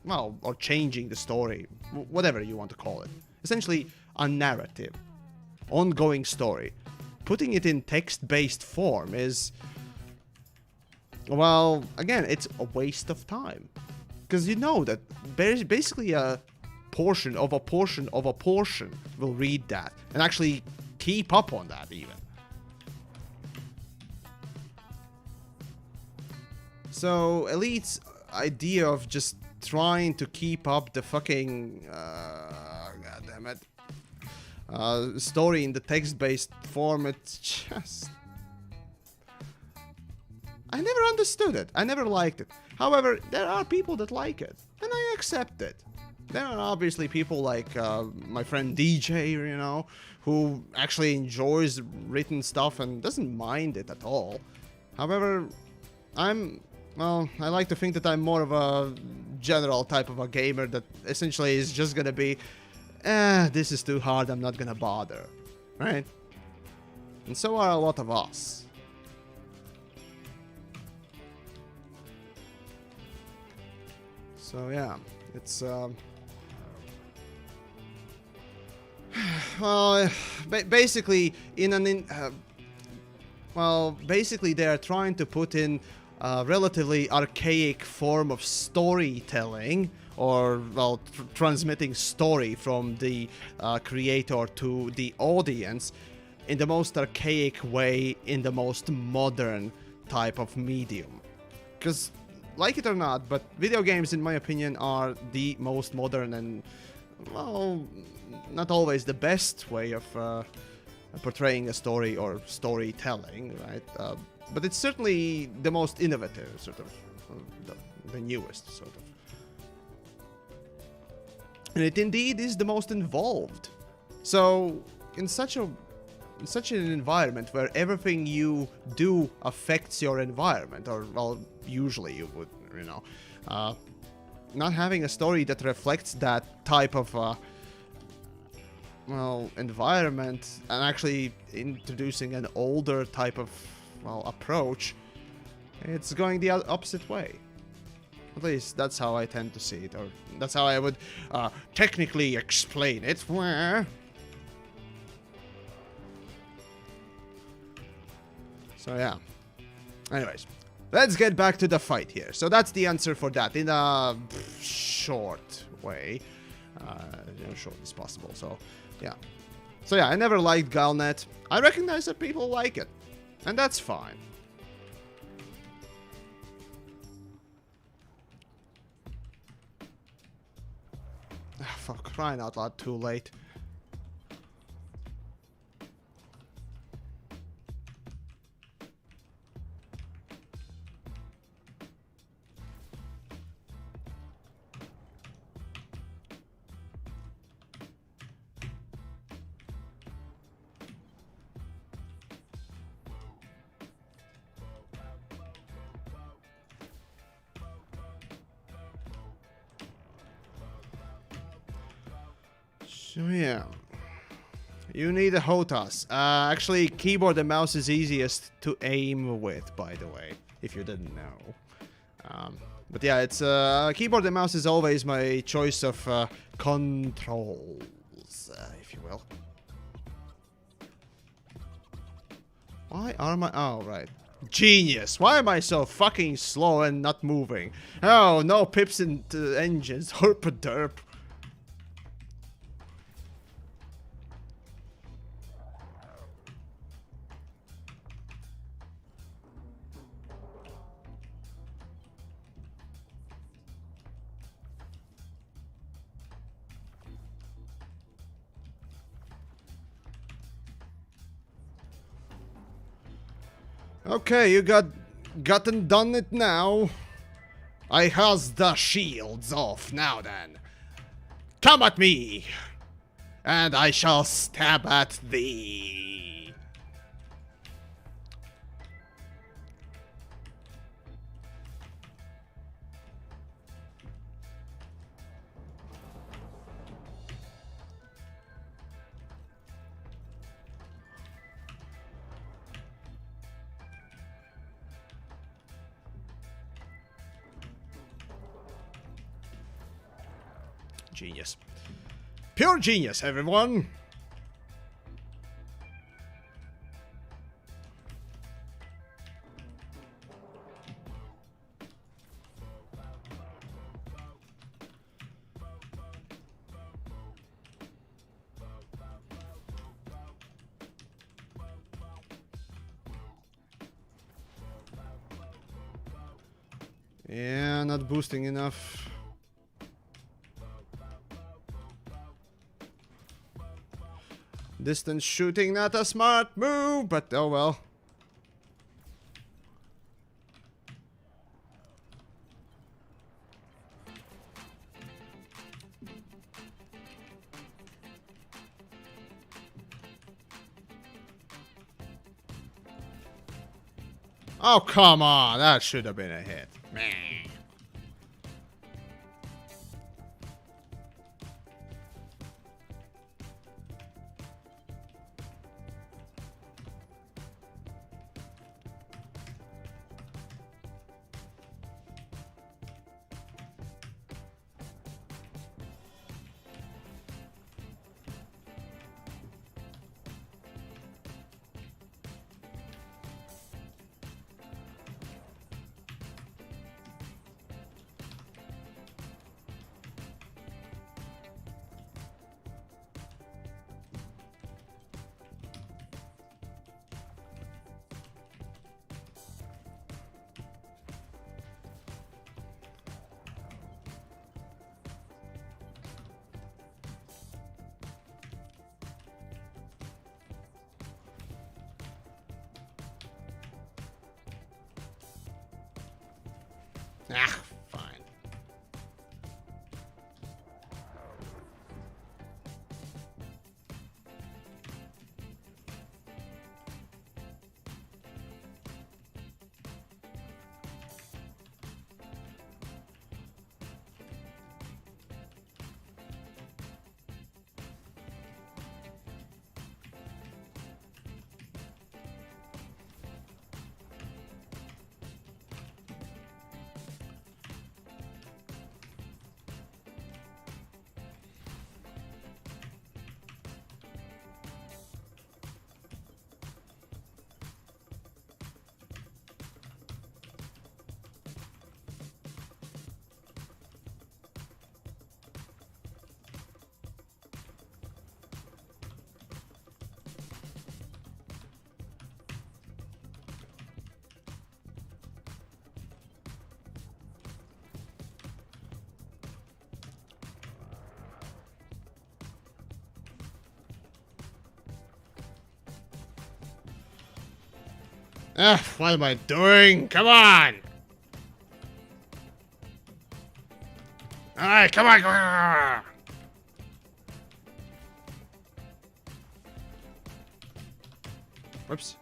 or changing the story, whatever you want to call it, essentially a narrative, ongoing story, putting it in text-based form is, well, again, it's a waste of time. Because you know that basically a portion of a portion of a portion will read that and actually keep up on that even. So Elite's idea of just trying to keep up the fucking god damn it story in the text-based form. It's just, I never understood it. I never liked it. However, there are people that like it, and I accept it. There are obviously people like my friend DJ, you know, who actually enjoys written stuff and doesn't mind it at all. However, well, I like to think that I'm more of a general type of a gamer that essentially is just gonna be, this is too hard, I'm not gonna bother, right? And so are a lot of us. So yeah, it's well, basically basically they are trying to put in a relatively archaic form of storytelling, or well, transmitting story from the creator to the audience in the most archaic way, in the most modern type of medium. Because, like it or not, but video games, in my opinion, are the most modern and, well, not always the best way of portraying a story or storytelling, right? But it's certainly the most innovative, sort of, the newest, sort of. And it indeed is the most involved. So, in such an environment where everything you do affects your environment, or, well, usually you would, you know, not having a story that reflects that type of, well, environment, and actually introducing an older type of, well, approach, it's going the opposite way. At least that's how I tend to see it, or that's how I would technically explain it. So yeah. Anyways, let's get back to the fight here. So that's the answer for that in a short way, short as possible. So yeah. So yeah, I never liked Galnet. I recognize that people like it, and that's fine. For crying out loud, too late. So yeah, you need a HOTAS. Actually, keyboard and mouse is easiest to aim with, by the way, if you didn't know. But yeah, it's keyboard and mouse is always my choice of controls, if you will. Why are my... Oh, right. Genius! Why am I so fucking slow and not moving? Oh, no pips into engines. Herp a derp. Okay, you gotten done it now. I has the shields off now then. Come at me, and I shall stab at thee. Genius. Pure genius, everyone! Yeah, not boosting enough. Distance shooting, not a smart move, but oh well. Oh, come on. That should have been a hit. Man. Ah, fine. Ah, what am I doing? Come on! Alright, come on, come on! Whoops.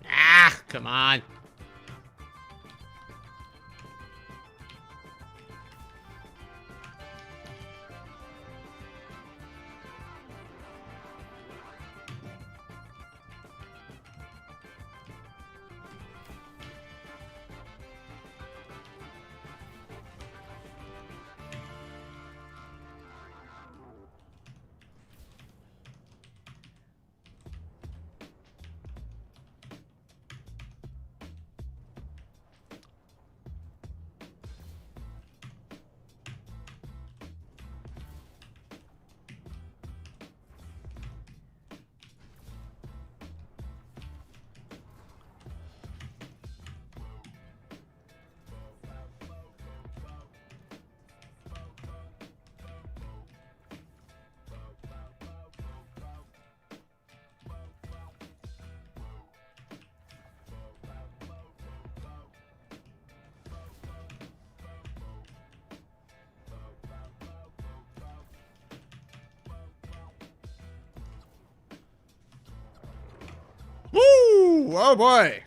Ah, come on. oh boy.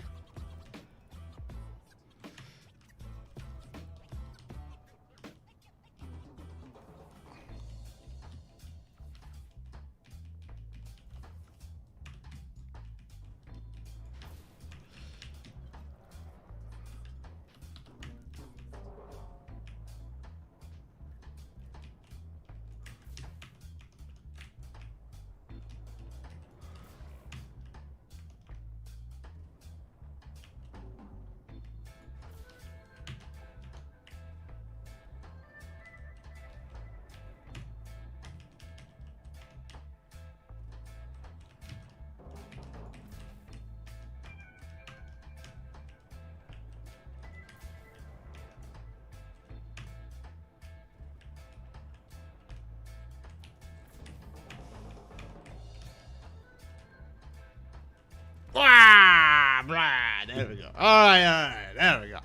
Ah, blah, there we go. Alright, there we go.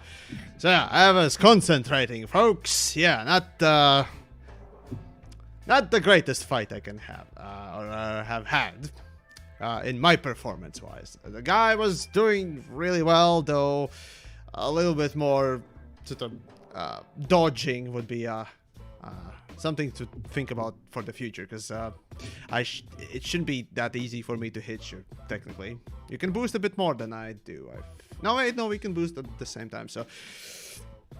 So yeah, I was concentrating, folks. Yeah, not the greatest fight I can have, or have had, in my performance-wise. The guy was doing really well, though a little bit more sort of dodging would be something to think about for the future, because it shouldn't be that easy for me to hit you, technically. You can boost a bit more than I do. No, wait, no, we can boost at the same time, so...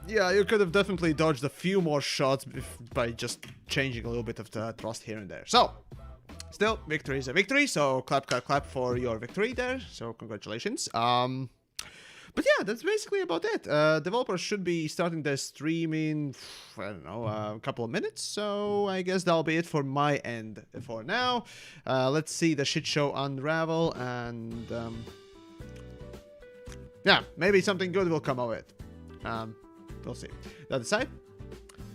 Yeah, you could have definitely dodged a few more shots by just changing a little bit of the thrust here and there. So, still, victory is a victory, so clap, clap, clap for your victory there. So, congratulations. But yeah, that's basically about it. Developers should be starting their stream in, I don't know, a couple of minutes. So I guess that'll be it for my end for now. Let's see the shit show unravel, and yeah, maybe something good will come of it. We'll see. That aside,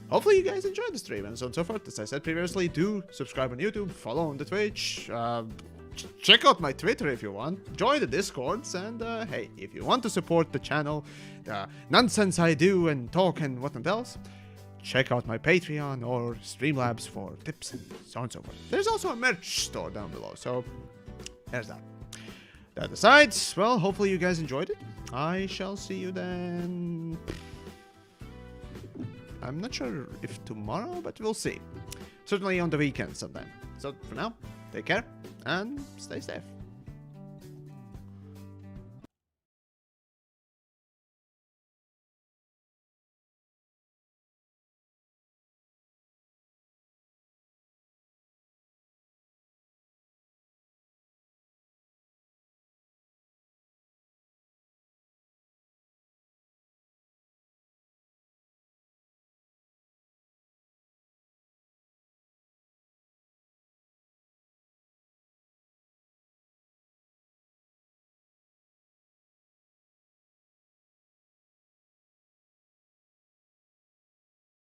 hopefully you guys enjoyed the stream and so on and so forth. As I said previously, do subscribe on YouTube, follow on the Twitch, check out my Twitter if you want, join the Discords, and hey, if you want to support the channel, the nonsense I do and talk and whatnot else, check out my Patreon or Streamlabs for tips and so on and so forth. There's also a merch store down below, so there's that. That aside, well, hopefully you guys enjoyed it. I shall see you then. I'm not sure if tomorrow, but we'll see. Certainly on the weekend sometime. So for now, take care and stay safe.